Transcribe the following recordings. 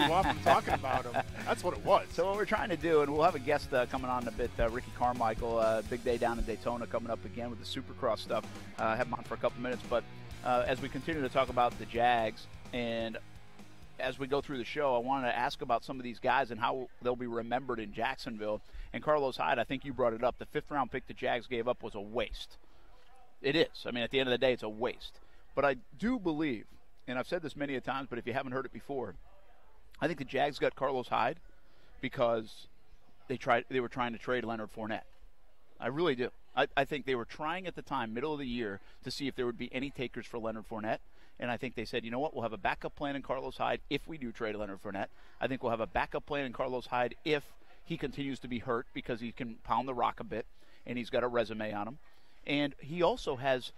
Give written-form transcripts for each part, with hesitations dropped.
you off from talking about him. That's what it was. So what we're trying to do, and we'll have a guest coming on in a bit, Ricky Carmichael, big day down in Daytona coming up again with the Supercross stuff. Have him on for a couple minutes. But as we continue to talk about the Jags, and as we go through the show, I wanted to ask about some of these guys and how they'll be remembered in Jacksonville. And Carlos Hyde, I think you brought it up. The 5th-round pick the Jags gave up was a waste. It is. I mean, at the end of the day, it's a waste. But I do believe, and I've said this many a times, but if you haven't heard it before, I think the Jags got Carlos Hyde because they were trying to trade Leonard Fournette. I really do. I think they were trying at the time, middle of the year, to see if there would be any takers for Leonard Fournette. And I think they said, you know what, we'll have a backup plan in Carlos Hyde if we do trade Leonard Fournette. I think we'll have a backup plan in Carlos Hyde if he continues to be hurt because he can pound the rock a bit and he's got a resume on him. And he also has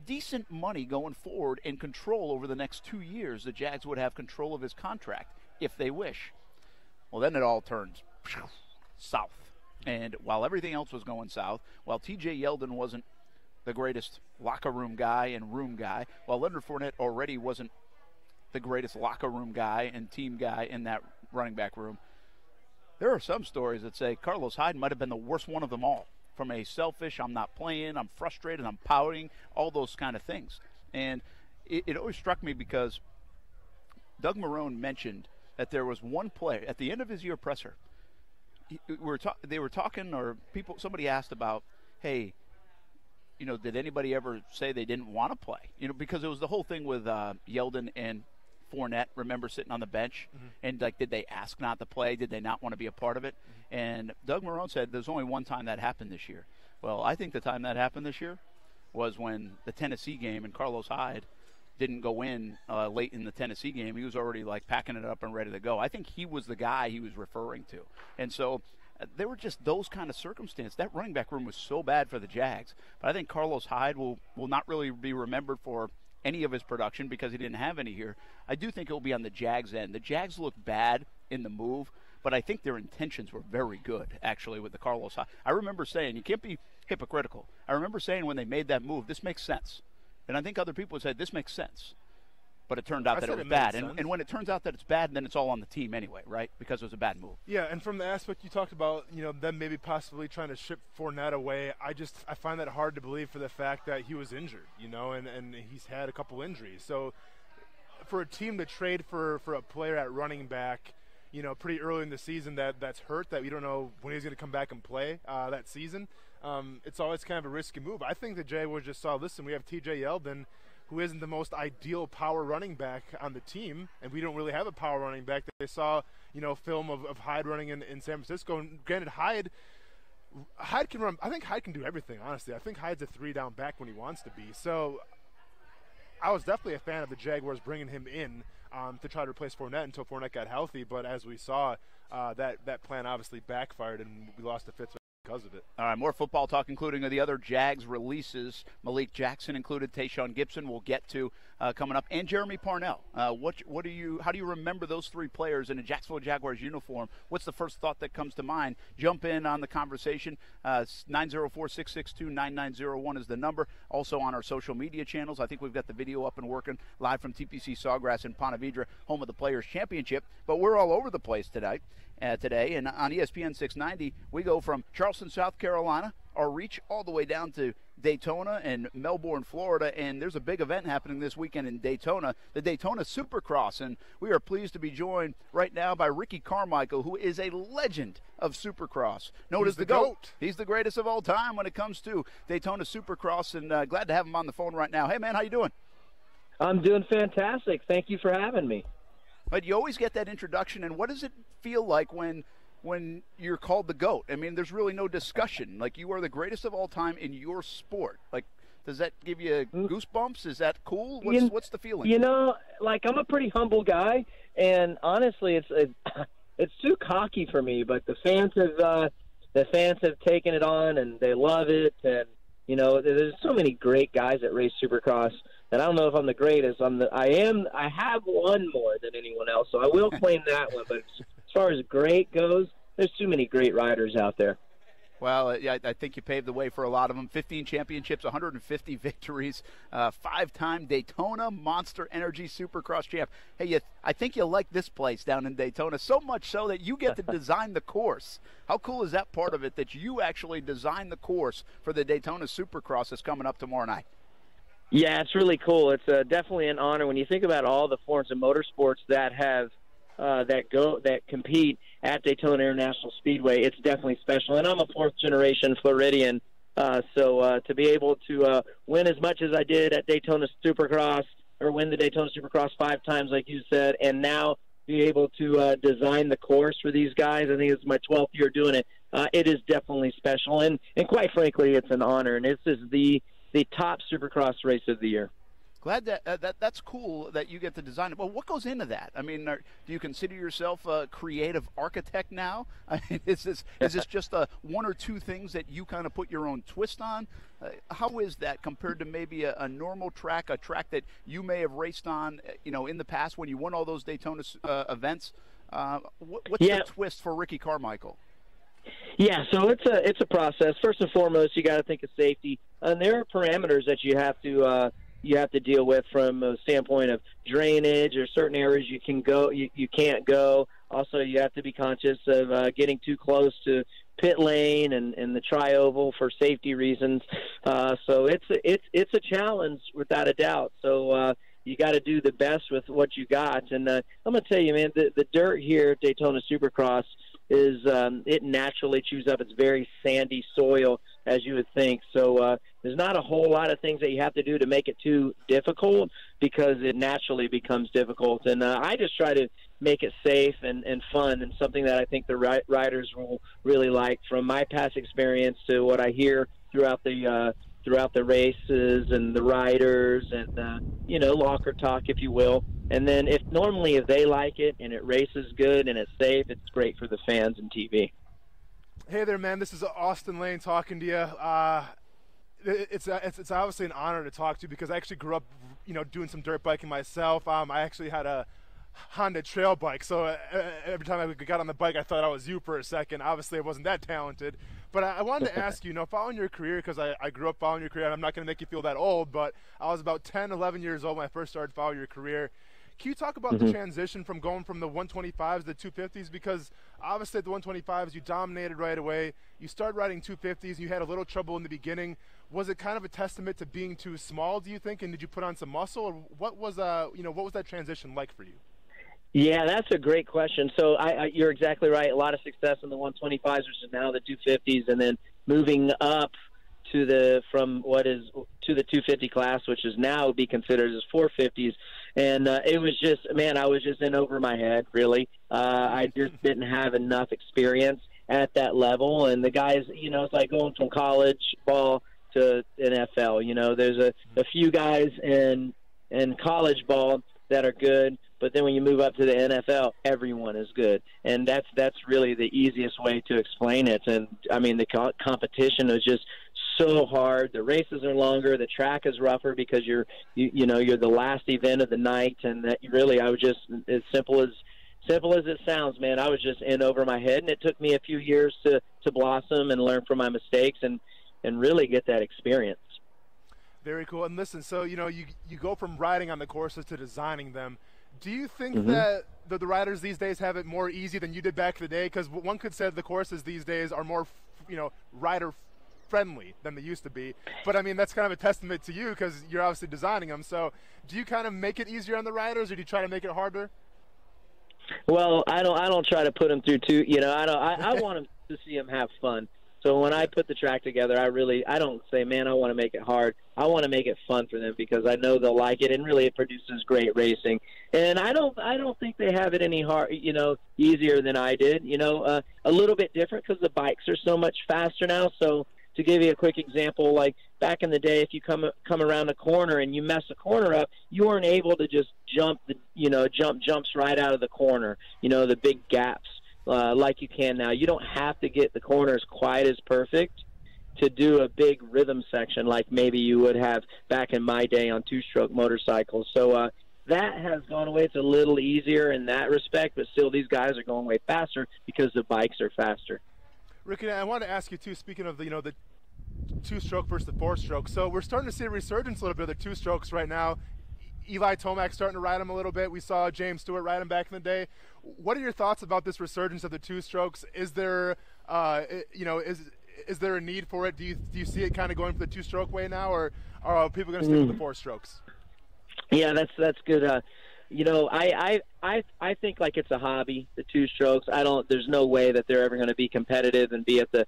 decent money going forward and control over the next 2 years. The Jags would have control of his contract if they wish. Well, then it all turns south. And while everything else was going south, while T.J. Yeldon wasn't the greatest locker room guy and room guy, while Leonard Fournette already wasn't the greatest locker room guy and team guy in that running back room, there are some stories that say Carlos Hyde might have been the worst one of them all. From a selfish, I'm not playing, I'm frustrated, I'm pouting, all those kind of things. And it always struck me because Doug Marrone mentioned that there was one play at the end of his year presser. They were talking, or somebody asked about, hey, did anybody ever say they didn't want to play? Because it was the whole thing with Yeldon and Fournette, remember, sitting on the bench, and did they ask not to play? Did they not want to be a part of it? And Doug Marrone said there's only one time that happened this year. Well, I think the time that happened this year was when the Tennessee game and Carlos Hyde didn't go in late in the Tennessee game. He was already packing it up and ready to go. I think he was the guy he was referring to. And so there were just those kind of circumstances. That running back room was so bad for the Jags. But I think Carlos Hyde will not really be remembered for any of his production because he didn't have any here. I do think it will be on the Jags' end. The Jags look bad in the move, but I think their intentions were very good, actually, with the Carlos Hyde. I remember saying, you can't be hypocritical. I remember saying when they made that move, this makes sense. And I think other people said, this makes sense. But it turned out that it was bad. And when it turns out that it's bad, then it's all on the team anyway, right? Because it was a bad move. Yeah, and from the aspect you talked about, them maybe possibly trying to ship Fournette away, I find that hard to believe for the fact that he was injured, and he's had a couple injuries. So for a team to trade for a player at running back, pretty early in the season that's hurt, that we don't know when he's going to come back and play that season, it's always kind of a risky move. I think the Jaguars just saw, listen, we have T.J. Yeldon, who isn't the most ideal power running back on the team, and we don't really have a power running back. They saw, film of Hyde running in San Francisco, and granted, Hyde can run. I think Hyde can do everything, honestly. I think Hyde's a 3-down back when he wants to be. So I was definitely a fan of the Jaguars bringing him in to try to replace Fournette until Fournette got healthy, but as we saw, that plan obviously backfired, and we lost the Fitz because of it. All right, more football talk, including the other Jags releases. Malik Jackson included, Tayshaun Gibson we'll get to coming up, and Jeremy Parnell. How do you remember those three players in a Jacksonville Jaguars uniform? What's the first thought that comes to mind? Jump in on the conversation. 904-662-9901 is the number. Also on our social media channels. I think we've got the video up and working live from TPC Sawgrass in Ponte Vedra, home of the Players Championship. But we're all over the place today. And on ESPN 690, we go from Charleston, South Carolina, our reach all the way down to Daytona and Melbourne, Florida, and there's a big event happening this weekend in Daytona, the Daytona Supercross, and we are pleased to be joined right now by Ricky Carmichael, who is a legend of Supercross, known as the GOAT. He's the greatest of all time when it comes to Daytona Supercross, and glad to have him on the phone right now. Hey, man, how you doing? I'm doing fantastic. Thank you for having me. But you always get that introduction, and what does it feel like when you're called the GOAT? I mean, there's really no discussion. Like, you are the greatest of all time in your sport. Like, does that give you goosebumps? Is that cool? What's the feeling? I'm a pretty humble guy, and honestly, it's too cocky for me. But the fans have taken it on, and they love it. And there's so many great guys that race Supercross. And I don't know if I'm the greatest. I have one more than anyone else, so I will claim that one. But as far as great goes, there's too many great riders out there. Well, yeah, I think you paved the way for a lot of them. 15 championships, 150 victories, 5-time Daytona Monster Energy Supercross champ. Hey, I think you like this place down in Daytona, so much so that you get to design the course. How cool is that part of it, that you actually design the course for the Daytona Supercross that's coming up tomorrow night? Yeah, it's really cool. It's definitely an honor when you think about all the forms of motorsports that have that compete at Daytona International Speedway. It's definitely special, and I'm a fourth-generation Floridian, so to be able to win as much as I did at Daytona Supercross, or win the Daytona Supercross 5 times, like you said, and now be able to design the course for these guys. I think it's my 12th year doing it. It is definitely special, and quite frankly, it's an honor, and this is the top Supercross race of the year. Glad that's cool that you get to design it. Well, what goes into that? I mean, do you consider yourself a creative architect now? I mean, is this just one or two things that you kind of put your own twist on? How is that compared to maybe a normal track, a track that you may have raced on, in the past when you won all those Daytona events? What's the twist for Ricky Carmichael? Yeah, so it's a process. First and foremost, you got to think of safety, and there are parameters that you have to deal with from a standpoint of drainage, or certain areas you can't go. Also, you have to be conscious of getting too close to pit lane and the tri-oval for safety reasons. So it's a challenge without a doubt. So you got to do the best with what you got. And I'm going to tell you, man, the dirt here at Daytona Supercross is it naturally chews up. It's very sandy soil, as you would think. So there's not a whole lot of things that you have to do to make it too difficult, because it naturally becomes difficult. And I just try to make it safe and fun, and something that I think the riders will really like. From my past experience to what I hear throughout the races and the riders and locker talk, if you will. And then if they like it and it races good and it's safe, it's great for the fans and TV. Hey there, man. This is Austin Lane talking to you. It's obviously an honor to talk to you, because I actually grew up, doing some dirt biking myself. I actually had a Honda trail bike, so every time I got on the bike, I thought I was you for a second. Obviously, I wasn't that talented. But I wanted to ask you, following your career, because I grew up following your career, and I'm not going to make you feel that old, but I was about 10, 11 years old when I first started following your career. Can you talk about the transition from going from the 125s to the 250s? Because obviously at the 125s, you dominated right away. You started riding 250s. You had a little trouble in the beginning. Was it kind of a testament to being too small, do you think? And did you put on some muscle? Or what was that transition like for you? Yeah, that's a great question. So you're exactly right. A lot of success in the 125s, which is now the 250s, and then moving up to the 250 class, which is now be considered as 450s. And it was just, man, I was just in over my head, really. I just didn't have enough experience at that level. And the guys, it's like going from college ball to NFL. There's a few guys in college ball that are good, but then when you move up to the NFL, everyone is good. And that's really the easiest way to explain it. And I mean, the competition is just so hard. The races are longer. The track is rougher, because you're the last event of the night. And that really, I was just, as simple as it sounds, man, I was just in over my head. And it took me a few years to blossom and learn from my mistakes and really get that experience. Very cool. And listen, so you go from riding on the courses to designing them. Do you think that the riders these days have it more easy than you did back in the day? Because one could say the courses these days are more, rider friendly than they used to be. But I mean, that's kind of a testament to you, because you're obviously designing them. So do you kind of make it easier on the riders, or do you try to make it harder? Well, I don't try to put them through too. I want them to see them have fun. So when I put the track together, I don't say, man, I want to make it hard. I want to make it fun for them, because I know they'll like it, and really it produces great racing. And I don't think they have it any easier than I did. A little bit different, because the bikes are so much faster now. So to give you a quick example, like back in the day, if you come around a corner and you mess a corner up, you weren't able to just jump jumps right out of the corner. The big gaps. Like you can now. You don't have to get the corners quite as perfect to do a big rhythm section like maybe you would have back in my day on two-stroke motorcycles. So that has gone away. It's a little easier in that respect, but still these guys are going way faster because the bikes are faster. Ricky, I wanted to ask you too. Speaking of the two-stroke versus the four-stroke, so we're starting to see a resurgence a little bit of the two-strokes right now. Eli Tomac's starting to ride him a little bit. We saw James Stewart ride him back in the day. What are your thoughts about this resurgence of the two-strokes? Is there, is there a need for it? Do you see it kind of going for the two-stroke way now, or are people going to stick with the four-strokes? Yeah, that's good. I think like it's a hobby, the two-strokes. There's no way that they're ever going to be competitive and be at the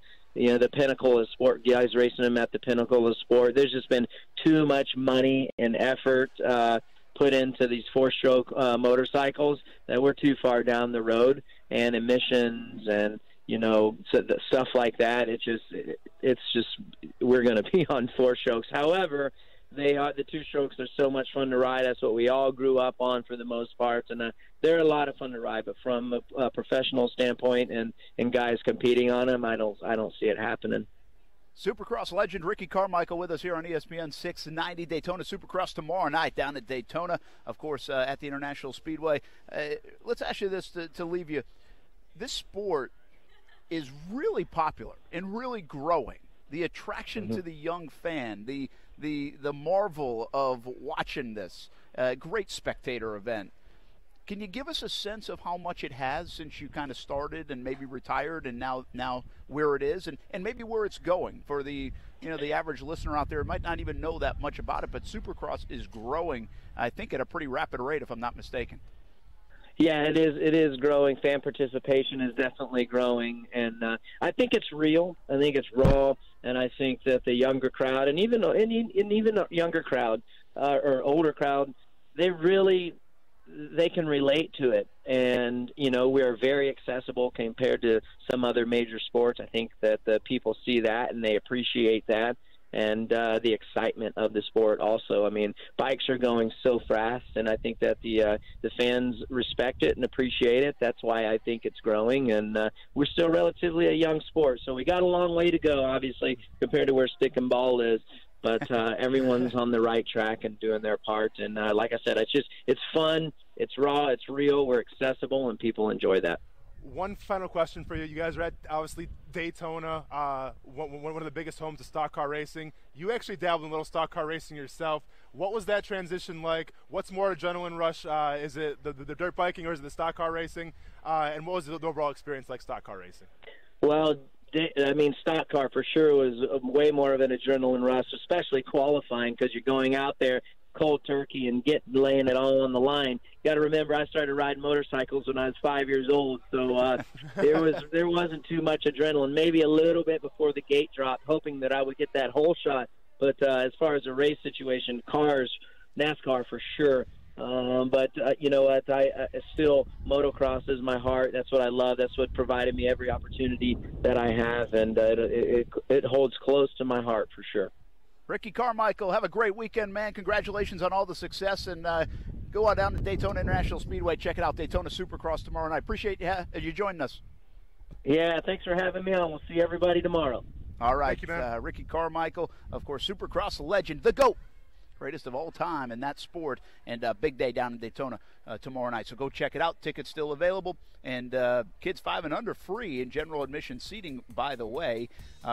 pinnacle of sport. Guys racing them at the pinnacle of sport. There's just been too much money and effort put into these four-stroke motorcycles that we're too far down the road, and emissions and stuff like that. It's just we're going to be on four-strokes. However, the two-strokes are so much fun to ride. That's what we all grew up on for the most part, and they're a lot of fun to ride. But from a professional standpoint and guys competing on them, I don't see it happening. Supercross legend Ricky Carmichael with us here on ESPN 690. Daytona Supercross tomorrow night down at Daytona, of course, at the International Speedway. Let's ask you this to leave you. This sport is really popular and really growing. The attraction to the young fan, the marvel of watching this, great spectator event. Can you give us a sense of how much it has since you kind of started and maybe retired, and now where it is, and maybe where it's going for the average listener out there might not even know that much about it, but Supercross is growing, I think, at a pretty rapid rate, if I'm not mistaken. Yeah, it is. It is growing. Fan participation is definitely growing, and I think it's real. I think it's raw, and I think that the younger crowd, and even a younger crowd or older crowd, they can relate to it. And we're very accessible compared to some other major sports. I think that the people see that and they appreciate that. And the excitement of the sport also. I mean, bikes are going so fast, and I think that the fans respect it and appreciate it. That's why I think it's growing, and we're still relatively a young sport, so we got a long way to go, obviously, compared to where stick and ball is. But everyone's on the right track and doing their part. And like I said, it's fun, it's raw, it's real, we're accessible, and people enjoy that. One final question for you. You guys are at, obviously, Daytona, one of the biggest homes of stock car racing. You actually dabbled in a little stock car racing yourself. What was that transition like? What's more adrenaline rush? Is it the dirt biking, or is it the stock car racing? And what was the overall experience like stock car racing? Well, stock car for sure was way more of an adrenaline rush, especially qualifying, because you're going out there cold turkey and laying it all on the line. You got to remember, I started riding motorcycles when I was 5 years old, so there wasn't too much adrenaline. Maybe a little bit before the gate drop, hoping that I would get that hole shot. But as far as a race situation, cars, NASCAR for sure. But you know what? I still, motocross is my heart. That's what I love. That's what provided me every opportunity that I have, and it holds close to my heart for sure. Ricky Carmichael, have a great weekend, man. Congratulations on all the success, and go on down to Daytona International Speedway. Check it out, Daytona Supercross tomorrow night. Appreciate you joining us. Yeah, thanks for having me on. We'll see everybody tomorrow. All right, thank you, man. Ricky Carmichael, of course, Supercross legend, the GOAT. Greatest of all time in that sport, and big day down in Daytona tomorrow night. So go check it out. Tickets still available, and kids 5 and under free in general admission seating. By the way,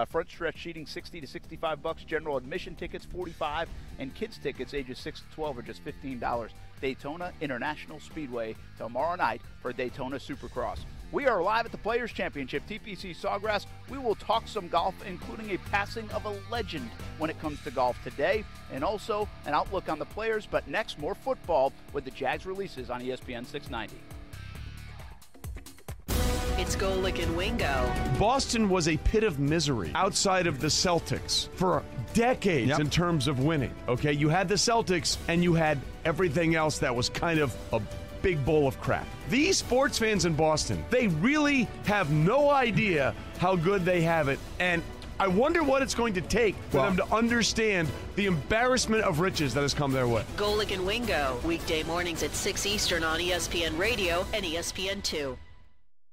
front stretch seating $60 to $65. General admission tickets $45, and kids tickets ages 6 to 12 are just $15. Daytona International Speedway tomorrow night for Daytona Supercross. We are live at the Players Championship, TPC Sawgrass. We will talk some golf, including a passing of a legend when it comes to golf today, and also an outlook on the players. But next, more football with the Jags releases on ESPN 690. It's Golick and Wingo. Boston was a pit of misery outside of the Celtics for decades in terms of winning. Okay, you had the Celtics and you had everything else that was kind of a big bowl of crap. These sports fans in Boston, they really have no idea how good they have it, and I wonder what it's going to take for them to understand the embarrassment of riches that has come their way. Golick and Wingo, weekday mornings at 6 Eastern on ESPN Radio and ESPN2.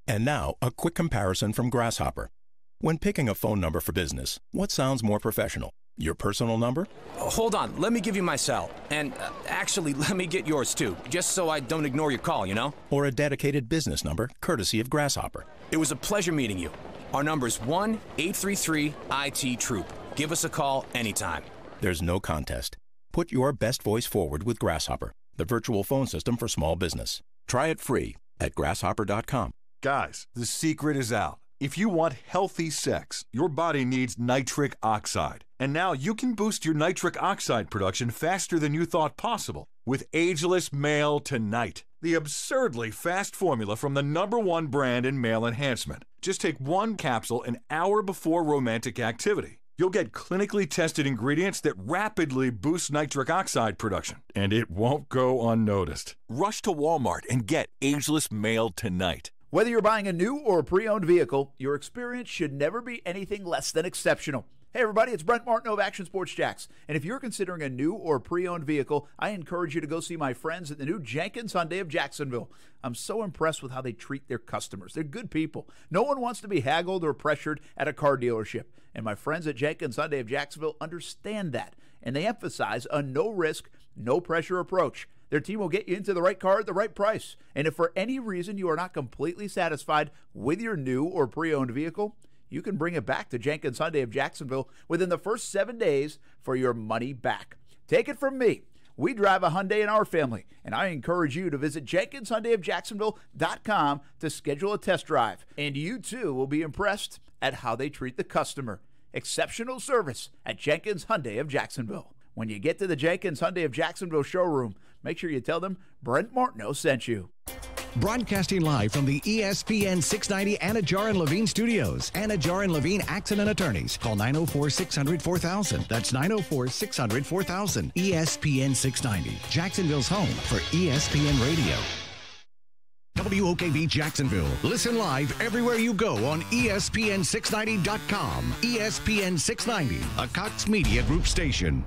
And now, a quick comparison from Grasshopper. When picking a phone number for business, what sounds more professional? Your personal number? Hold on, let me give you my cell. And actually, let me get yours too, just so I don't ignore your call, you know? Or a dedicated business number, courtesy of Grasshopper? It was a pleasure meeting you. Our number's 1-833-IT-TROOP. Give us a call anytime. There's no contest. Put your best voice forward with Grasshopper, the virtual phone system for small business. Try it free at grasshopper.com. Guys, the secret is out. If you want healthy sex, your body needs nitric oxide. And now you can boost your nitric oxide production faster than you thought possible with Ageless Male Tonight, the absurdly fast formula from the #1 brand in male enhancement. Just take one capsule an hour before romantic activity. You'll get clinically tested ingredients that rapidly boost nitric oxide production, and it won't go unnoticed. Rush to Walmart and get Ageless Male Tonight. Whether you're buying a new or a pre-owned vehicle, your experience should never be anything less than exceptional. Hey everybody, it's Brent Martineau of Action Sports Jacks. And if you're considering a new or pre-owned vehicle, I encourage you to go see my friends at the new Jenkins Hyundai of Jacksonville. I'm so impressed with how they treat their customers. They're good people. No one wants to be haggled or pressured at a car dealership. And my friends at Jenkins Hyundai of Jacksonville understand that. And they emphasize a no-risk, no-pressure approach. Their team will get you into the right car at the right price. And if for any reason you are not completely satisfied with your new or pre-owned vehicle, you can bring it back to Jenkins Hyundai of Jacksonville within the first 7 days for your money back. Take it from me. We drive a Hyundai in our family, and I encourage you to visit JenkinsHyundaiofJacksonville.com to schedule a test drive. And you, too, will be impressed at how they treat the customer. Exceptional service at Jenkins Hyundai of Jacksonville. When you get to the Jenkins Hyundai of Jacksonville showroom, make sure you tell them Brent Martineau sent you. Broadcasting live from the ESPN 690 Anajar and Levine studios. Anajar and Levine Accident Attorneys. Call 904-600-4000. That's 904-600-4000. ESPN 690. Jacksonville's home for ESPN Radio. WOKV Jacksonville. Listen live everywhere you go on ESPN690.com. ESPN 690, a Cox Media Group station.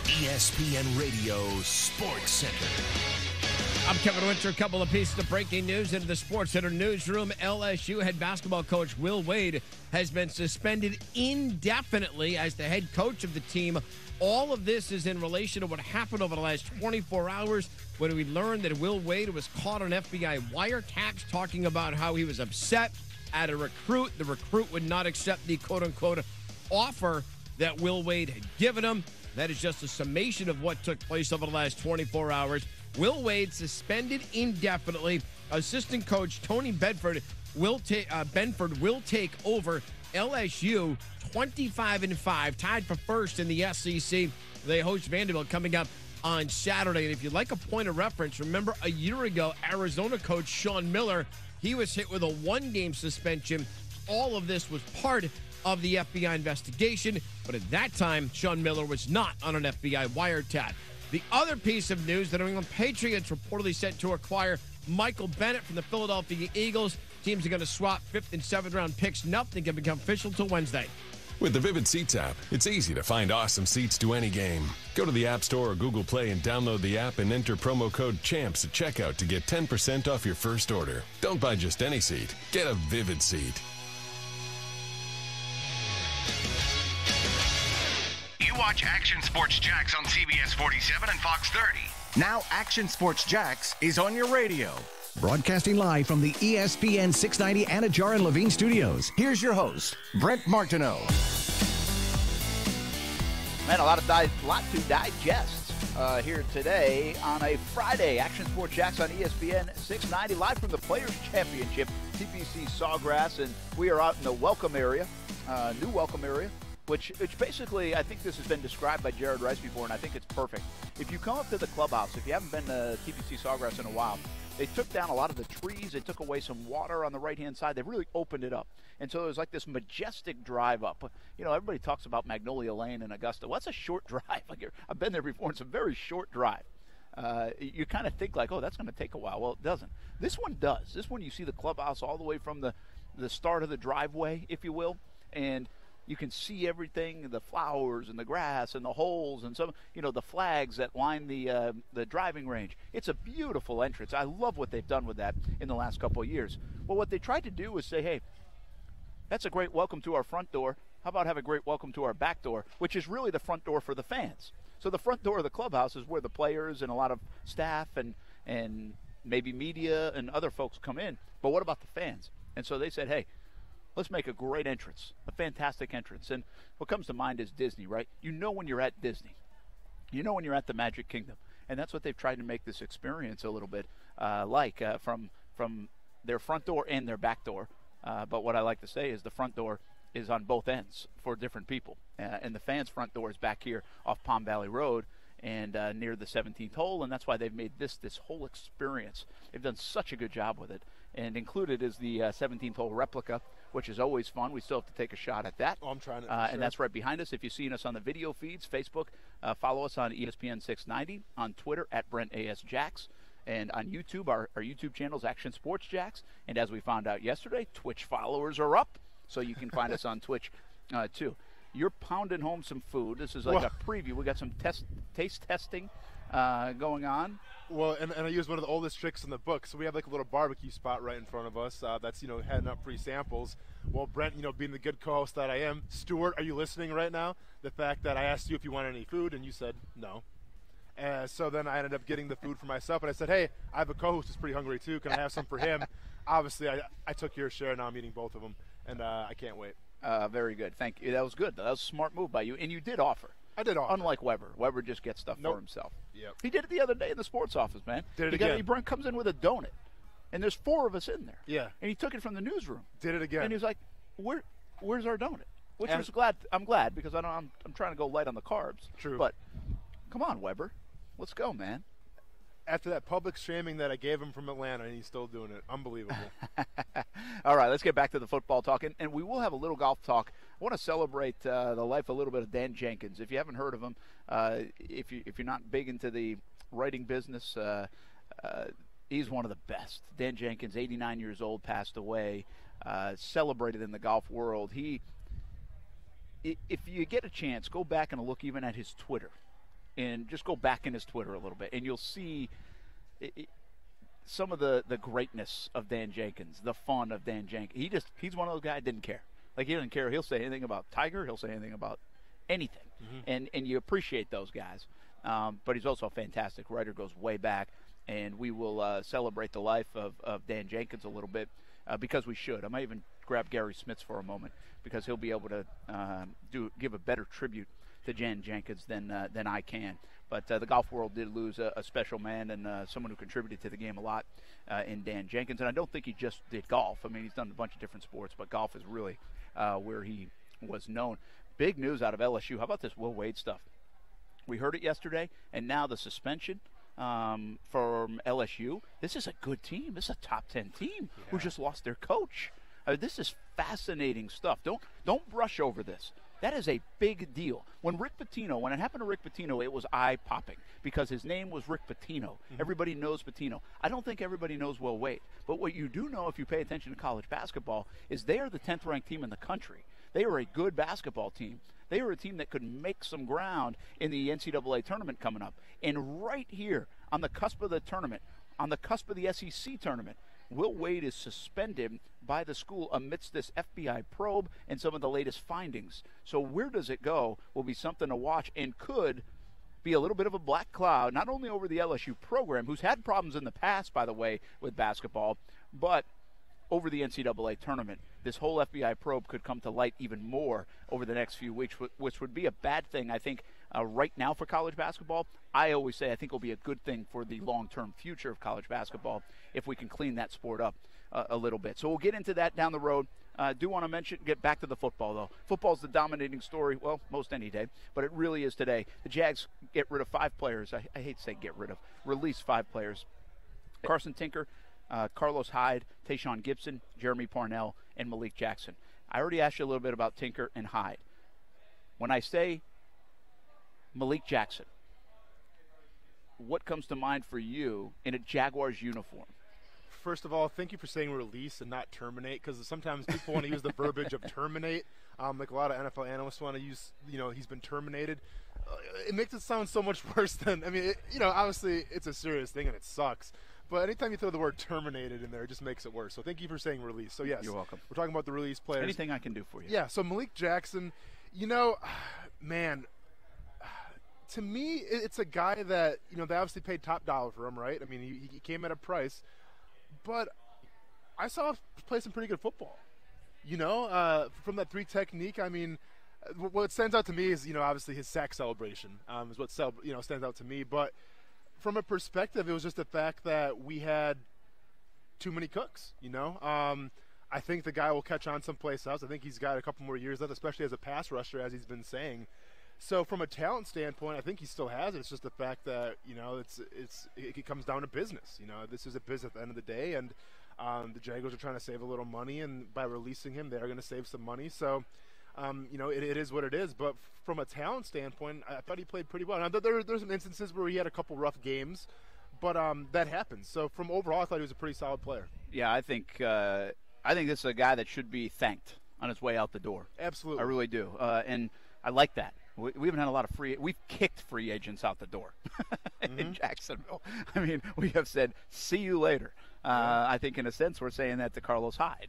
ESPN Radio Sports Center. I'm Kevin Winter. A couple of pieces of breaking news into the Sports Center newsroom. LSU head basketball coach Will Wade has been suspended indefinitely as the head coach of the team. All of this is in relation to what happened over the last 24 hours when we learned that Will Wade was caught on FBI wiretaps talking about how he was upset at a recruit. The recruit would not accept the quote-unquote offer that Will Wade had given him. That is just a summation of what took place over the last 24 hours. Will Wade suspended indefinitely. Assistant coach Tony Benford will take over. LSU 25-5, tied for first in the SEC. They host Vanderbilt coming up on Saturday. And if you'd like a point of reference, remember a year ago, Arizona coach Sean Miller, he was hit with a one-game suspension. All of this was part of the FBI investigation, but at that time, Sean Miller was not on an FBI wiretap. The other piece of news, the New England Patriots reportedly set to acquire Michael Bennett from the Philadelphia Eagles. Teams are going to swap 5th and 7th round picks. Nothing can become official till Wednesday. With the Vivid Seats app, it's easy to find awesome seats to any game. Go to the App Store or Google Play and download the app and enter promo code CHAMPS at checkout to get 10% off your first order. Don't buy just any seat. Get a Vivid seat. You watch Action Sports Jacks on CBS 47 and Fox 30. Now Action Sports Jacks is on your radio. Broadcasting live from the ESPN 690 Anajar and Levine studios. Here's your host, Brent Martineau. Man, a lot to digest here today on a Friday. Action Sports Jacks on ESPN 690, live from the Players Championship, TPC Sawgrass, and we are out in the welcome area, new welcome area, which basically, I think this has been described by Jared Rice before, and I think it's perfect. If you come up to the clubhouse, if you haven't been to TPC Sawgrass in a while, they took down a lot of the trees. They took away some water on the right-hand side. They really opened it up. And so it was like this majestic drive up. You know, everybody talks about Magnolia Lane in Augusta. Well, that's a short drive. I've been there before. It's a very short drive. You kind of think like, oh, that's going to take a while. Well, it doesn't. This one does. This one, you see the clubhouse all the way from the start of the driveway, if you will, and you can see everything, the flowers and the grass and the holes and some, the flags that line the driving range. It's a beautiful entrance. I love what they've done with that in the last couple of years. Well, what they tried to do was say, hey, that's a great welcome to our front door. How about have a great welcome to our back door, which is really the front door for the fans. So the front door of the clubhouse is where the players and a lot of staff and maybe media and other folks come in. But what about the fans? And so they said, hey, let's make a great entrance, a fantastic entrance. And what comes to mind is Disney, right? You know when you're at Disney. You know when you're at the Magic Kingdom. And that's what they've tried to make this experience a little bit from their front door and their back door. But what I like to say is the front door is on both ends for different people. And the fans' front door is back here off Palm Valley Road and near the 17th hole, and that's why they've made this whole experience. They've done such a good job with it. And included is the 17th hole replica, which is always fun. We still have to take a shot at that. Oh, I'm trying to. And that's right behind us. If you've seen us on the video feeds, Facebook, follow us on ESPN 690, on Twitter at Brent A.S. Jacks, and on YouTube, our YouTube channel is Action Sports Jacks. And as we found out yesterday, Twitch followers are up, so you can find us on Twitch too. You're pounding home some food. This is like a preview. We got some taste testing going on. Well, and I use one of the oldest tricks in the book. So we have like a little barbecue spot right in front of us that's, handing out free samples. Well, Brent, being the good co-host that I am, Stuart, are you listening right now? The fact that I asked you if you wanted any food and you said no. So then I ended up getting the food for myself, and I said, hey, I have a co-host who's pretty hungry too. Can I have some for him? Obviously, I took your share, now I'm eating both of them, and I can't wait. Very good. Thank you. That was good. That was a smart move by you, and you did offer. I did offer. Unlike Weber. Weber just gets stuff for himself. Yep. He did it the other day in the sports office, man. Did it again. Brent comes in with a donut, and there's 4 of us in there. Yeah. And he took it from the newsroom. Did it again. And he was like, where's our donut? Which was I'm glad because I'm trying to go light on the carbs. True. But come on, Weber. Let's go, man. After that public shaming that I gave him from Atlanta, and he's still doing it. Unbelievable. All right, let's get back to the football talk, and we will have a little golf talk. I want to celebrate the life a little bit of Dan Jenkins. If you haven't heard of him, if you're not big into the writing business, he's one of the best. Dan Jenkins, 89 years old, passed away, celebrated in the golf world. If you get a chance, go back and look even at his Twitter. And just go back in his Twitter a little bit, and you'll see some of the greatness of Dan Jenkins, the fun of Dan Jenkins. He's one of those guys that didn't care. Like, he didn't care. He'll say anything about Tiger. He'll say anything about anything. Mm-hmm. And you appreciate those guys. But he's also a fantastic writer, goes way back. And we will celebrate the life of Dan Jenkins a little bit because we should. I might even grab Gary Smits for a moment because he'll be able to give a better tribute to Jan Jenkins than I can. But the golf world did lose a special man and someone who contributed to the game a lot in Dan Jenkins. And I don't think he just did golf. I mean, he's done a bunch of different sports, but golf is really where he was known. Big news out of LSU. How about this Will Wade stuff? We heard it yesterday, and now the suspension from LSU. This is a good team. This is a top 10 team who just lost their coach. This is fascinating stuff. Don't brush over this. That is a big deal. When it happened to Rick Pitino, it was eye-popping because his name was Rick Pitino. Mm-hmm. Everybody knows Pitino. I don't think everybody knows Will Wade. But what you do know if you pay attention to college basketball is they are the 10th-ranked team in the country. They are a good basketball team. They are a team that could make some ground in the NCAA tournament coming up. And right here on the cusp of the tournament, on the cusp of the SEC tournament, Will Wade is suspended by the school amidst this FBI probe and some of the latest findings. So where does it go will be something to watch and could be a little bit of a black cloud, not only over the LSU program, who's had problems in the past, by the way, with basketball, but over the NCAA tournament. This whole FBI probe could come to light even more over the next few weeks, which would be a bad thing, I think, right now for college basketball. I always say I think it will be a good thing for the long-term future of college basketball if we can clean that sport up a little bit. So we'll get into that down the road. Do want to get back to the football, though. Football's the dominating story, well, most any day, but it really is today. The Jags get rid of 5 players. I hate to say get rid of. Release 5 players. Carson Tinker, Carlos Hyde, Tayshaun Gibson, Jeremy Parnell, and Malik Jackson. I already asked you a little bit about Tinker and Hyde. When I say Malik Jackson, what comes to mind for you in a Jaguars uniform? First of all, thank you for saying release and not terminate, because sometimes people want to use the verbiage of terminate. Like a lot of NFL analysts want to use, he's been terminated. It makes it sound so much worse than, obviously it's a serious thing and it sucks. But anytime you throw the word terminated in there, it just makes it worse. So thank you for saying release. So, yes. You're welcome. We're talking about the release players. Anything I can do for you. Yeah, so Malik Jackson, man, to me, it's a guy that, they obviously paid top dollar for him, right? I mean, he came at a price. But I saw him play some pretty good football. From that 3 technique, I mean, what stands out to me is, obviously his sack celebration is what stands out to me. But from a perspective, it was just the fact that we had too many cooks, I think the guy will catch on someplace else. I think he's got a couple more years left, especially as a pass rusher, as he's been saying. So from a talent standpoint, I think he still has it. It's just the fact that, it comes down to business. This is a business at the end of the day, and the Jaguars are trying to save a little money, and by releasing him, they're going to save some money. So, it is what it is. But from a talent standpoint, I thought he played pretty well. Now, there's some instances where he had a couple rough games, but that happens. So from overall, I thought he was a pretty solid player. Yeah, I think this is a guy that should be thanked on his way out the door. Absolutely. I really do. And I like that. We haven't had a lot of we've kicked free agents out the door in Jacksonville. I mean, we have said, see you later. I think in a sense we're saying that to Carlos Hyde,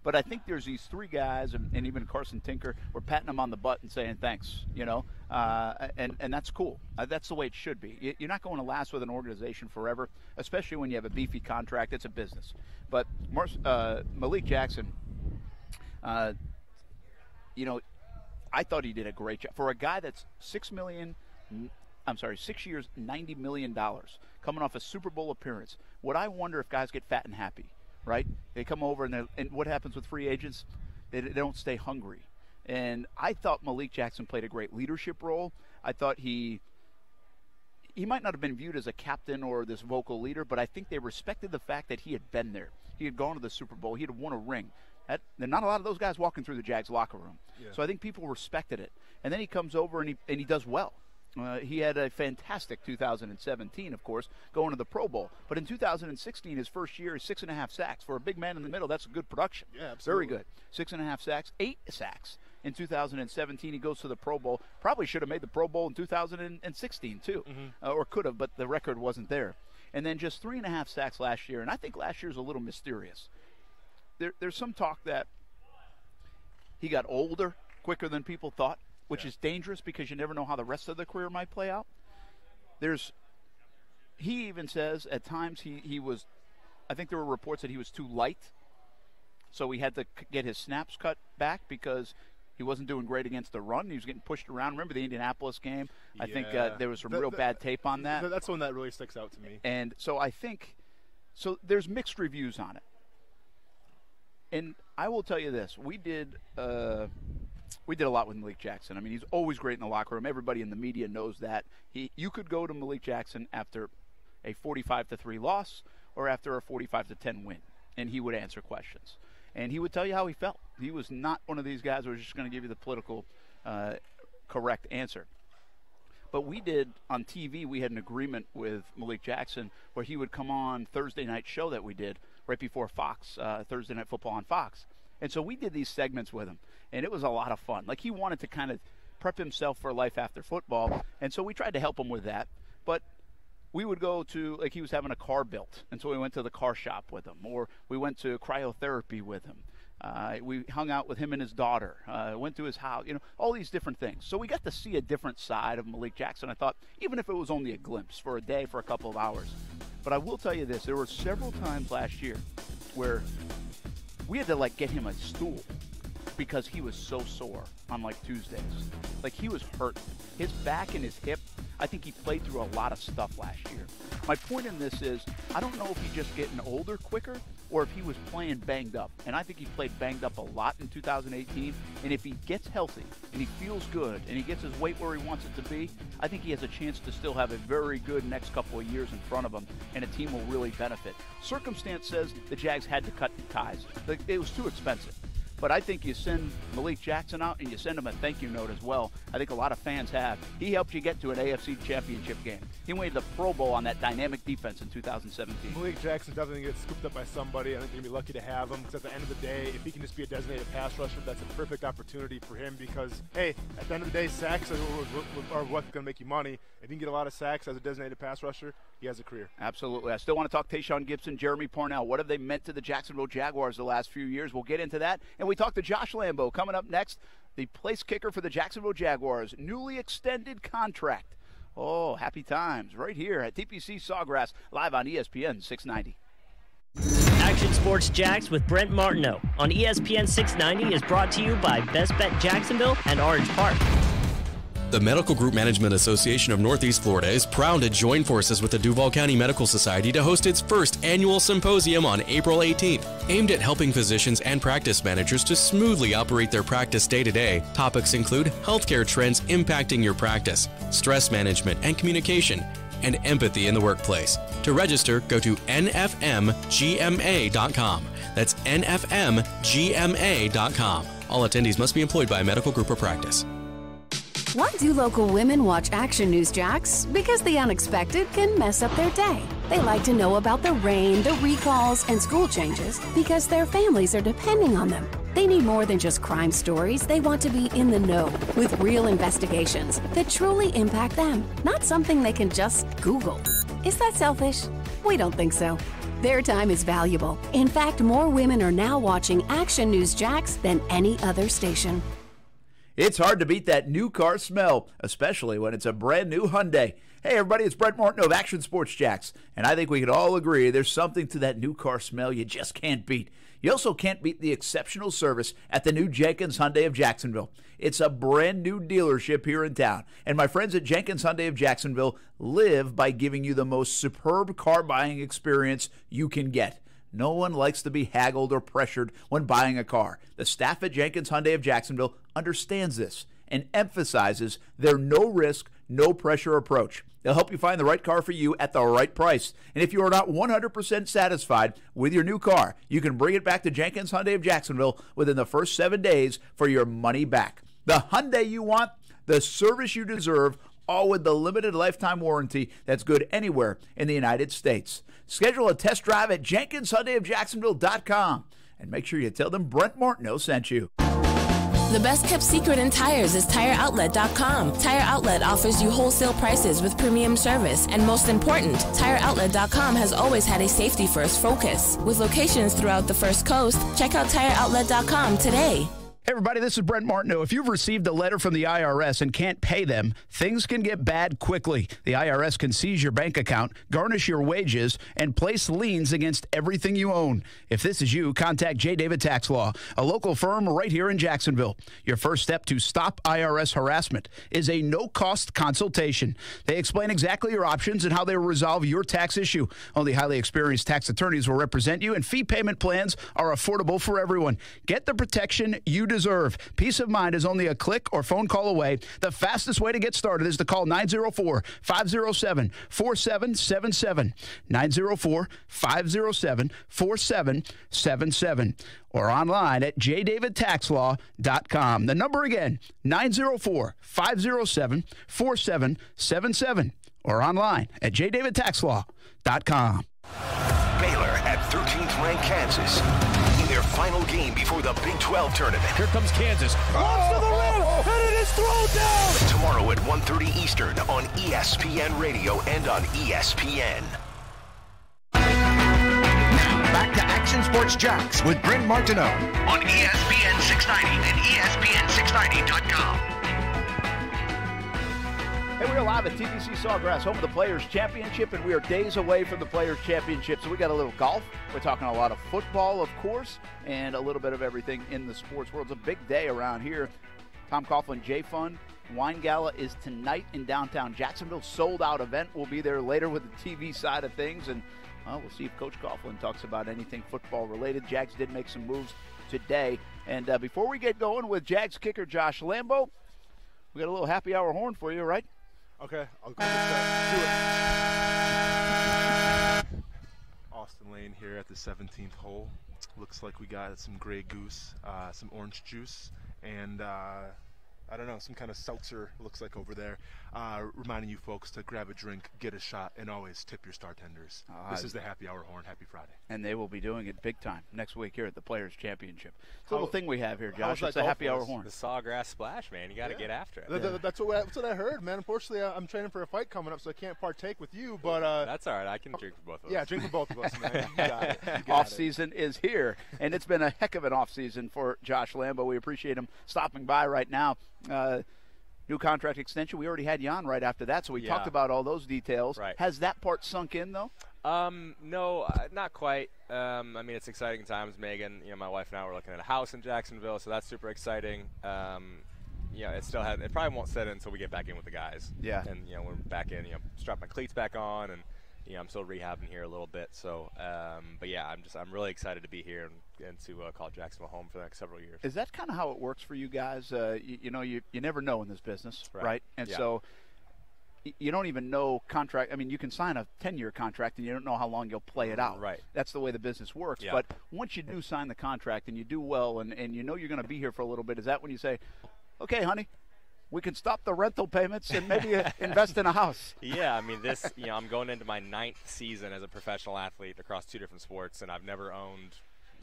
but I think there's these 3 guys and even Carson Tinker, we're patting them on the butt and saying thanks, and that's cool. That's the way it should be. You're not going to last with an organization forever, especially when you have a beefy contract. It's a business. But Malik Jackson, I thought he did a great job. For a guy that's 6 years, $90 million, coming off a Super Bowl appearance. What I wonder if guys get fat and happy, right? They come over, and what happens with free agents? They don't stay hungry. And I thought Malik Jackson played a great leadership role. I thought he might not have been viewed as a captain or this vocal leader, but I think they respected the fact that he had been there. He had gone to the Super Bowl. He had won a ring. There are not a lot of those guys walking through the Jags locker room. Yeah. So I think people respected it. And then he comes over and he does well. He had a fantastic 2017, of course, going to the Pro Bowl. But in 2016, his first year, 6.5 sacks. For a big man in the middle, that's a good production. Yeah, absolutely. Very good. 6.5 sacks, 8 sacks. In 2017, he goes to the Pro Bowl. Probably should have made the Pro Bowl in 2016, too. Or could have, but the record wasn't there. And then just 3.5 sacks last year. And I think last year's a little mysterious. There's some talk that he got older quicker than people thought, which is dangerous because you never know how the rest of the career might play out. He even says at times he was, I think there were reports that he was too light, so he had to get his snaps cut back because he wasn't doing great against the run. He was getting pushed around. Remember the Indianapolis game? I think there was some real bad tape on that. That's one that really sticks out to me. And so I think, there's mixed reviews on it. And I will tell you this: we did a lot with Malik Jackson. I mean, he's always great in the locker room. Everybody in the media knows that. You could go to Malik Jackson after a 45-3 loss or after a 45-10 win, and he would answer questions. And he would tell you how he felt. He was not one of these guys who was just going to give you the political correct answer. But we did, on TV, we had an agreement with Malik Jackson where he would come on Thursday night show that we did right before Fox, Thursday Night Football on Fox. And so we did these segments with him, and it was a lot of fun. Like, he wanted to kind of prep himself for life after football, and so we tried to help him with that. But we would go to, like, he was having a car built, and so we went to the car shop with him, or we went to cryotherapy with him. We hung out with him and his daughter, went to his house, all these different things. So we got to see a different side of Malik Jackson, I thought, even if it was only a glimpse for a day, for a couple of hours. But I will tell you this, there were several times last year where we had to, get him a stool because he was so sore on, Tuesdays. He was hurt. His back and his hip, I think he played through a lot of stuff last year. My point in this is, I don't know if he's just getting older quicker or if he was playing banged up. And I think he played banged up a lot in 2018. And if he gets healthy and he feels good and he gets his weight where he wants it to be, I think he has a chance to still have a very good next couple of years in front of him, and a team will really benefit. Circumstance says the Jags had to cut ties. It was too expensive. But I think you send Malik Jackson out and you send him a thank you note as well. I think a lot of fans have. He helped you get to an AFC championship game. He made the Pro Bowl on that dynamic defense in 2017. Malik Jackson definitely gets scooped up by somebody. I think they're going to be lucky to have him, because at the end of the day, if he can just be a designated pass rusher, that's a perfect opportunity for him, because, hey, at the end of the day, sacks are what's going to make you money. If you can get a lot of sacks as a designated pass rusher, he has a career. Absolutely. I still want to talk Tayshaun Gibson, Jeremy Parnell. What have they meant to the Jacksonville Jaguars the last few years? We'll get into that. And we talk to Josh Lambo coming up next, the place kicker for the Jacksonville Jaguars, newly extended contract. Oh, happy times right here at TPC Sawgrass, live on ESPN 690. Action Sports Jacks with Brent Martineau on ESPN 690 is brought to you by Best Bet Jacksonville and Orange Park. The Medical Group Management Association of Northeast Florida is proud to join forces with the Duval County Medical Society to host its first annual symposium on April 18th. Aimed at helping physicians and practice managers to smoothly operate their practice day to day, topics include healthcare trends impacting your practice, stress management and communication, and empathy in the workplace. To register, go to nfmgma.com. That's nfmgma.com. All attendees must be employed by a medical group or practice. Why do local women watch Action News Jacks? Because the unexpected can mess up their day. They like to know about the rain, the recalls, and school changes because their families are depending on them. They need more than just crime stories. They want to be in the know with real investigations that truly impact them, not something they can just Google. Is that selfish? We don't think so. Their time is valuable. In fact, more women are now watching Action News Jacks than any other station. It's hard to beat that new car smell, especially when it's a brand new Hyundai. Hey everybody, it's Brent Martineau of Action Sports Jacks, and I think we could all agree there's something to that new car smell you just can't beat. You also can't beat the exceptional service at the new Jenkins Hyundai of Jacksonville. It's a brand new dealership here in town, and my friends at Jenkins Hyundai of Jacksonville live by giving you the most superb car buying experience you can get. No one likes to be haggled or pressured when buying a car. The staff at Jenkins Hyundai of Jacksonville understands this and emphasizes their no-risk, no-pressure approach. They'll help you find the right car for you at the right price. And if you are not 100% satisfied with your new car, you can bring it back to Jenkins Hyundai of Jacksonville within the first 7 days for your money back. The Hyundai you want, the service you deserve, all with the limited lifetime warranty that's good anywhere in the United States. Schedule a test drive at JenkinsHyundaiofJacksonville.com and make sure you tell them Brent Martineau sent you. The best kept secret in tires is TireOutlet.com. Tire Outlet offers you wholesale prices with premium service. And most important, TireOutlet.com has always had a safety-first focus. With locations throughout the First Coast, check out TireOutlet.com today. Hey everybody, this is Brent Martineau. If you've received a letter from the IRS and can't pay them, things can get bad quickly. The IRS can seize your bank account, garnish your wages, and place liens against everything you own. If this is you, contact J. David Tax Law, a local firm right here in Jacksonville. Your first step to stop IRS harassment is a no-cost consultation. They explain exactly your options and how they will resolve your tax issue. Only highly experienced tax attorneys will represent you, and fee payment plans are affordable for everyone. Get the protection you deserve. Peace of mind is only a click or phone call away. The fastest way to get started is to call 904-507-4777. 904-507-4777. Or online at jdavidtaxlaw.com. The number again, 904-507-4777. Or online at jdavidtaxlaw.com. Baylor at 13th ranked Kansas in their final game before the Big 12 tournament. Here comes Kansas. Launch to the rim, and it is thrown down. Tomorrow at 1:30 Eastern on ESPN Radio and on ESPN. Now back to Action Sports Jacks with Brent Martineau on ESPN 690 and ESPN690.com. Hey, we are live at TPC Sawgrass, home of the Players' Championship, and we are days away from the Players' Championship. So we got a little golf. We're talking a lot of football, of course, and a little bit of everything in the sports world. It's a big day around here. Tom Coughlin J Fund Wine Gala is tonight in downtown Jacksonville. Sold-out event. We'll be there later with the TV side of things, and we'll see if Coach Coughlin talks about anything football-related. Jags did make some moves today. And before we get going with Jags kicker Josh Lambo, we got a little happy hour horn for you, right? Okay, I'll go with that. Do it. Austin Lane here at the 17th hole. Looks like we got some Grey Goose, some orange juice, and I don't know, some kind of seltzer looks like over there. Reminding you folks to grab a drink, get a shot, and always tip your star tenders. This is the happy hour horn. Happy Friday. And they will be doing it big time next week here at the Players' Championship. It's a little thing we have here, Josh. It's a happy hour horn. The Sawgrass splash, man. You got to get after it. That's what I heard, man. Unfortunately, I'm training for a fight coming up, so I can't partake with you. But that's all right. I can drink for both of us. Yeah, drink for both of us, man. You got it. Off season is here, and it's been a heck of an off season for Josh Lambo. We appreciate him stopping by right now. New contract extension. We already had Jan right after that, so we talked about all those details. Right. Has that part sunk in, though? No, not quite. I mean, it's exciting times. Megan, my wife and I were looking at a house in Jacksonville, so that's super exciting. It probably won't set in until we get back in with the guys. Yeah. And we're back in. Strap my cleats back on, and I'm still rehabbing here a little bit. So, but yeah, I'm really excited to be here and to call Jacksonville home for the next several years. Is that kind of how it works for you guys? You never know in this business, right? And yeah. so you don't even know contract. I mean, you can sign a 10-year contract and you don't know how long you'll play it out. Right. That's the way the business works. Yeah. But once you do sign the contract and you do well and you know you're going to be here for a little bit, is that when you say, okay, honey, we can stop the rental payments and maybe invest in a house? Yeah, I mean, I'm going into my 9th season as a professional athlete across 2 different sports, and I've never owned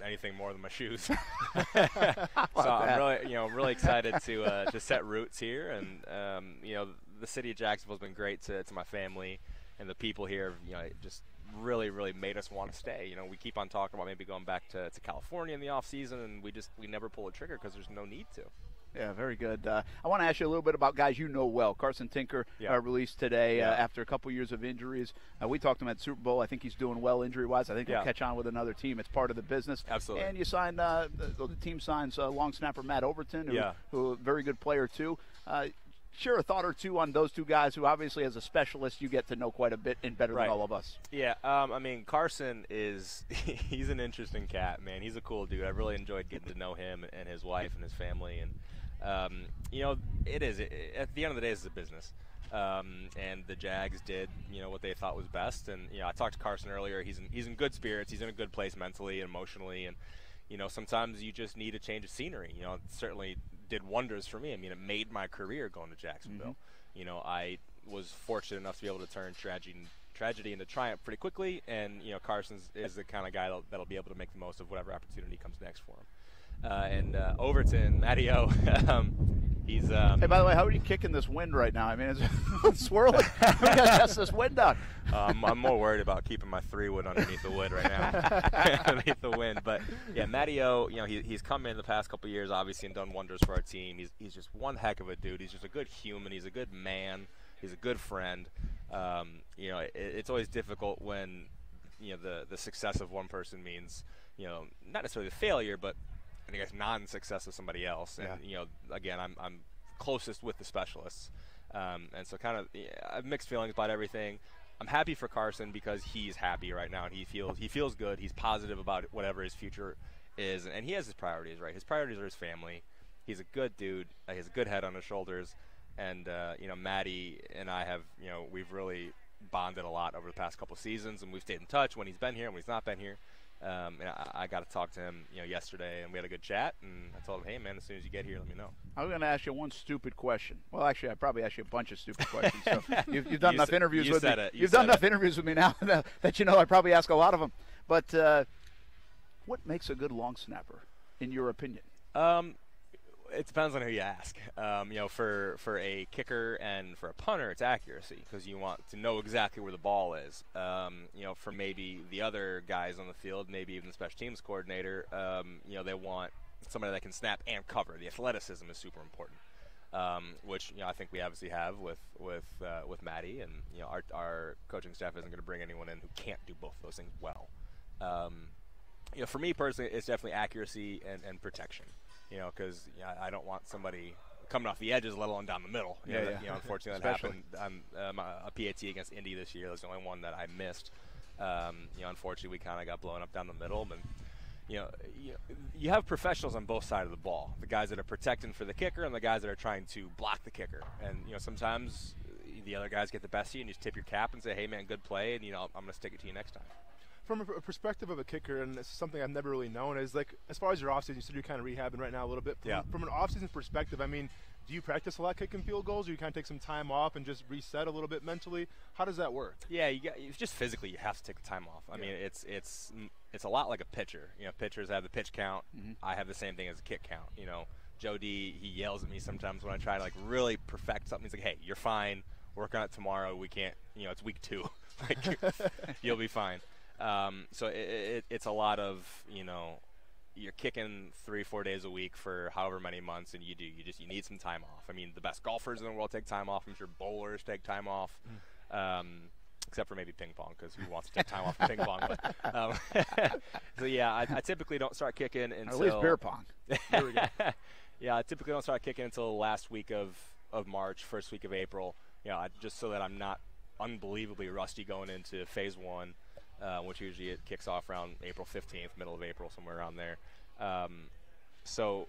anything more than my shoes. So I'm really excited to set roots here, and the city of Jacksonville's been great to my family, and the people here, just really, really made us want to stay. We keep on talking about maybe going back to California in the off season, and we never pull the trigger because there's no need to. Yeah, very good. I want to ask you a little bit about guys you know well. Carson Tinker released today after a couple years of injuries. We talked to him at Super Bowl. I think he's doing well injury-wise. I think he'll catch on with another team. It's part of the business. Absolutely. And you signed the team signs long snapper Matt Overton, who a very good player too. Share a thought or two on those two guys who obviously as a specialist you get to know quite a bit and better than all of us. Yeah, I mean, Carson he's an interesting cat, man. He's a cool dude. I really enjoyed getting to know him and his wife and his family. And, at the end of the day, it's a business. And the Jags did, what they thought was best. And, I talked to Carson earlier. He's in good spirits. He's in a good place mentally and emotionally. And, sometimes you just need a change of scenery. It certainly did wonders for me. I mean, it made my career going to Jacksonville. Mm-hmm. I was fortunate enough to be able to turn tragedy into triumph pretty quickly. And, Carson is the kind of guy that'll be able to make the most of whatever opportunity comes next for him. And Overton, Matty-O, he's hey, by the way, how are you kicking this wind right now? I mean, it's swirling. We got to test this wind out. I'm more worried about keeping my 3-wood underneath the wood right now, underneath the wind. But yeah, Matty-O, he's come in the past couple of years, obviously, and done wonders for our team. He's just one heck of a dude. He's just a good human. He's a good man. He's a good friend. It's always difficult when the success of one person means not necessarily the failure, but I guess non-success of somebody else. And again, I'm closest with the specialists, and so kind of I have mixed feelings about everything. I'm happy for Carson because he's happy right now and he feels good. He's positive about whatever his future is, and he has his priorities right. His priorities are his family. He's a good dude. He has a good head on his shoulders, and Maddie and I have we've really bonded a lot over the past couple seasons, and we've stayed in touch when he's been here and when he's not been here. And I got to talk to him, yesterday, and we had a good chat. And I told him, "Hey, man, as soon as you get here, let me know." I'm going to ask you one stupid question. Well, actually, I probably asked you a bunch of stupid questions. So you've done enough interviews with me. You've done enough interviews with me now that I probably ask a lot of them. But what makes a good long snapper, in your opinion? It depends on who you ask. For a kicker and for a punter, it's accuracy because you want to know exactly where the ball is. For maybe the other guys on the field, maybe even the special teams coordinator, they want somebody that can snap and cover. The athleticism is super important, which I think we obviously have with Maddie, and our coaching staff isn't going to bring anyone in who can't do both of those things well. For me personally, it's definitely accuracy and protection. Because I don't want somebody coming off the edges, let alone down the middle. Unfortunately, that happened. A PAT against Indy this year. That was the only one that I missed. Unfortunately, we kind of got blown up down the middle. And you have professionals on both sides of the ball. The guys that are protecting for the kicker and the guys that are trying to block the kicker. And sometimes the other guys get the best of you, and you just tip your cap and say, "Hey, man, good play," and I'm going to stick it to you next time. From a perspective of a kicker, and it's something I've never really known, is like as far as your offseason, you said you're kind of rehabbing right now a little bit. From an offseason perspective, I mean, do you practice a lot kicking field goals, or you kind of take some time off and just reset a little bit mentally? How does that work? Yeah, it's just physically you have to take the time off. I mean, it's a lot like a pitcher. Pitchers have the pitch count. Mm-hmm. I have the same thing as a kick count. Joe D, he yells at me sometimes when I try to really perfect something. He's like, "Hey, you're fine. Work on it tomorrow. We can't. It's week 2. You'll be fine." So it's a lot of, you're kicking 3-4 days a week for however many months, and you need some time off. I mean, the best golfers in the world take time off. I'm sure bowlers take time off. except for maybe ping pong, because who wants to take time off of ping pong? But, so yeah, I typically don't start kicking until at least beer pong. There we go. Yeah, I typically don't start kicking until the last week of March, first week of April. Just so that I'm not unbelievably rusty going into phase 1, which usually it kicks off around April 15th, middle of April, somewhere around there. So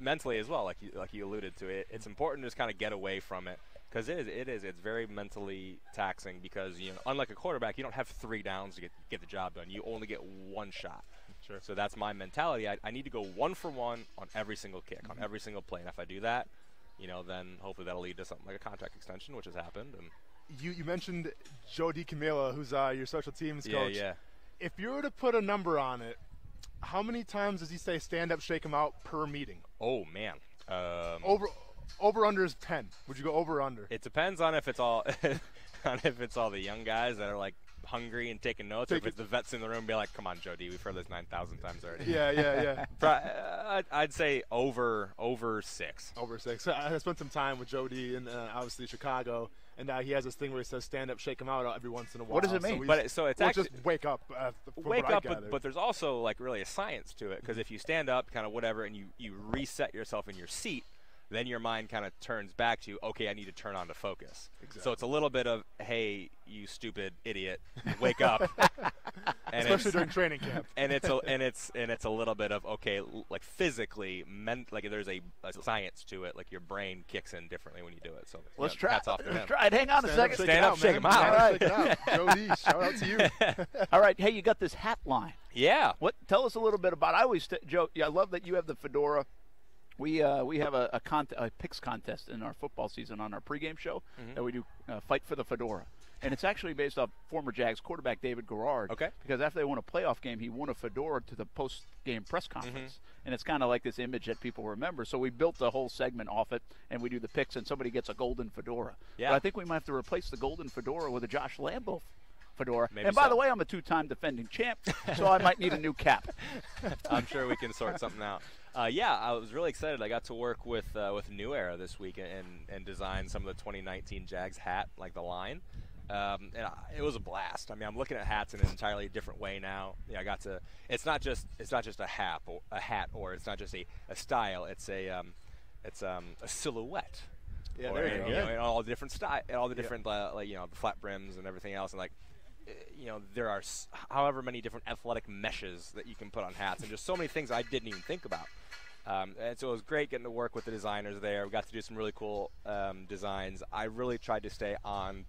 mentally as well, like you alluded to, it's important to just kind of get away from it, because it's very mentally taxing, because unlike a quarterback, you don't have 3 downs to get the job done. You only get 1 shot. Sure. So that's my mentality. I need to go 1 for 1 on every single kick, on every single play, and if I do that, then hopefully that'll lead to something like a contract extension, which has happened. And you mentioned Joe DiCamillo, who's your special teams coach. Yeah. If you were to put a number on it, how many times does he say stand up, shake him out per meeting? Oh man. Over under is 10. Would you go over or under? It depends on if it's all the young guys that are like hungry and taking notes, or if it's the vets in the room be like, come on, Joe D, we've heard this 9,000 times already. Yeah. I'd say over 6. Over 6. I spent some time with Joe D in obviously Chicago, and he has this thing where he says stand up, shake him out every once in a while. What does it mean? So it's actually just wake up. But there's also like really a science to it, because if you stand up, kind of whatever, and you reset yourself in your seat, then your mind kind of turns back to, okay, I need to turn on to focus. Exactly. So it's a little bit of, hey, you stupid idiot, wake up. And especially during training camp. And it's a little bit of, okay, like physically, like there's a science to it. Like your brain kicks in differently when you do it. So let's try. Hats off to him. Let's try it. Hang on a second. Stand up, shake him out. All right. Joe D, shout out to you. All right. Hey, you got this hat line. Yeah. Tell us a little bit about. I always Joe. Yeah, I love that you have the fedora. We have a picks contest in our football season on our pregame show that we do, Fight for the Fedora. And it's actually based off former Jags quarterback David Garrard. Okay. Because after they won a playoff game, he won a fedora to the post-game press conference. And it's kind of like this image that people remember. So we built a whole segment off it, and we do the picks, and somebody gets a golden fedora. Yeah. But I think we might have to replace the golden fedora with a Josh Lambo fedora. Maybe and by the way, I'm a 2-time defending champ, so I might need a new cap. I'm sure we can sort something out. Yeah, I was really excited. I got to work with New Era this week and design some of the 2019 Jags hat, like the line. It was a blast. I mean, I'm looking at hats in an entirely different way now. Yeah, I got to. It's not just a hat, or it's not just a style. It's a silhouette. Yeah, there you go. And all the different style, and all the different the flat brims and everything else, and like. There are however many different athletic meshes that you can put on hats, and just so many things I didn't even think about. And so it was great getting to work with the designers there. We got to do some really cool designs. I really tried to stay on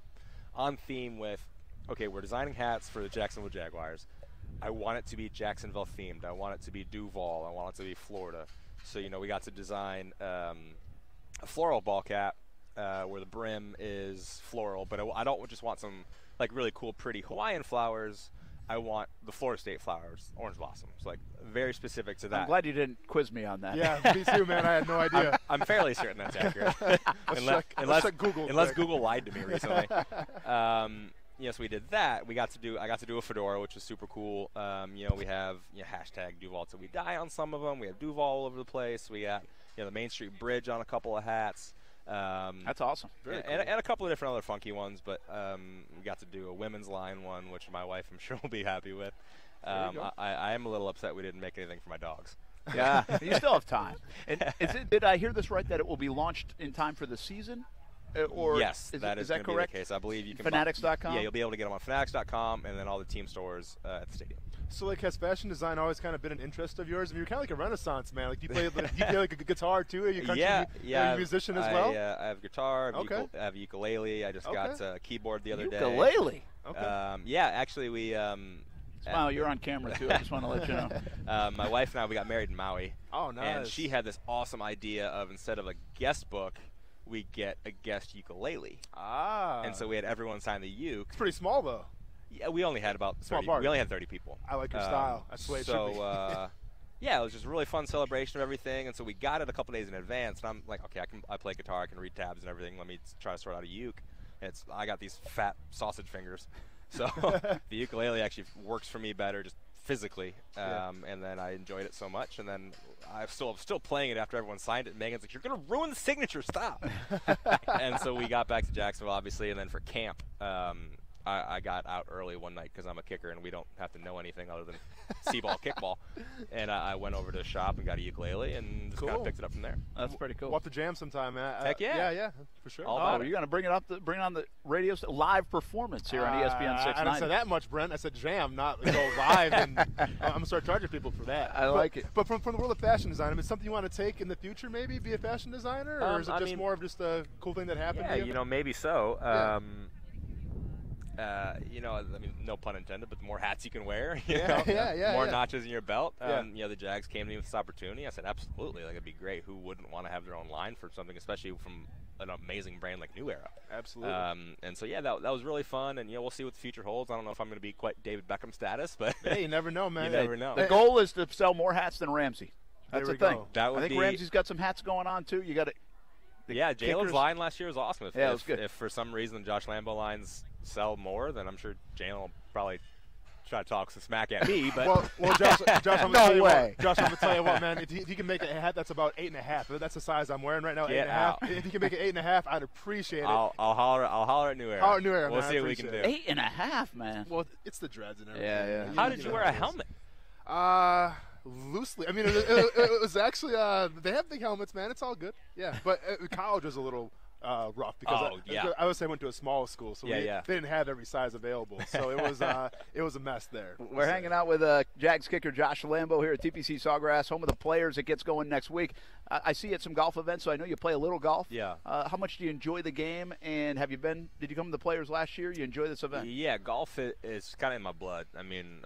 theme with, okay, we're designing hats for the Jacksonville Jaguars. I want it to be Jacksonville themed. I want it to be Duval. I want it to be Florida. So, we got to design a floral ball cap where the brim is floral, but I don't just want some like really cool, pretty Hawaiian flowers. I want the Florida State flowers, orange blossoms, like very specific to that. I'm glad you didn't quiz me on that. Yeah, me too, man. I had no idea. I'm fairly certain that's accurate. Unless Google lied to me recently. Yes, we did that. I got to do a fedora, which was super cool. We have hashtag Duval till we die on some of them. We have Duval all over the place. We got the Main Street Bridge on a couple of hats. That's awesome. Very cool. And a couple of different other funky ones, but we got to do a women's line one, which my wife, I'm sure, will be happy with. I am a little upset we didn't make anything for my dogs. Yeah, you still have time. And did I hear this right, that it will be launched in time for the season? Or yes, that is correct? Be the case. I believe you can. Fanatics.com? Yeah, you'll be able to get them on Fanatics.com and then all the team stores at the stadium. So, has fashion design always kind of been an interest of yours? I mean, you're kind of like a Renaissance man. Like, do you play like a guitar too? Are you a musician as well? I have guitar. I have ukulele. I just got a keyboard the other day. Ukulele. Okay. Yeah, actually, we. Smile, you're on camera too. I just want to let you know. My wife and I, we got married in Maui. Oh, nice. And she had this awesome idea of, instead of a guest book, we get a guest ukulele. And so we had everyone sign the uke. It's pretty small though. Yeah, we only had about 30. We only had 30 people. I like your style. That's the way it should be. Yeah, it was just a really fun celebration of everything. And so we got it a couple days in advance. And I'm like, okay, I play guitar. I can read tabs and everything. Let me try to sort out a uke. And I got these fat sausage fingers. So the ukulele actually works for me better just physically. And then I enjoyed it so much. And then I'm still playing it after everyone signed it. And Megan's like, you're going to ruin the signature. Stop. And so we got back to Jacksonville, obviously. And then for camp, I got out early one night because I'm a kicker and we don't have to know anything other than C-ball, kickball. And I went over to the shop and got a ukulele and just kind of picked it up from there. That's pretty cool. We'll have to jam sometime, man. Heck yeah. Yeah, for sure. You're going to bring on the radio live performance here on ESPN 690. I didn't say that much, Brent. I said jam, not go live. And I'm going to start charging people for that. I like it. But from the world of fashion design, I mean, something you want to take in the future, maybe be a fashion designer, or is it just more of just a cool thing that happened? Yeah, maybe so. I mean, no pun intended, but the more hats you can wear, more notches in your belt. The Jags came to me with this opportunity. I said, absolutely, like it'd be great. Who wouldn't want to have their own line for something, especially from an amazing brand like New Era? Absolutely. And so that was really fun, and we'll see what the future holds. I don't know if I'm going to be quite David Beckham status, but hey, you never know, man. You never know. The goal is to sell more hats than Ramsey. That's the thing. I think Ramsey's got some hats going on too. You got to. Jalen's line last year was awesome. It was good. If for some reason the Josh Lambo lines sell more, then I'm sure Jalen will probably try to talk some smack at me. But well, Josh, I'm gonna tell you way. Josh, I'm gonna tell you what, man. If he can make a hat that's about 8.5, that's the size I'm wearing right now. Get 8.5. out. If he can make it 8.5, I'd appreciate it. I'll holler at New Era. Holler at New Era. We'll man, see what we can do. 8.5, man. Well, it's the dreads and everything. Yeah. How did you wear a helmet? Loosely. I mean, it was actually they have big helmets, man. It's all good. Yeah, but college was a little rough because I would say I went to a small school, so they didn't have every size available. So it was a mess there. We're hanging out with Jags kicker Josh Lambo here at TPC Sawgrass, home of the Players. It gets going next week. I see you at some golf events, so I know you play a little golf. Yeah. How much do you enjoy the game? And did you come to the Players last year? You enjoy this event? Yeah, golf is kind of in my blood. I mean,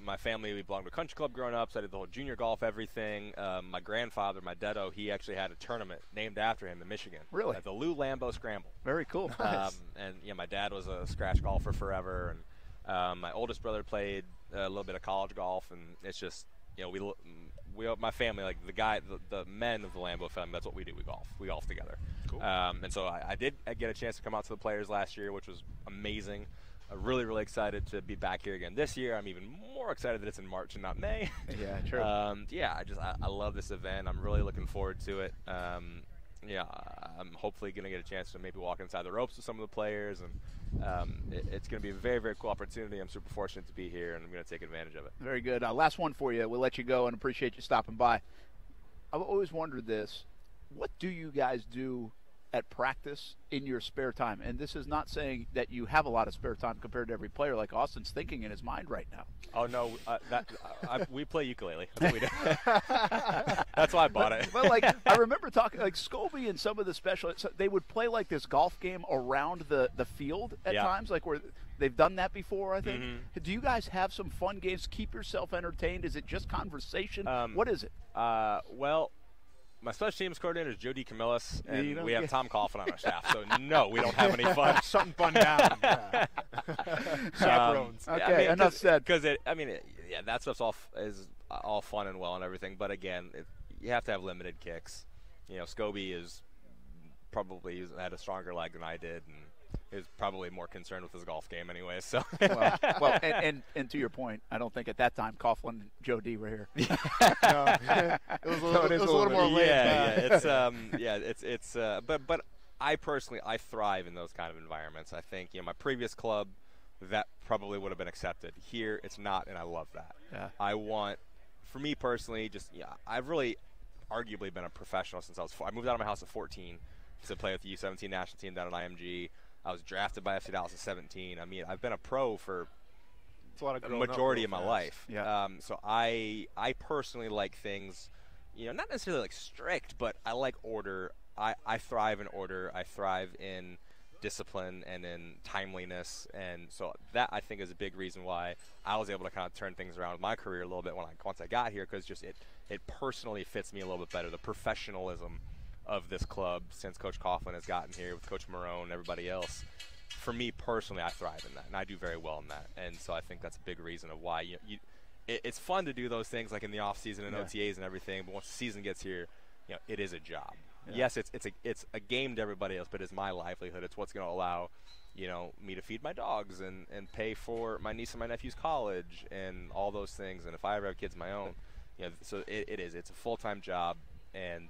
my family, we belonged to a country club growing up, so I did the whole junior golf, everything. My grandfather, my deado, he actually had a tournament named after him in Michigan. Really? At the Lou Lambo Scramble. Very cool. And my dad was a scratch golfer forever, and my oldest brother played a little bit of college golf, and it's just we my family, like the men of the Lambo family, that's what we do. We golf together. Cool. And so I did get a chance to come out to the Players last year, which was amazing. I'm really, really excited to be back here again this year. I'm even more excited that it's in March and not May. Yeah, true. I love this event. I'm really looking forward to it. I'm hopefully going to get a chance to maybe walk inside the ropes with some of the players, and it's going to be a very, very cool opportunity. I'm super fortunate to be here, and I'm going to take advantage of it. Very good. Last one for you. We'll let you go and appreciate you stopping by. I've always wondered this. What do you guys do at practice in your spare time? And this is not saying that you have a lot of spare time compared to every player like Austin's thinking in his mind right now. Oh, no. We play ukulele. That's what we do. That's why I bought it. But, I remember talking, Scobie and some of the specialists, they would play, this golf game around the field at times, where they've done that before, I think. Mm-hmm. Do you guys have some fun games? Keep yourself entertained? Is it just conversation? What is it? Well, my special teams coordinator is Jody Camillus, and we have Tom Coughlin on our staff. So, no, we don't have any fun. Shutting fun down. Chaperones. Okay, enough said. Because that stuff's all fun and well and everything. But, again, you have to have limited kicks. Scobie is probably had a stronger leg than I did, and is probably more concerned with his golf game anyway. So well, and to your point, I don't think at that time Coughlin and Joe D were here. No, it was a little more late. But I personally thrive in those kind of environments. I think my previous club, that probably would have been accepted. Here it's not, and I love that. Yeah. For me personally, I've really arguably been a professional since I moved out of my house at 14 to play with the U17 national team down at IMG. I was drafted by FC Dallas at 17. I mean, I've been a pro for a majority of my life. Yeah. So I personally like things, not necessarily strict, but I like order. I thrive in order. I thrive in discipline and in timeliness, and so that I think is a big reason why I was able to kind of turn things around with my career a little bit once I got here, because it personally fits me a little bit better. The professionalism of this club since Coach Coughlin has gotten here with Coach Marone and everybody else. For me personally, I thrive in that, and I do very well in that. And so I think that's a big reason of why it's fun to do those things like in the off season and OTAs and everything. But once the season gets here, it is a job. Yeah. Yes, it's a game to everybody else, but it's my livelihood. It's what's going to allow me to feed my dogs and pay for my niece and my nephew's college and all those things. And if I ever have kids of my own, so it's a full-time job. and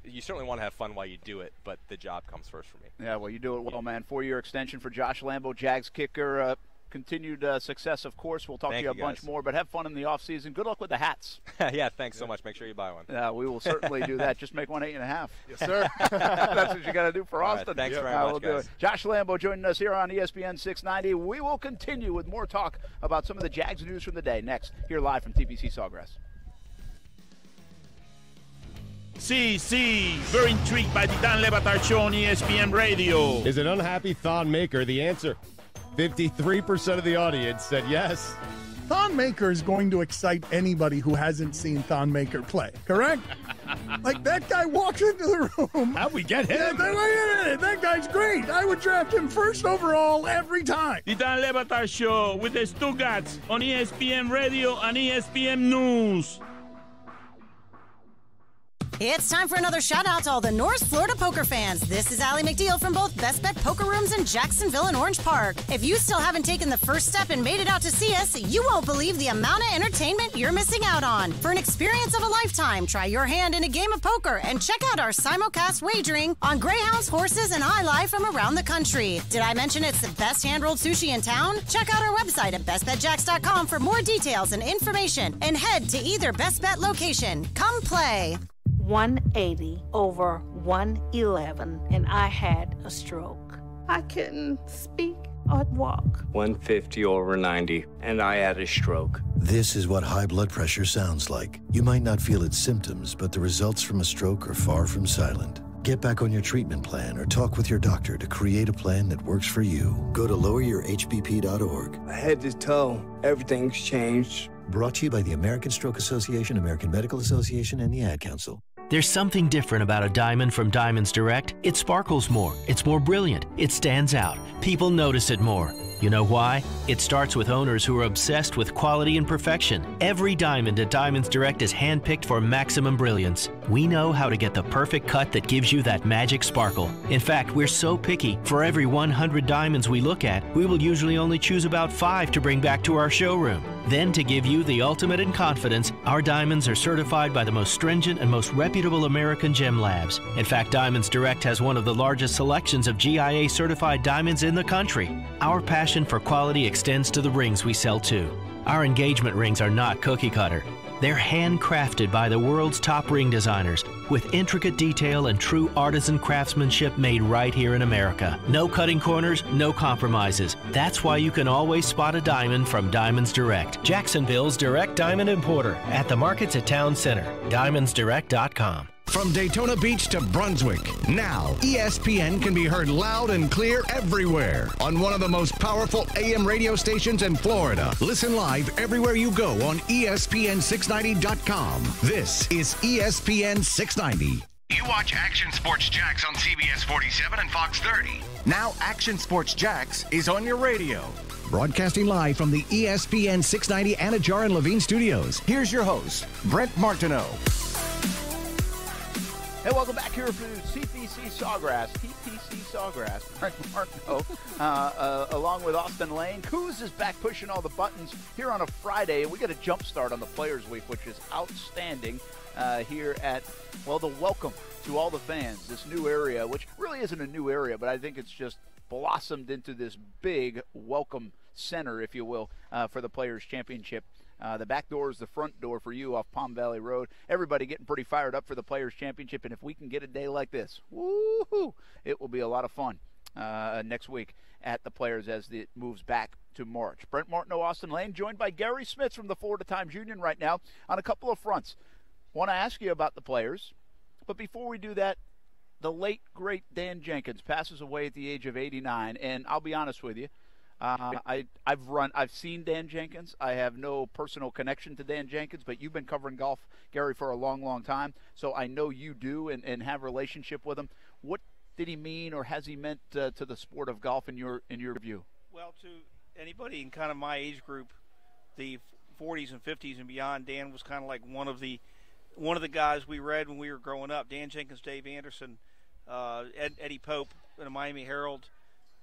you certainly want to have fun while you do it, but the job comes first for me. Yeah, well, you do it well, man. 4-year extension for Josh Lambo, Jags kicker. Continued success, of course. We'll talk to you a bunch more, but have fun in the offseason. Good luck with the hats. Yeah, thanks so much. Make sure you buy one. Yeah, we will certainly do that. Just make one 8.5. Yes, sir. That's what you got to do for Austin. Right, thanks very much, we'll guys. do it. Josh Lambo joining us here on ESPN 690. We will continue with more talk about some of the Jags news from the day next, here live from TPC Sawgrass. See, very intrigued by the Dan Le Batard Show on ESPN Radio. Is an unhappy Thon Maker the answer? 53% of the audience said yes. Thon Maker is going to excite anybody who hasn't seen Thon Maker play, correct? Like, that guy walks into the room. How'd we get him? Wait a minute, that guy's great. I would draft him first overall every time. The Dan Le Batard Show with the Stuttgarts on ESPN Radio and ESPN News. It's time for another shout-out to all the North Florida poker fans. This is Allie McDeal from both Best Bet Poker Rooms in Jacksonville and Orange Park. If you still haven't taken the first step and made it out to see us, you won't believe the amount of entertainment you're missing out on. For an experience of a lifetime, try your hand in a game of poker and check out our simulcast wagering on greyhounds, horses, and highlife from around the country. Did I mention it's the best hand-rolled sushi in town? Check out our website at bestbetjacks.com for more details and information, and head to either Best Bet location. Come play. 180 over 111, and I had a stroke. I couldn't speak or walk. 150 over 90, and I had a stroke. This is what high blood pressure sounds like. You might not feel its symptoms, but the results from a stroke are far from silent. Get back on your treatment plan or talk with your doctor to create a plan that works for you. Go to loweryourhbp.org. Head to toe, everything's changed. Brought to you by the American Stroke Association, American Medical Association, and the Ad Council. There's something different about a diamond from Diamonds Direct. It sparkles more. It's more brilliant. It stands out. People notice it more. You know why? It starts with owners who are obsessed with quality and perfection. Every diamond at Diamonds Direct is handpicked for maximum brilliance. We know how to get the perfect cut that gives you that magic sparkle. In fact, we're so picky, for every 100 diamonds we look at, we will usually only choose about 5 to bring back to our showroom. Then, to give you the ultimate in confidence, our diamonds are certified by the most stringent and most reputable American gem labs. In fact, Diamonds Direct has one of the largest selections of GIA-certified diamonds in the country. Our passion for quality extends to the rings we sell too. Our engagement rings are not cookie cutter. They're handcrafted by the world's top ring designers with intricate detail and true artisan craftsmanship made right here in America. No cutting corners, no compromises. That's why you can always spot a diamond from Diamonds Direct. Jacksonville's direct diamond importer at the markets at Town Center. DiamondsDirect.com. From Daytona Beach to Brunswick, now ESPN can be heard loud and clear everywhere on one of the most powerful AM radio stations in Florida. Listen live everywhere you go on ESPN690.com. This is ESPN 690. You watch Action Sports Jax on CBS 47 and Fox 30. Now Action Sports Jax is on your radio. Broadcasting live from the ESPN 690 Anajar and Levine studios. Here's your host, Brent Martineau. Hey, welcome back here for TPC Sawgrass. Brent Martineau, along with Austin Lane. Coos is back pushing all the buttons here on a Friday, and we get a jump start on the Players Week, which is outstanding here at, well, the welcome to all the fans, this new area, which really isn't a new area, but I think it's just blossomed into this big welcome center, if you will, for the Players Championship. The back door is the front door for you off Palm Valley Road. Everybody getting pretty fired up for the Players Championship, and if we can get a day like this, woo-hoo, it will be a lot of fun next week at the Players as it moves back to March. Brent Martineau, Austin Lane, joined by Gary Smith from the Florida Times Union right now on a couple of fronts. Want to ask you about the Players, but before we do that, the late, great Dan Jenkins passes away at the age of 89, and I'll be honest with you, I've seen Dan Jenkins. I have no personal connection to Dan Jenkins, but you've been covering golf, Gary, for a long, long time. So I know you do and have a relationship with him. What did he mean, or has he meant to the sport of golf in your view? Well, to anybody in kind of my age group, the 40s and 50s and beyond, Dan was kind of like one of the guys we read when we were growing up. Dan Jenkins, Dave Anderson, Eddie Pope in the Miami Herald.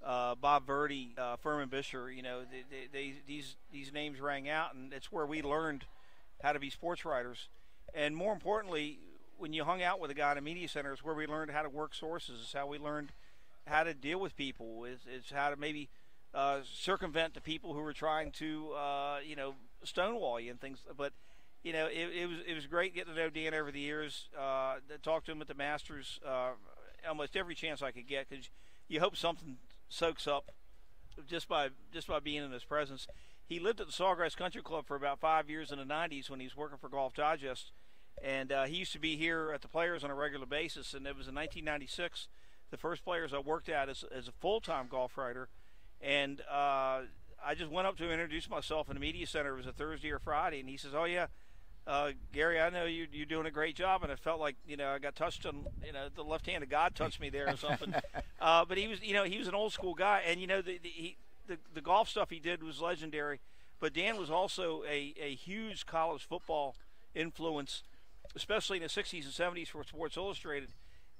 Bob Verdi, Furman Bisher, you know, these names rang out, and it's where we learned how to be sports writers. And more importantly, when you hung out with a guy in a media center, it's where we learned how to work sources. It's how we learned how to deal with people. It's how to maybe circumvent the people who were trying to, stonewall you and things. But, it was great getting to know Dan over the years. Talked to him at the Masters almost every chance I could get, because you hope something soaks up just by being in his presence. He lived at the Sawgrass Country Club for about 5 years in the 90s when he was working for Golf Digest. And he used to be here at the Players on a regular basis. And it was in 1996, the first Players I worked at as a full-time golf writer. And I just went up to him and introduced myself in the media center. It was a Thursday or Friday. And he says, "Oh, yeah, Gary, I know you're doing a great job." And it felt like, I got touched on, the left hand of God touched me there or something. But he was, he was an old school guy. And, the golf stuff he did was legendary. But Dan was also a huge college football influence, especially in the 60s and 70s for Sports Illustrated.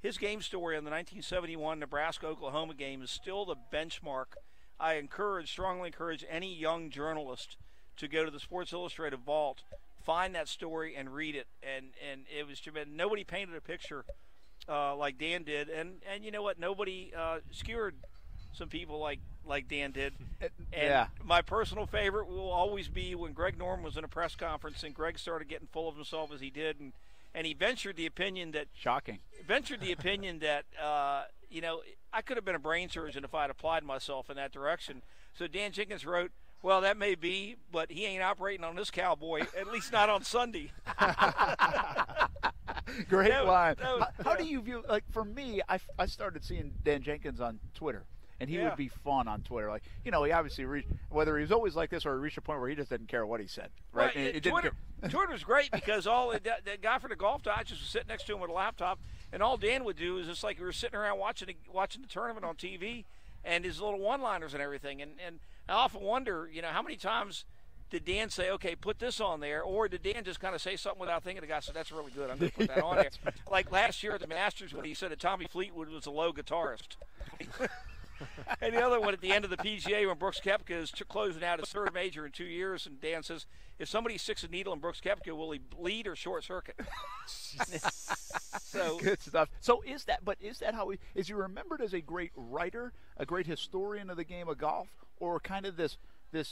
His game story on the 1971 Nebraska-Oklahoma game is still the benchmark. I strongly encourage any young journalist to go to the Sports Illustrated vault, find that story, and read it. And it was tremendous. Nobody painted a picture like Dan did. And you know what? Nobody skewered some people like Dan did. And my personal favorite will always be when Greg Norman was in a press conference and Greg started getting full of himself as he did, and he ventured the opinion that I could have been a brain surgeon if I had applied myself in that direction. So Dan Jenkins wrote, "Well, that may be, but he ain't operating on this cowboy, at least not on Sunday." Great line. How do you view, for me, I started seeing Dan Jenkins on Twitter. And he would be fun on Twitter. He obviously reached, whether he was always like this or he reached a point where he just didn't care what he said. Right. Twitter was great because that guy for the Golf Digest was sitting next to him with a laptop, and all Dan would do is just like we were sitting around watching the tournament on TV, and his little one-liners and everything. And I often wonder, how many times did Dan say, "Okay, put this on there," or did Dan just kind of say something without thinking? The guy said, "That's really good. I'm going to put that on there." Like last year at the Masters when he said that Tommy Fleetwood was a low guitarist. And the other one at the end of the PGA when Brooks Koepka is closing out his third major in 2 years, and Dan says, "If somebody sticks a needle in Brooks Koepka, will he bleed or short circuit?" So good stuff. So is that how is he remembered as a great writer, a great historian of the game of golf, or kind of this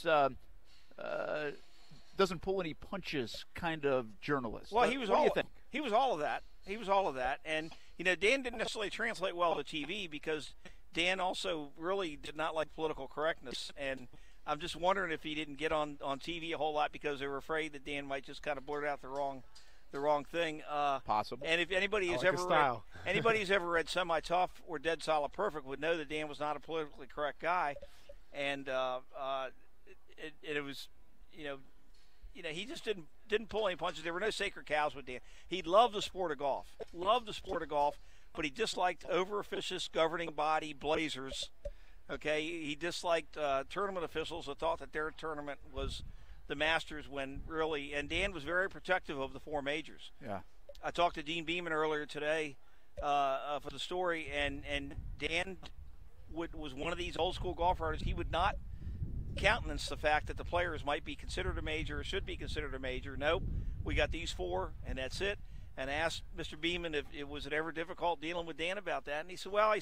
doesn't pull any punches kind of journalist? Well, he was all of that. He was all of that, and Dan didn't necessarily translate well to TV because Dan also really did not like political correctness, and I'm just wondering if he didn't get on TV a whole lot because they were afraid that Dan might just kind of blurt out the wrong thing. Possible. And if anybody has ever read Semi-Tough or Dead Solid Perfect would know that Dan was not a politically correct guy, and it was he just didn't pull any punches. There were no sacred cows with Dan. He loved the sport of golf. But he disliked over-officious governing body blazers. Okay, he disliked tournament officials who thought that their tournament was the Masters and Dan was very protective of the four majors. Yeah. I talked to Dean Beeman earlier today for the story, and Dan was one of these old-school golf writers. He would not countenance the fact that the Players might be considered a major or should be considered a major. Nope, we got these four, and that's it. And asked Mr. Beeman if it was ever difficult dealing with Dan about that. And he said, "Well,"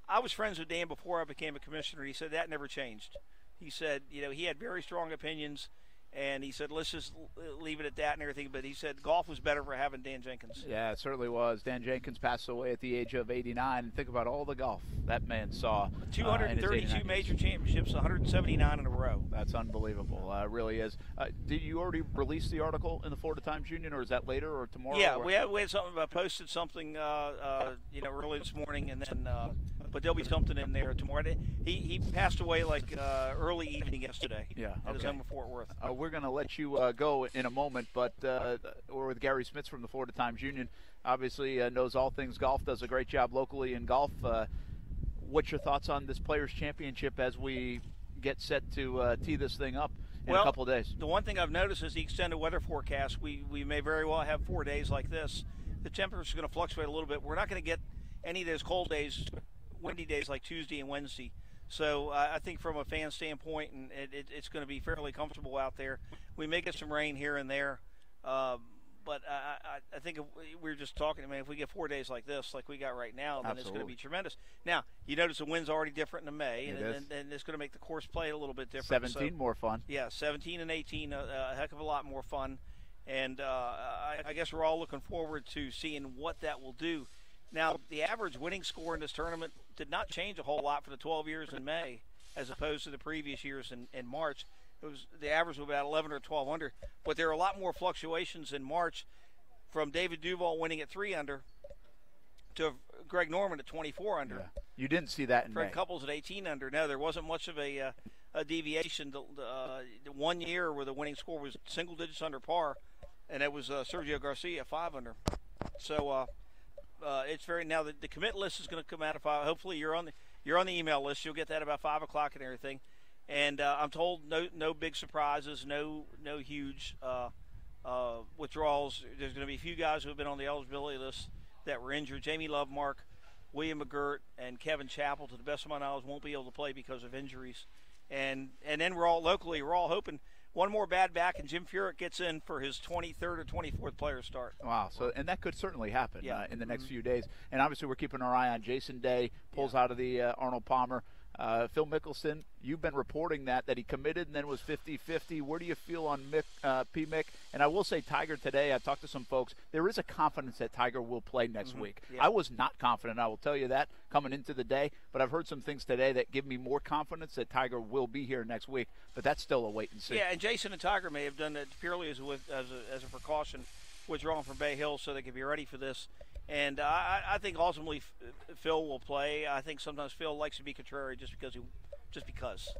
"I was friends with Dan before I became a commissioner." He said, "That never changed." He said, he had very strong opinions, and he said, "Let's just leave it at that and everything." But he said golf was better for having Dan Jenkins. Yeah, it certainly was. Dan Jenkins passed away at the age of 89. And think about all the golf that man saw. 232 major championships, 179 in a row. That's unbelievable. It really is. Did you already release the article in the Florida Times Union, or is that later or tomorrow? Yeah, we had something. I posted something, early this morning, and then. But there'll be something in there tomorrow. He passed away early evening yesterday. Yeah, at his home in Fort Worth. We're going to let you go in a moment, but we're with Gary Smits from the Florida Times Union. Obviously knows all things golf, does a great job locally in golf. What's your thoughts on this Players' Championship as we get set to tee this thing up in a couple of days? The one thing I've noticed is the extended weather forecast. We may very well have 4 days like this. The temperature's going to fluctuate a little bit. We're not going to get any of those cold days, windy days like Tuesday and Wednesday. So I think from a fan standpoint, and it's going to be fairly comfortable out there. We may get some rain here and there, but But I think we were just talking. I mean, if we get 4 days like this, like we got right now, then it's going to be tremendous. Now, you notice the wind's already different in May, and it's going to make the course play a little bit different. 17 more fun. Yeah, 17 and 18, a heck of a lot more fun. And I guess we're all looking forward to seeing what that will do. Now, the average winning score in this tournament did not change a whole lot for the 12 years in May as opposed to the previous years in March. It was the average was about 11 or 12 under, but there are a lot more fluctuations in March from David Duval winning at 3 under to Greg Norman at 24 under. Yeah. You didn't see that in Fred May. Couples at 18 under. No, there wasn't much of a deviation. The 1 year where the winning score was single digits under par, and it was Sergio Garcia at 5 under. So it's very now the commit list is going to come out at 5. Hopefully you're on the email list. You'll get that about 5 o'clock and everything. And I'm told no big surprises, no huge withdrawals. There's going to be a few guys who have been on the eligibility list that were injured. Jamie Lovemark, William McGirt, and Kevin Chappell, to the best of my knowledge, won't be able to play because of injuries. And then we're all hoping one more bad back and Jim Furyk gets in for his 23rd or 24th player start. Wow, and that could certainly happen in the next few days. And obviously we're keeping our eye on Jason Day, pulls out of the Arnold Palmer. Phil Mickelson, you've been reporting that he committed and then was 50-50. Where do you feel on Mick? And I will say Tiger today, I talked to some folks, there is a confidence that Tiger will play next week. Yeah. I was not confident, I will tell you that, coming into the day, but I've heard some things today that give me more confidence that Tiger will be here next week, but that's still a wait and see. Yeah, and Jason and Tiger may have done that purely as a precaution, withdrawing from Bay Hill so they can be ready for this. And I think ultimately Phil will play. I think sometimes Phil likes to be contrary just because,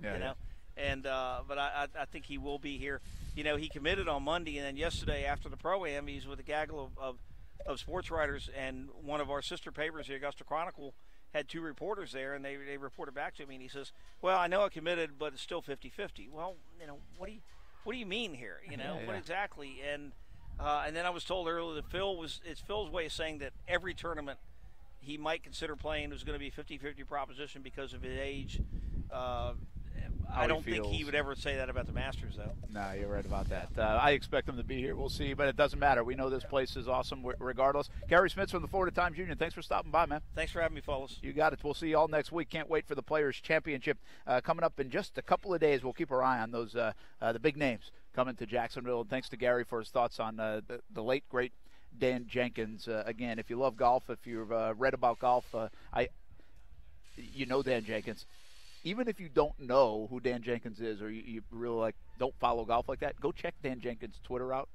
you know. And but I think he will be here. You know, he committed on Monday, and then yesterday after the Pro-Am, he's with a gaggle of sports writers, and one of our sister papers, the Augusta Chronicle, had 2 reporters there, and they reported back to me, and he says, well, I know I committed, but it's still 50-50. Well, you know, what do you mean here? You know, what exactly? And then I was told earlier that it's Phil's way of saying that every tournament he might consider playing was going to be a 50-50 proposition because of his age. I don't think he would ever say that about the Masters, though. No, you're right about that. I expect him to be here. We'll see, but it doesn't matter. We know this place is awesome regardless. Gary Smith from the Florida Times Union, thanks for stopping by, man. Thanks for having me, fellas. You got it. We'll see you all next week. Can't wait for the Players' Championship coming up in just a couple of days. We'll keep our eye on those the big names coming to Jacksonville. And thanks to Gary for his thoughts on the late, great Dan Jenkins. Again, if you love golf, if you've read about golf, you know Dan Jenkins. Even if you don't know who Dan Jenkins is, or you really don't follow golf like that, go check Dan Jenkins' Twitter out,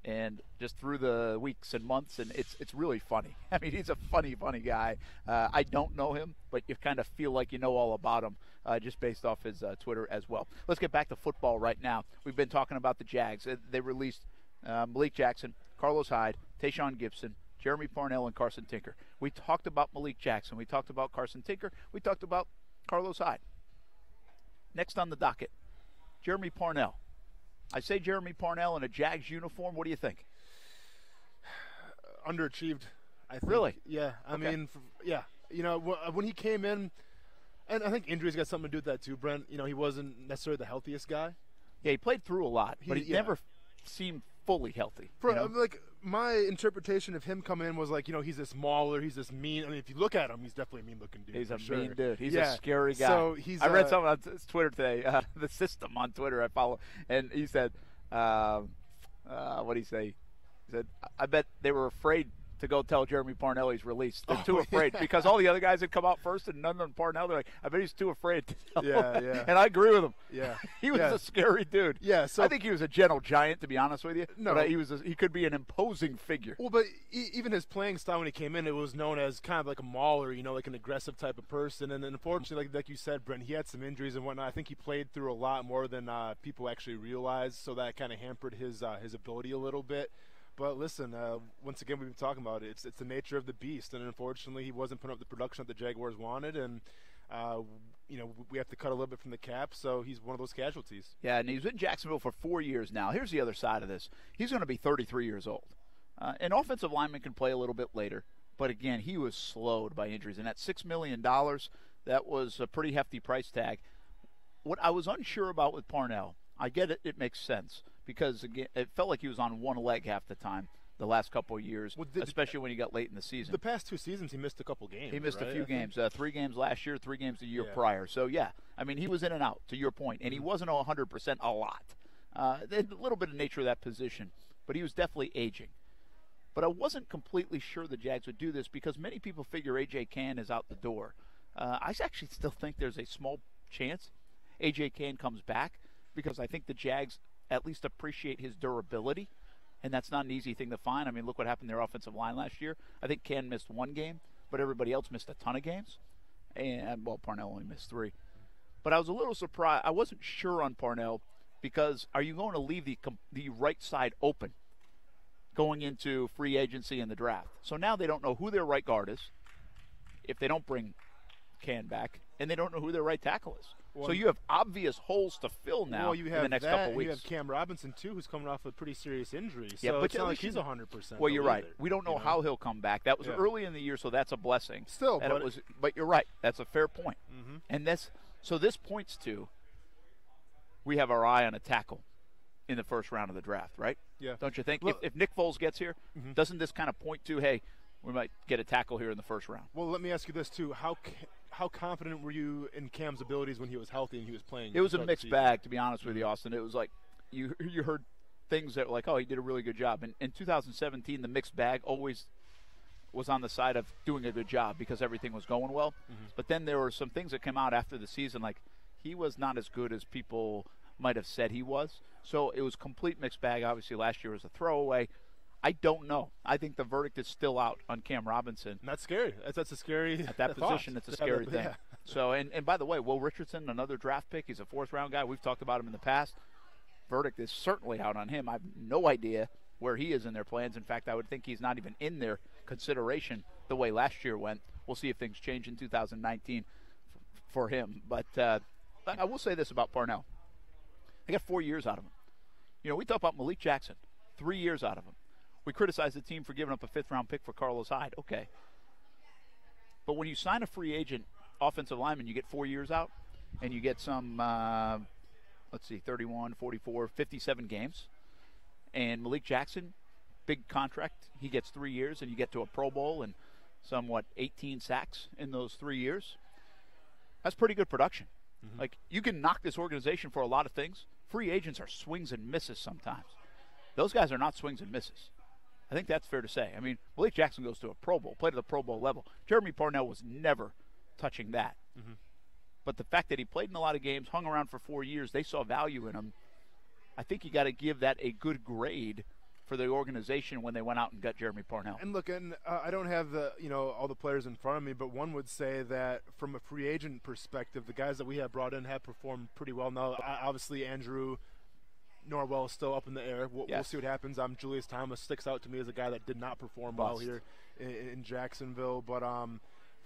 and just through the weeks and months, and it's really funny. I mean, he's a funny guy. I don't know him, but you kind of feel like you know all about him just based off his Twitter as well. Let's get back to football right now. We've been talking about the Jags. They released Malik Jackson, Carlos Hyde, Tayshaun Gibson, Jeremy Parnell, and Carson Tinker. We talked about Malik Jackson. We talked about Carson Tinker. We talked about Carlos Hyde. Next on the docket, Jeremy Parnell. I say Jeremy Parnell in a Jags uniform. What do you think? Underachieved, I think. Really? Yeah. I mean, yeah. You know, when he came in, and I think injuries got something to do with that too, Brent. You know, he wasn't necessarily the healthiest guy. Yeah, he played through a lot, but he never seemed fully healthy. Like, my interpretation of him coming in was like, you know, he's this mauler, he's this mean. I mean, if you look at him, he's definitely a mean-looking dude. He's a mean dude. He's a scary guy. So I read something on Twitter today, the system on Twitter I follow, and he said, what did he say? He said, I bet they were afraid to go tell Jeremy Parnell he's released. They're too afraid because all the other guys had come out first and none of them Parnell. They're like, I bet he's too afraid to tell him. Yeah. And I agree with him. Yeah. He was a scary dude. Yeah. So I think he was a gentle giant, to be honest with you. No. But he could be an imposing figure. Well, but even his playing style when he came in, it was known as kind of like a mauler, you know, like an aggressive type of person. And then unfortunately, like you said, Brent, he had some injuries and whatnot. I think he played through a lot more than people actually realized, so that kind of hampered his ability a little bit. But listen, once again, we've been talking about it. It's the nature of the beast, and unfortunately, he wasn't putting up the production that the Jaguars wanted, and you know, we have to cut a little bit from the cap, so he's one of those casualties. Yeah, and he's in Jacksonville for 4 years now. Here's the other side of this. He's going to be 33 years old. An offensive lineman can play a little bit later, but again, he was slowed by injuries, and at $6 million, that was a pretty hefty price tag. What I was unsure about with Parnell, I get it, it makes sense, because again, it felt like he was on one leg half the time. the last couple of years, especially when he got late in the season. The past 2 seasons, he missed a couple games. He missed right? a few games, 3 games last year, 3 games the year prior. So, yeah, I mean, he was in and out, to your point, and he wasn't 100% a lot. A little bit of nature of that position, but he was definitely aging. But I wasn't completely sure the Jags would do this because many people figure A.J. Cann is out the door. I actually still think there's a small chance A.J. Cann comes back because I think the Jags at least appreciate his durability, and that's not an easy thing to find. I mean, look what happened to their offensive line last year. I think Cann missed 1 game, but everybody else missed a ton of games. And, well, Parnell only missed 3. But I was a little surprised. I wasn't sure on Parnell because are you going to leave the right side open going into free agency and the draft? So now they don't know who their right guard is if they don't bring Cann back, and they don't know who their right tackle is. Well, so you have obvious holes to fill now in the next couple weeks. You have Cam Robinson, too, who's coming off a pretty serious injury. So yeah, but it's not like he's 100%. Well, you're right. We don't know how he'll come back. That was early in the year, so that's a blessing. Still, but you're right. That's a fair point. Mm-hmm. And this points to we have our eye on a tackle in the first round of the draft, right? Yeah. Don't you think? Well, if Nick Foles gets here, doesn't this kind of point to, hey, we might get a tackle here in the first round? Well, let me ask you this, too. How confident were you in Cam's abilities when he was healthy and he was playing? It was a mixed bag, to be honest with you, Austin. It was like you heard things that were like, oh, he did a really good job. And in 2017, the mixed bag always was on the side of doing a good job because everything was going well. Mm-hmm. But then there were some things that came out after the season, like he was not as good as people might have said he was. So it was complete mixed bag. Obviously, last year was a throwaway. I don't know. I think the verdict is still out on Cam Robinson. And that's scary. That's a scary at that position. It's a scary thing. Yeah. So, and by the way, Will Richardson, another draft pick. He's a 4th-round guy. We've talked about him in the past. Verdict is certainly out on him. I have no idea where he is in their plans. In fact, I would think he's not even in their consideration the way last year went. We'll see if things change in 2019 for him. But I will say this about Parnell. They got 4 years out of him. You know, we talk about Malik Jackson, 3 years out of him. We criticize the team for giving up a 5th-round pick for Carlos Hyde. Okay. But when you sign a free agent offensive lineman, you get 4 years out, and you get some, 31, 44, 57 games. And Malik Jackson, big contract, he gets 3 years, and you get to a Pro Bowl and 18 sacks in those 3 years. That's pretty good production. Mm-hmm. Like, you can knock this organization for a lot of things. Free agents are swings and misses sometimes. Those guys are not swings and misses. I think that's fair to say. I mean, Malik Jackson goes to a Pro Bowl, played at the Pro Bowl level. Jeremy Parnell was never touching that. Mm-hmm. But the fact that he played in a lot of games, hung around for 4 years, they saw value in him. I think you got to give that a good grade for the organization when they went out and got Jeremy Parnell. And look, I don't have all the players in front of me, but one would say that from a free agent perspective, the guys that we have brought in have performed pretty well. Now, obviously, Andrew Norwell is still up in the air. We'll see what happens. Julius Thomas sticks out to me as a guy that did not perform well here in Jacksonville, but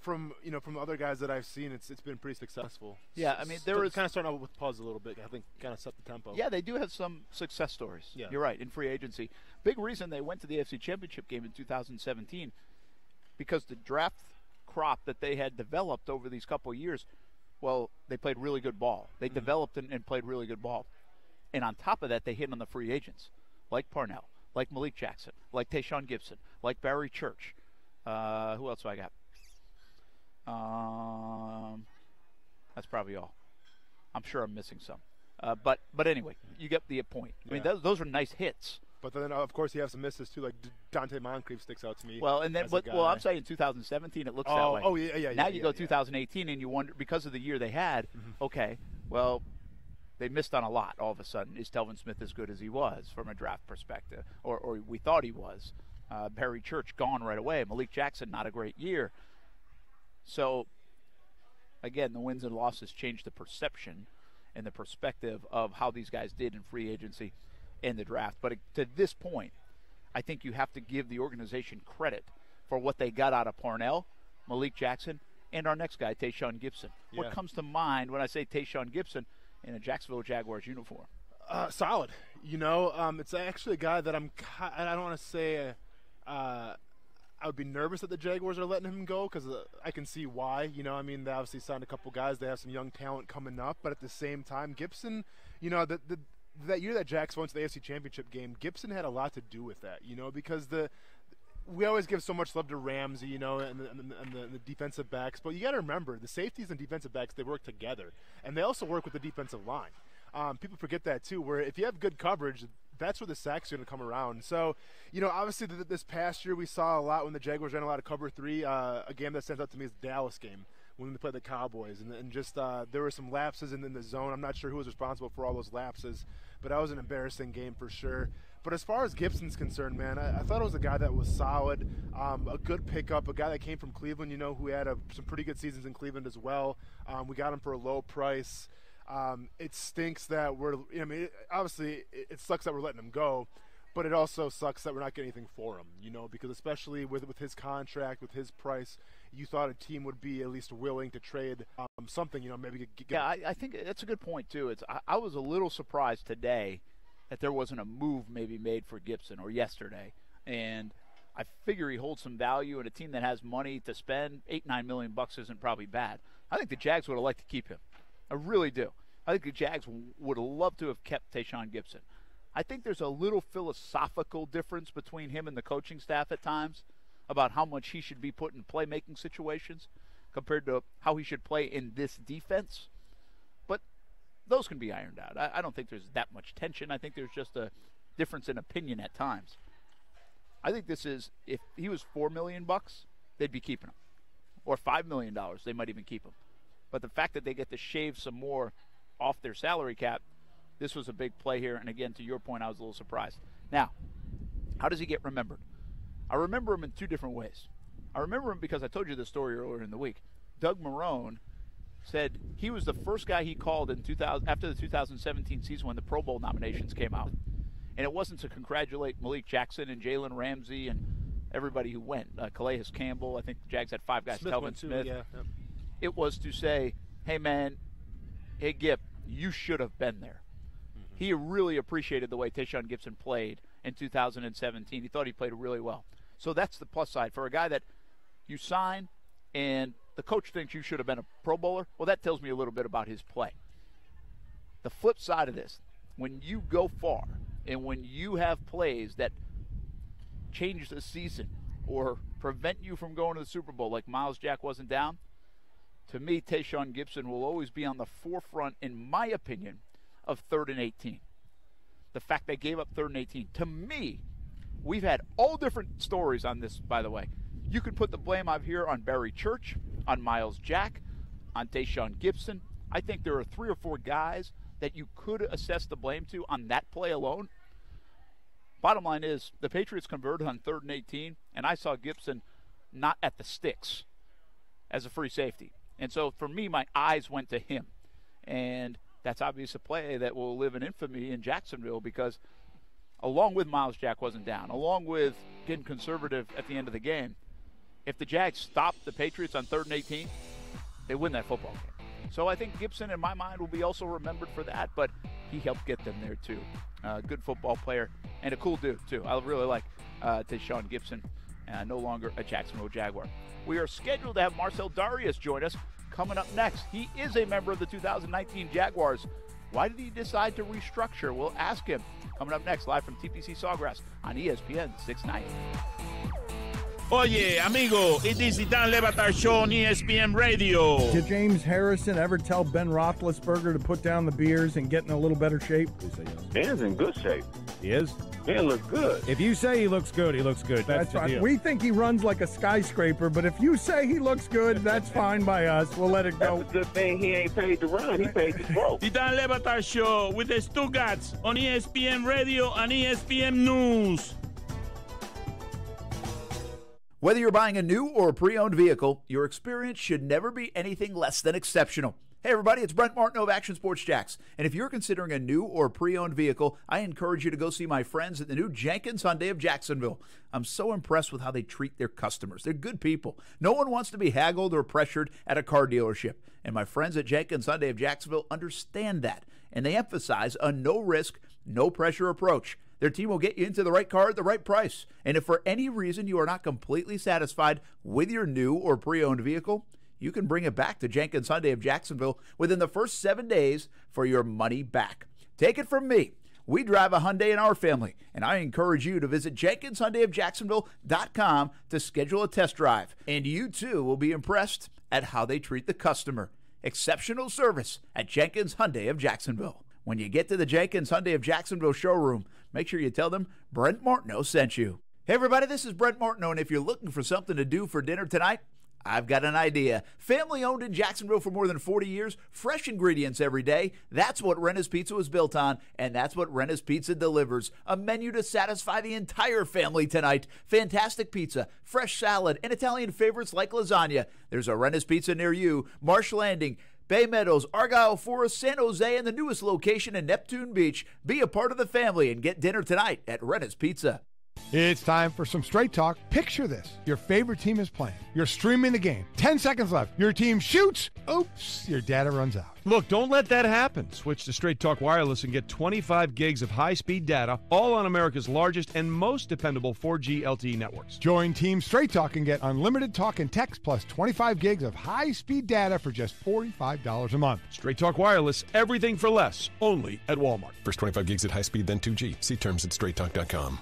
from other guys that I've seen, it's been pretty successful. Yeah, I mean, there was kind of starting out with pause a little bit. I think kind of set the tempo. Yeah, they do have some success stories. Yeah. You're right, in free agency. Big reason they went to the AFC Championship game in 2017 because the draft crop that they had developed over these couple of years, well, they played really good ball. They developed and played really good ball. And on top of that, they hit on the free agents, like Parnell, like Malik Jackson, like Tayshaun Gibson, like Barry Church. Who else do I got? That's probably all. I'm sure I'm missing some. But anyway, you get the point. I mean, those are nice hits. But then, of course, you have some misses, too. Like Dante Moncrief sticks out to me. Well, and then, I'm saying in 2017 it looks that way. Oh, yeah. Now you go 2018 and you wonder, because of the year they had, okay, well, they missed on a lot all of a sudden. Is Telvin Smith as good as he was from a draft perspective? Or we thought he was. Barry Church gone right away. Malik Jackson, not a great year. So, again, the wins and losses changed the perception and the perspective of how these guys did in free agency and the draft. But to this point, I think you have to give the organization credit for what they got out of Parnell, Malik Jackson, and our next guy, Tayshaun Gibson. Yeah. What comes to mind when I say Tayshaun Gibson in a Jacksonville Jaguars uniform? Solid. It's actually a guy that I don't want to say I would be nervous that the Jaguars are letting him go because I can see why. They obviously signed a couple guys. They have some young talent coming up. But at the same time, Gibson, the that year that Jax went to the AFC Championship game, Gibson had a lot to do with that, because we always give so much love to Ramsey, and the defensive backs, but you got to remember the safeties and defensive backs, they work together, and they also work with the defensive line. People forget that too, where if you have good coverage, that's where the sacks are going to come around. So, obviously this past year we saw a lot when the Jaguars ran a lot of cover 3. A game that stands out to me is the Dallas game when they played the Cowboys, and just there were some lapses in the zone. I'm not sure who was responsible for all those lapses, but that was an embarrassing game for sure. But as far as Gibson's concerned, man, I thought it was a guy that was solid, a good pickup, a guy that came from Cleveland, who had some pretty good seasons in Cleveland as well. We got him for a low price. It stinks that obviously it sucks that we're letting him go, but it also sucks that we're not getting anything for him, because especially with his contract, with his price, you thought a team would be at least willing to trade something, maybe get. Yeah, I think that's a good point too. I was a little surprised today that there wasn't a move maybe made for Gibson, or yesterday, and I figure he holds some value, and a team that has money to spend, $8-9 million isn't probably bad. I think the Jags would have liked to keep him. I really do. I think the Jags would have loved to have kept Tayshaun Gibson. I think there's a little philosophical difference between him and the coaching staff at times about how much he should be put in playmaking situations compared to how he should play in this defense. But those can be ironed out. I don't think there's that much tension. I think there's just a difference in opinion at times. I think this is, if he was $4 million, they'd be keeping him. Or $5 million, they might even keep him. But the fact that they get to shave some more off their salary cap, this was a big play here. And again, to your point, I was a little surprised. Now, how does he get remembered? I remember him in two different ways. I remember him because I told you this story earlier in the week. Doug Marrone said he was the first guy he called in after the 2017 season when the Pro Bowl nominations came out. And it wasn't to congratulate Malik Jackson and Jalen Ramsey and everybody who went. Calais Campbell, I think the Jags had 5 guys. Telvin Smith. Yeah. Yep. It was to say, hey, man, hey, Gip, you should have been there. Mm-hmm. He really appreciated the way Tayshaun Gibson played in 2017. He thought he played really well. So that's the plus side. For a guy that you sign and the coach thinks you should have been a Pro Bowler, well, that tells me a little bit about his play. The flip side of this, when you go far and when you have plays that change the season or prevent you from going to the Super Bowl like Miles Jack wasn't down, to me, Tayshaun Gibson will always be on the forefront, in my opinion, of 3rd and 18. The fact they gave up 3rd and 18. To me, we've had all different stories on this, by the way. You can put the blame out here on Barry Church, on Miles Jack, on Tayshaun Gibson. I think there are 3 or 4 guys that you could assess the blame to on that play alone. Bottom line is, the Patriots converted on 3rd and 18, and I saw Gibson not at the sticks as a free safety. And so, for me, my eyes went to him. And that's obviously a play that will live in infamy in Jacksonville because along with Miles Jack wasn't down, along with getting conservative at the end of the game, if the Jags stopped the Patriots on 3rd and 18, they win that football game. So I think Gibson, in my mind, will be also remembered for that, but he helped get them there, too. Good football player and a cool dude, too. I really like Tayshaun Gibson, no longer a Jacksonville Jaguar. We are scheduled to have Marcell Dareus join us coming up next. He is a member of the 2019 Jaguars. Why did he decide to restructure? We'll ask him. Coming up next, live from TPC Sawgrass on ESPN 690. Oye, amigo, it is the Dan Le Batard Show on ESPN Radio. Did James Harrison ever tell Ben Roethlisberger to put down the beers and get in a little better shape? Ben's in good shape. He is? Ben looks good. If you say he looks good, he looks good. That's the fine. deal. We think he runs like a skyscraper, but if you say he looks good, that's fine by us. We'll let it go. That's a good thing he ain't paid to run. He paid to throw. The Dan Le Batard Show with the Stugatz on ESPN Radio and ESPN News. Whether you're buying a new or a pre-owned vehicle, your experience should never be anything less than exceptional. Hey everybody, it's Brent Martin of Action Sports Jacks. And if you're considering a new or pre-owned vehicle, I encourage you to go see my friends at the new Jenkins Hyundai of Jacksonville. I'm so impressed with how they treat their customers. They're good people. No one wants to be haggled or pressured at a car dealership. And my friends at Jenkins Hyundai of Jacksonville understand that. And they emphasize a no-risk, no-pressure approach. Their team will get you into the right car at the right price. And if for any reason you are not completely satisfied with your new or pre-owned vehicle, you can bring it back to Jenkins Hyundai of Jacksonville within the first 7 days for your money back. Take it from me. We drive a Hyundai in our family, and I encourage you to visit JenkinsHyundaiofJacksonville.com to schedule a test drive. And you, too, will be impressed at how they treat the customer. Exceptional service at Jenkins Hyundai of Jacksonville. When you get to the Jenkins Hyundai of Jacksonville showroom, make sure you tell them Brent Martineau sent you. Hey, everybody, this is Brent Martineau, and if you're looking for something to do for dinner tonight, I've got an idea. Family owned in Jacksonville for more than 40 years, fresh ingredients every day. That's what Renna's Pizza was built on, and that's what Renna's Pizza delivers. A menu to satisfy the entire family tonight. Fantastic pizza, fresh salad, and Italian favorites like lasagna. There's a Renna's Pizza near you. Marsh Landing, Bay Meadows, Argyle Forest, San Jose, and the newest location in Neptune Beach. Be a part of the family and get dinner tonight at Renna's Pizza. It's time for some straight talk. Picture this. Your favorite team is playing. You're streaming the game. 10 seconds left. Your team shoots. Oops, your data runs out. Look, don't let that happen. Switch to Straight Talk Wireless and get 25 gigs of high-speed data, all on America's largest and most dependable 4G LTE networks. Join Team Straight Talk and get unlimited talk and text plus 25 gigs of high-speed data for just $45 a month. Straight Talk Wireless, everything for less, only at Walmart. First 25 gigs at high speed, then 2G. See terms at straighttalk.com.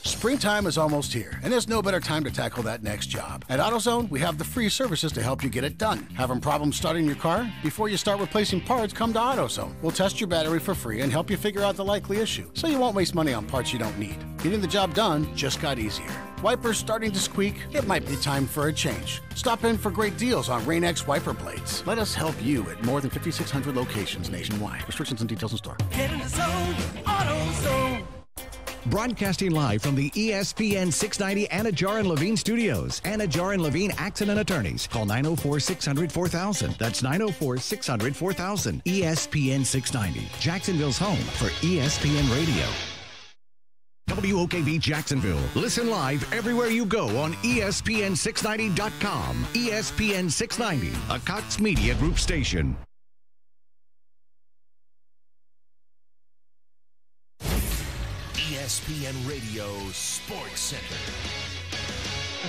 Springtime is almost here, and there's no better time to tackle that next job. At AutoZone, we have the free services to help you get it done. Having problems starting your car? Before you start replacing parts, come to AutoZone. We'll test your battery for free and help you figure out the likely issue, so you won't waste money on parts you don't need. Getting the job done just got easier. Wipers starting to squeak? It might be time for a change. Stop in for great deals on Rain-X wiper blades. Let us help you at more than 5,600 locations nationwide. Restrictions and details in store. Get in the zone, AutoZone. Broadcasting live from the ESPN 690 Anajar and Levine studios. Anajar and Levine Accident Attorneys. Call 904-600-4000. That's 904-600-4000. ESPN 690. Jacksonville's home for ESPN Radio. WOKV Jacksonville. Listen live everywhere you go on ESPN690.com. ESPN 690, a Cox Media Group station. ESPN Radio Sports Center.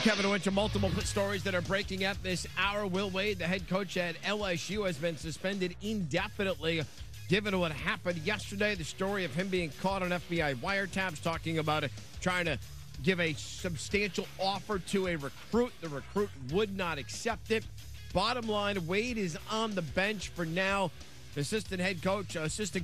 Kevin went to multiple stories that are breaking up this hour. Will Wade, the head coach at LSU, has been suspended indefinitely given what happened yesterday. The story of him being caught on FBI wiretaps, talking about trying to give a substantial offer to a recruit. The recruit would not accept it. Bottom line, Wade is on the bench for now. The assistant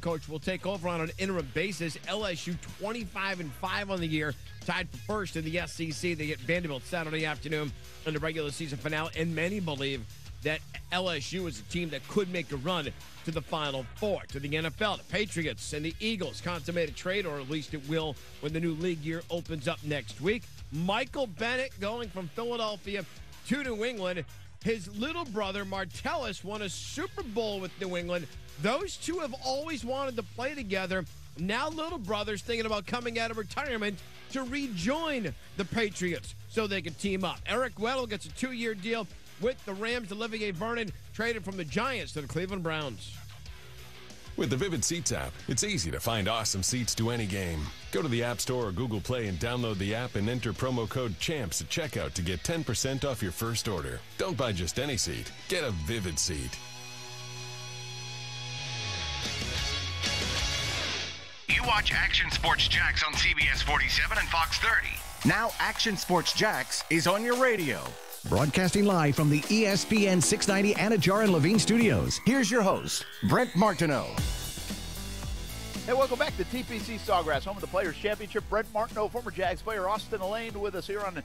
coach will take over on an interim basis. LSU 25-5 on the year, tied for first in the SEC. They get Vanderbilt Saturday afternoon in the regular season finale, and many believe that LSU is a team that could make a run to the Final Four, to the NFL. The Patriots and the Eagles consummate a trade, or at least it will when the new league year opens up next week. Michael Bennett going from Philadelphia to New England. His little brother, Marcellus, won a Super Bowl with New England. Those two have always wanted to play together. Now little brother's thinking about coming out of retirement to rejoin the Patriots so they can team up. Eric Weddle gets a 2-year deal with the Rams. Olivier Vernon traded from the Giants to the Cleveland Browns. With the Vivid Seats app, it's easy to find awesome seats to any game. Go to the App Store or Google Play and download the app and enter promo code CHAMPS at checkout to get 10% off your first order. Don't buy just any seat. Get a Vivid seat. You watch Action Sports Jax on CBS 47 and Fox 30. Now Action Sports Jax is on your radio. Broadcasting live from the ESPN 690 Anajar and Levine studios. Here's your host, Brent Martineau. Hey, welcome back to TPC Sawgrass, home of the Players' Championship. Brent Martineau, former Jags player Austin Lane, with us here on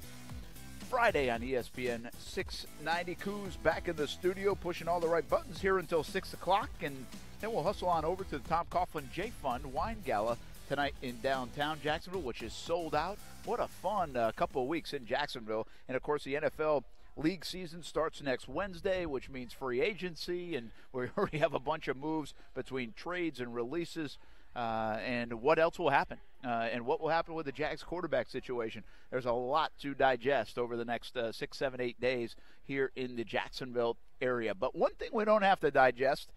Friday on ESPN 690. Coos back in the studio, pushing all the right buttons here until 6 o'clock, and then we'll hustle on over to the Tom Coughlin J Fund Wine Gala tonight in downtown Jacksonville, which is sold out. What a fun couple of weeks in Jacksonville. And, of course, the NFL league season starts next Wednesday, which means free agency, and we already have a bunch of moves between trades and releases. And what else will happen? And what will happen with the Jags quarterback situation? There's a lot to digest over the next 6, 7, 8 days here in the Jacksonville area. But one thing we don't have to digest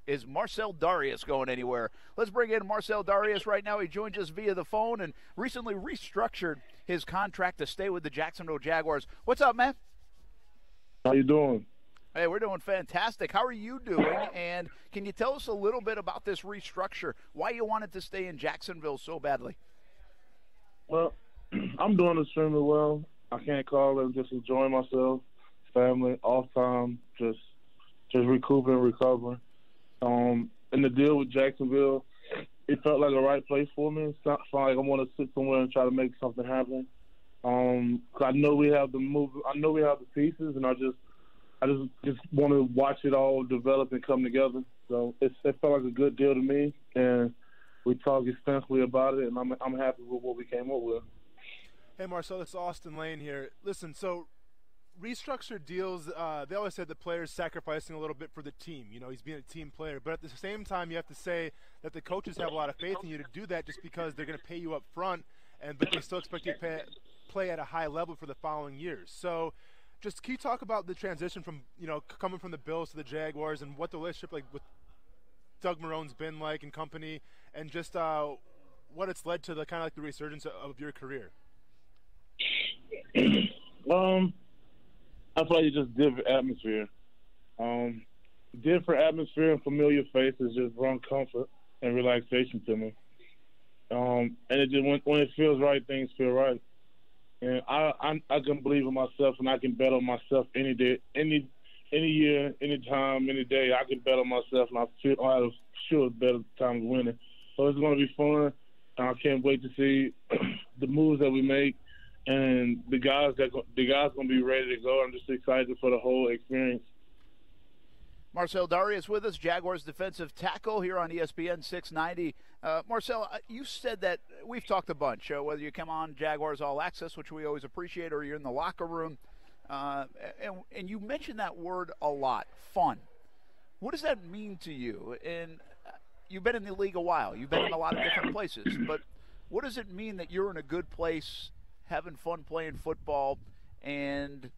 is Marcell Dareus going anywhere. Let's bring in Marcell Dareus right now. He joins us via the phone and recently restructured his contract to stay with the Jacksonville Jaguars. What's up, man? How you doing? Hey, we're doing fantastic. How are you doing? And can you tell us a little bit about this restructure, why you wanted to stay in Jacksonville so badly? Well, I'm doing extremely well. I can't call it. Just enjoying myself, family, off time, just recouping and recovering. And the deal with Jacksonville, it felt like the right place for me. It's not like I want to sit somewhere and try to make something happen. 'Cause I know we have the move. I know we have the pieces, and I just want to watch it all develop and come together. So it felt like a good deal to me, and we talked extensively about it, and I'm happy with what we came up with. Hey, Marcell, it's Austin Lane here. Listen, so restructured deals, they always said the player's sacrificing a little bit for the team. You know, he's being a team player. But at the same time, you have to say that the coaches have a lot of faith in you to do that just because they're going to pay you up front, but they still expect you to play at a high level for the following years. So just can you talk about the transition from, you know, coming from the Bills to the Jaguars and what the relationship like with Doug Marrone's been like and company, and just what it's led to the kind of like the resurgence of your career? I feel like it's just different atmosphere. Different atmosphere and familiar faces just bring comfort and relaxation to me. And it just when it feels right, things feel right. And I can believe in myself, and I can bet on myself any day, any year, any time, any day. I can bet on myself, and I have a sure better time of winning. So it's going to be fun. And I can't wait to see the moves that we make, and the guys going to be ready to go. I'm just excited for the whole experience. Marcell Dareus with us, Jaguars defensive tackle here on ESPN 690. Marcell, you said that we've talked a bunch, whether you come on Jaguars All Access, which we always appreciate, or you're in the locker room, and you mentioned that word a lot, fun. What does that mean to you? And you've been in the league a while. You've been in a lot of different places. But what does it mean that you're in a good place, having fun playing football, and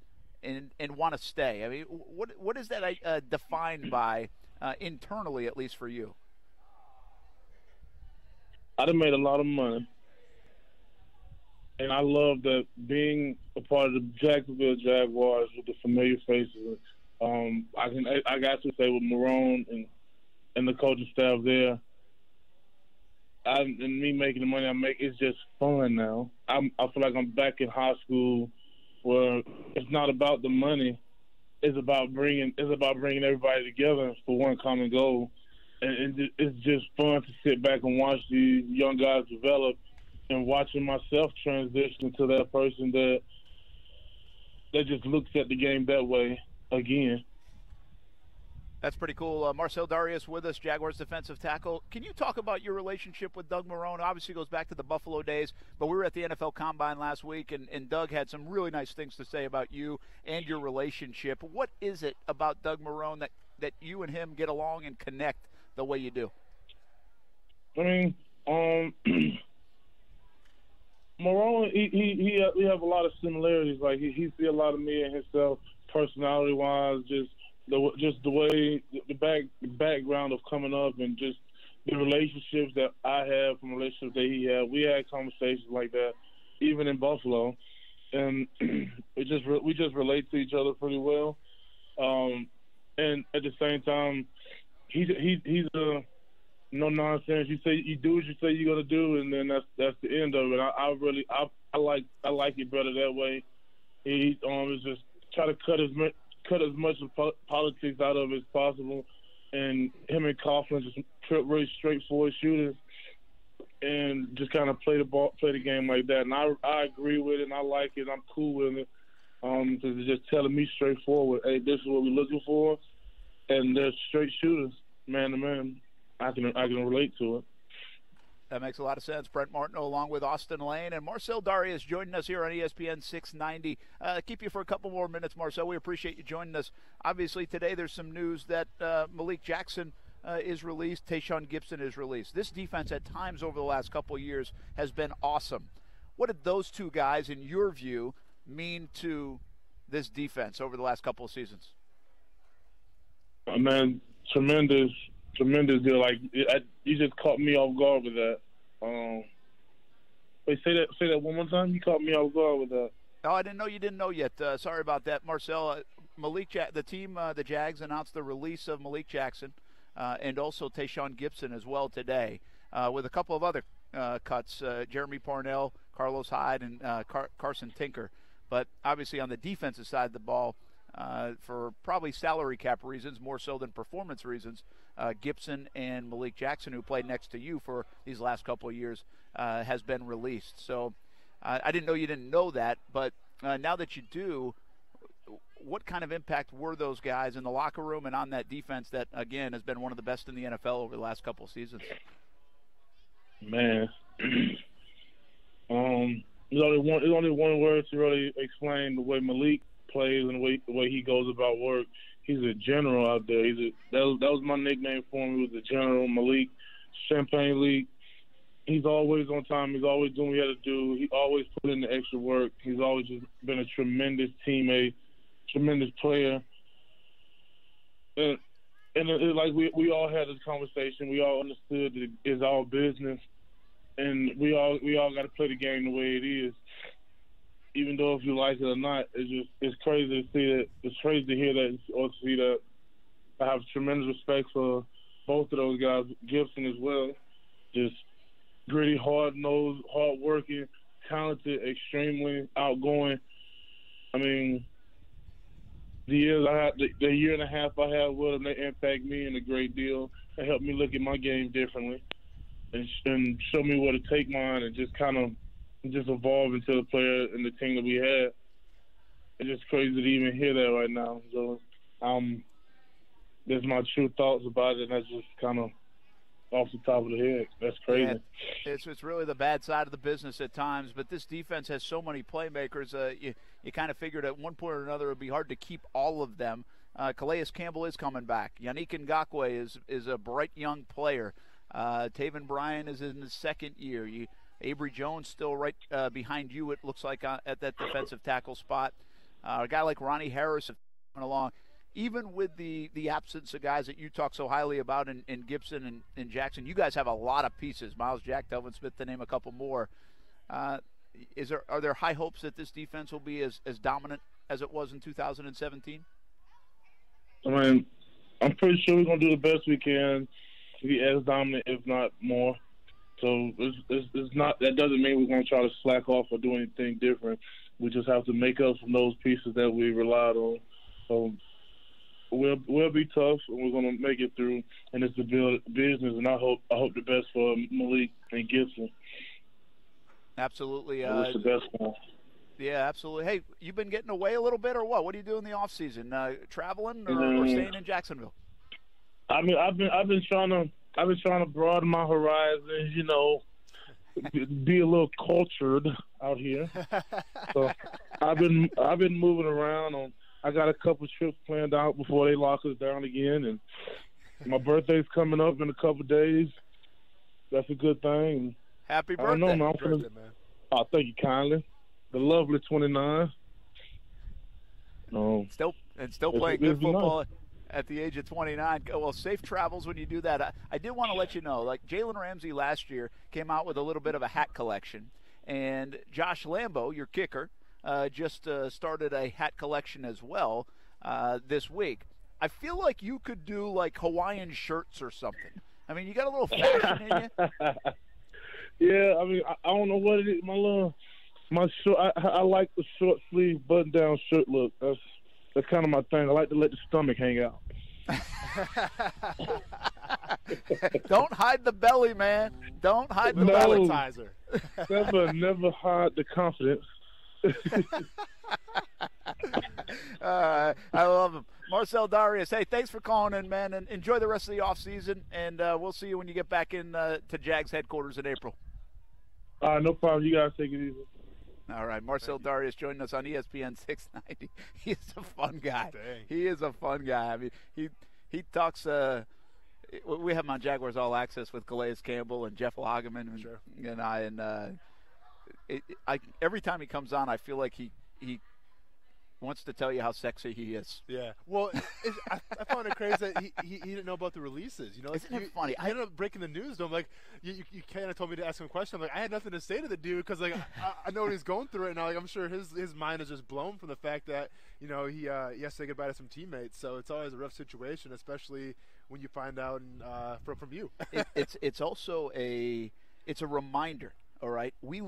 want to stay? I mean, what is that defined by internally, at least for you? I done made a lot of money, and I love that being a part of the Jacksonville Jaguars with the familiar faces. I got to say with Marrone and the coaching staff there, and me making the money I make, it's just fun now. I feel like I'm back in high school, where it's not about the money. It's about bringing everybody together for one common goal. And it's just fun to sit back and watch these young guys develop, and watching myself transition to that person that just looks at the game that way again. That's pretty cool. Marcell Dareus with us, Jaguars defensive tackle. Can you talk about your relationship with Doug Marrone? Obviously, it goes back to the Buffalo days, but we were at the NFL Combine last week, and Doug had some really nice things to say about you and your relationship. What is it about Doug Marrone that you and him get along and connect the way you do? I mean, Marrone, we have a lot of similarities. Like he see a lot of me and himself, personality-wise, just the way the background of coming up, and just the relationships that I have from relationships that he had. We had conversations like that even in Buffalo, and we just relate to each other pretty well. And at the same time, he's a no nonsense. You do what you say you're gonna do, and then that's the end of it. I like it better that way. He is just try to cut as much of politics out of it as possible, and him and Coughlin just really straightforward shooters, and just kind of play the game like that. And I agree with it, and I like it. I'm cool with it, because it's just telling me straightforward, hey, this is what we're looking for, and they're straight shooters, man to man. I can relate to it. That makes a lot of sense. Brent Martineau along with Austin Lane and Marcell Dareus joining us here on ESPN 690. Keep you for a couple more minutes, Marcell. We appreciate you joining us. Obviously, today there's some news that Malik Jackson is released, Tayshaun Gibson is released. This defense at times over the last couple of years has been awesome. What did those two guys, in your view, mean to this defense over the last couple of seasons? Man, tremendous deal. Like, you just caught me off guard with that. Wait, say that one more time. You caught me off guard with that. Oh, I didn't know you didn't know yet. Sorry about that, Marcell. the Jags announced the release of Malik Jackson and also Tayshaun Gibson as well today, with a couple of other cuts, Jeremy Parnell, Carlos Hyde, and Carson Tinker. But obviously on the defensive side of the ball, for probably salary cap reasons more so than performance reasons, Gibson and Malik Jackson, who played next to you for these last couple of years, has been released. So I didn't know you didn't know that, but now that you do, what kind of impact were those guys in the locker room and on that defense that, again, has been one of the best in the NFL over the last couple of seasons? Man, there's only one word to really explain the way Malik plays and the way he goes about work. He's a general out there. That was my nickname for him. He was a general, Malik, Champagne League. He's always on time. He's always doing what he had to do. He always put in the extra work. He's always just been a tremendous teammate, tremendous player. And like we all had this conversation. We all understood that it's our business, and we all got to play the game the way it is. Even though if you like it or not, it's crazy to see that. It's crazy to hear that or to see that. I have tremendous respect for both of those guys, Gibson as well. Just gritty, hard-nosed, hard-working, talented, extremely outgoing. I mean, the year and a half I had with them, they impact me in a great deal. They helped me look at my game differently and show me where to take mine and just kind of evolve into the player and the team that we had. It's just crazy to even hear that right now. So, there's my true thoughts about it, and that's just kind of off the top of the head. That's crazy. Yeah, it's really the bad side of the business at times, but this defense has so many playmakers. You kind of figured at one point or another it would be hard to keep all of them. Calais Campbell is coming back. Yannick Ngakoue is a bright young player. Taven Bryan is in his second year. Avery Jones still right behind you, it looks like, at that defensive tackle spot. A guy like Ronnie Harris coming along. Even with the absence of guys that you talk so highly about in Gibson and Jackson, you guys have a lot of pieces. Miles Jack, Delvin Smith, to name a couple more. Are there high hopes that this defense will be as dominant as it was in 2017? I mean, I'm pretty sure we're going to do the best we can to be as dominant, if not more. So it's not. That doesn't mean we're going to try to slack off or do anything different. We just have to make up from those pieces that we relied on. So we'll be tough, and we're going to make it through. And it's the business, and I hope the best for Malik and Gibson. Absolutely. It's the best one. Yeah, absolutely. Hey, you've been getting away a little bit, or what? What do you do in the off season? Traveling or staying in Jacksonville? I mean, I've been trying to broaden my horizons, be a little cultured out here. So I've been moving around. I got a couple trips planned out before they lock us down again, and my birthday's coming up in a couple days. That's a good thing. Happy birthday! I don't know, man. Oh, thank you kindly. The lovely 29. Still playing good football at the age of 29. Well, safe travels when you do that. I did want to let you know, like Jalen Ramsey last year came out with a little bit of a hat collection, and Josh Lambo, your kicker, just started a hat collection as well this week. I feel like you could do like Hawaiian shirts or something. I mean, you got a little fashion in you. Yeah, I mean, I don't know what it is. My short, I like the short sleeve button down shirt look. That's kind of my thing. I like to let the stomach hang out. Don't hide the belly, man. Don't hide the belly. Never hide the confidence. I love him. Marcell Dareus, hey, thanks for calling in, man, and enjoy the rest of the offseason, and we'll see you when you get back in to Jags headquarters in April. No problem. You guys take it easy. All right, Marcell Dareus joining us on ESPN 690. He's a fun guy. Dang. He is a fun guy. I mean, he talks. We have him on Jaguars All Access with Calais Campbell and Jeff Lageman and I. And every time he comes on, I feel like he wants to tell you how sexy he is. Yeah. Well, I found it crazy that he didn't know about the releases. You know, Isn't it funny? I ended up breaking the news. I'm like, you kind of told me to ask him a question. I'm like, I had nothing to say to the dude because like I know what he's going through right now. Like I'm sure his mind is just blown from the fact that he has to say goodbye to some teammates. So it's always a rough situation, especially when you find out from you. It's also a reminder. All right, we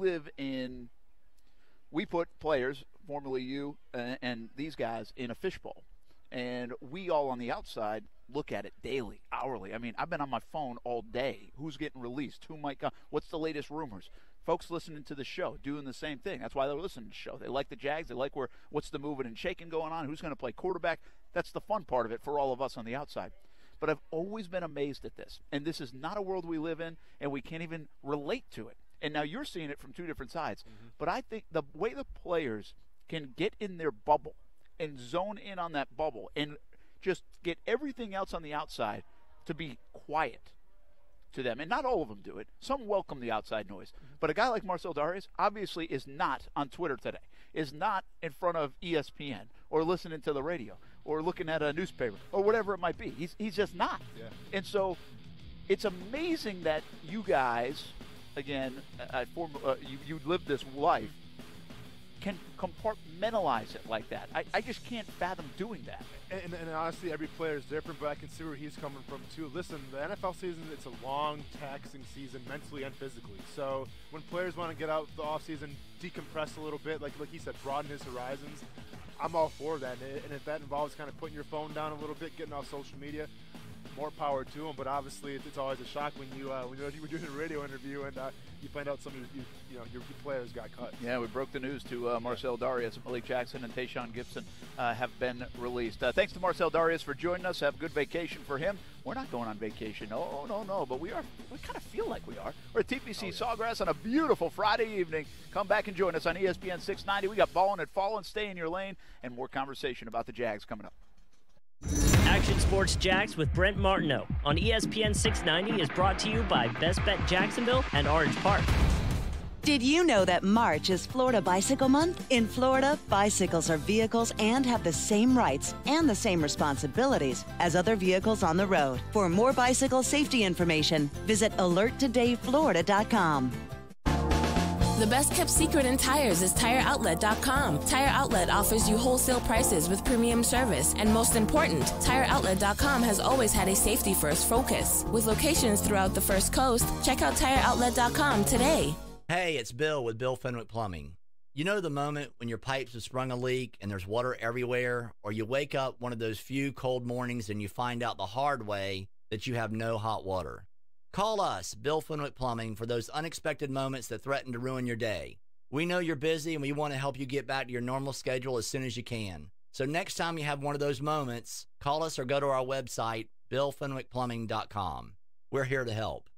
put players, formerly you and these guys, in a fishbowl. And we all on the outside look at it daily, hourly. I mean, I've been on my phone all day. Who's getting released? Who might come? What's the latest rumors? Folks listening to the show, doing the same thing. That's why they're listening to the show. They like the Jags. They like what's the moving and shaking going on, who's going to play quarterback. That's the fun part of it for all of us on the outside. But I've always been amazed at this. And this is not a world we live in, and we can't even relate to it. And now you're seeing it from two different sides. Mm-hmm. But I think the way the players can get in their bubble and zone in on that bubble and just get everything else on the outside to be quiet to them. And not all of them do it. Some welcome the outside noise. Mm-hmm. But a guy like Marcell Dareus obviously is not on Twitter today, is not in front of ESPN or listening to the radio or looking at a newspaper or whatever it might be. He's just not. Yeah. And so it's amazing that you guys, again, you live this life, can compartmentalize it like that. I just can't fathom doing that. And honestly, every player is different, but I can see where he's coming from, too. Listen, the NFL season, it's a long, taxing season mentally and physically. So when players want to get out the offseason, decompress a little bit, like he said, broaden his horizons, I'm all for that. And if that involves kind of putting your phone down a little bit, getting off social media, more power to them. But obviously, it's always a shock when you were doing a radio interview and you find out some of your players got cut. Yeah, we broke the news to Marcell Dareus. Malik Jackson and Tayshaun Gibson have been released. Thanks to Marcell Dareus for joining us. Have a good vacation for him. We're not going on vacation. No. But we kind of feel like we are. We're at TPC Sawgrass on a beautiful Friday evening. Come back and join us on ESPN 690. We got Ballin' and Fallin', Stay in Your Lane, and more conversation about the Jags coming up. Action Sports Jax with Brent Martineau on ESPN 690 is brought to you by Best Bet Jacksonville and Orange Park. Did you know that March is Florida Bicycle Month? In Florida, bicycles are vehicles and have the same rights and the same responsibilities as other vehicles on the road. For more bicycle safety information, visit alerttodayflorida.com. The best kept secret in tires is TireOutlet.com. Tire Outlet offers you wholesale prices with premium service. And most important, TireOutlet.com has always had a safety-first focus. With locations throughout the First Coast, check out TireOutlet.com today. Hey, it's Bill with Bill Fenwick Plumbing. You know the moment when your pipes have sprung a leak and there's water everywhere, or you wake up one of those few cold mornings and you find out the hard way that you have no hot water? Call us, Bill Fenwick Plumbing, for those unexpected moments that threaten to ruin your day. We know you're busy and we want to help you get back to your normal schedule as soon as you can. So next time you have one of those moments, call us or go to our website, BillFenwickPlumbing.com. We're here to help.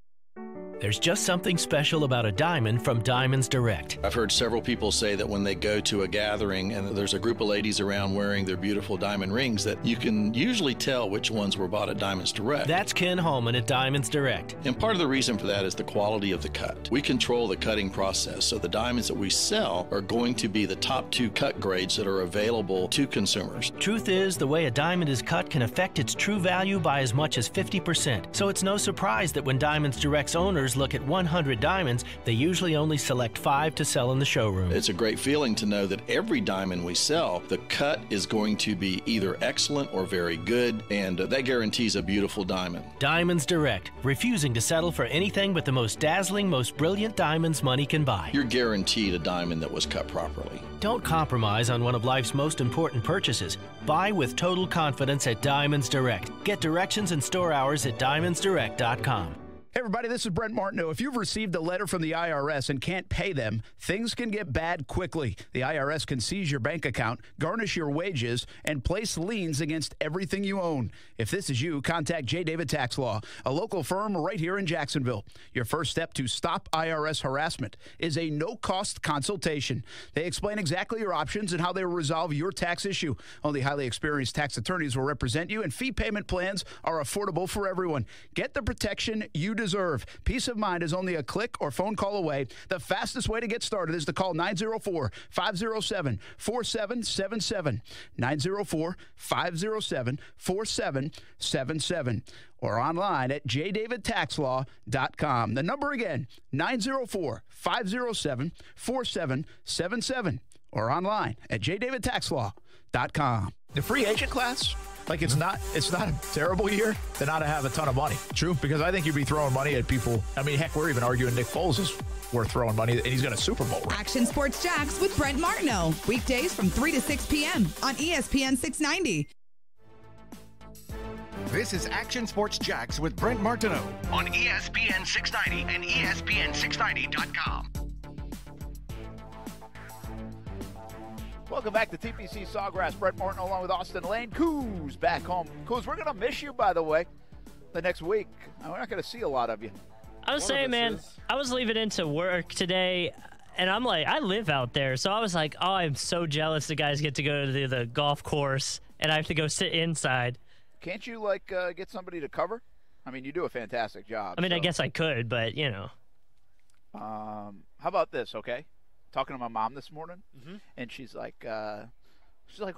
There's just something special about a diamond from Diamonds Direct. I've heard several people say that when they go to a gathering and there's a group of ladies around wearing their beautiful diamond rings, that you can usually tell which ones were bought at Diamonds Direct. That's Ken Holman at Diamonds Direct. And part of the reason for that is the quality of the cut. We control the cutting process, so the diamonds that we sell are going to be the top 2 cut grades that are available to consumers. Truth is, the way a diamond is cut can affect its true value by as much as 50%. So it's no surprise that when Diamonds Direct's owners look at 100 diamonds, they usually only select 5 to sell in the showroom. It's a great feeling to know that every diamond we sell, the cut is going to be either excellent or very good, and that guarantees a beautiful diamond. Diamonds Direct, refusing to settle for anything but the most dazzling, most brilliant diamonds money can buy. You're guaranteed a diamond that was cut properly. Don't compromise on one of life's most important purchases. Buy with total confidence at Diamonds Direct. Get directions and store hours at diamondsdirect.com. Hey everybody, this is Brent Martineau. If you've received a letter from the IRS and can't pay them, things can get bad quickly. The IRS can seize your bank account, garnish your wages, and place liens against everything you own. If this is you, contact J. David Tax Law, a local firm right here in Jacksonville. Your first step to stop IRS harassment is a no-cost consultation. They explain exactly your options and how they will resolve your tax issue. Only highly experienced tax attorneys will represent you, and fee payment plans are affordable for everyone. Get the protection you deserve deserve. Peace of mind is only a click or phone call away. The fastest way to get started is to call 904-507-4777. 904-507-4777. Or online at jdavidtaxlaw.com. The number again, 904-507-4777. Or online at jdavidtaxlaw.com. The free agent class, like it's not a terrible year to not have a ton of money. True, because I think you'd be throwing money at people. I mean, heck, we're even arguing Nick Foles is worth throwing money, and he's got a Super Bowl ring. Action Sports Jacks with Brent Martineau. Weekdays from 3 to 6 p.m. on ESPN 690. This is Action Sports Jacks with Brent Martineau on ESPN 690 and ESPN690.com. Welcome back to TPC Sawgrass. Brett Martin along with Austin Lane. Coos back home. Coos, we're going to miss you, by the way, the next week. We're not going to see a lot of you. I was saying, man, I was leaving into work today, and I'm like, I live out there. So I was like, oh, I'm so jealous the guys get to go to the golf course, and I have to go sit inside. Can't you, get somebody to cover? I mean, you do a fantastic job. I mean, I guess I could, but, you know. How about this, okay? Talking to my mom this morning, and she's like, who's the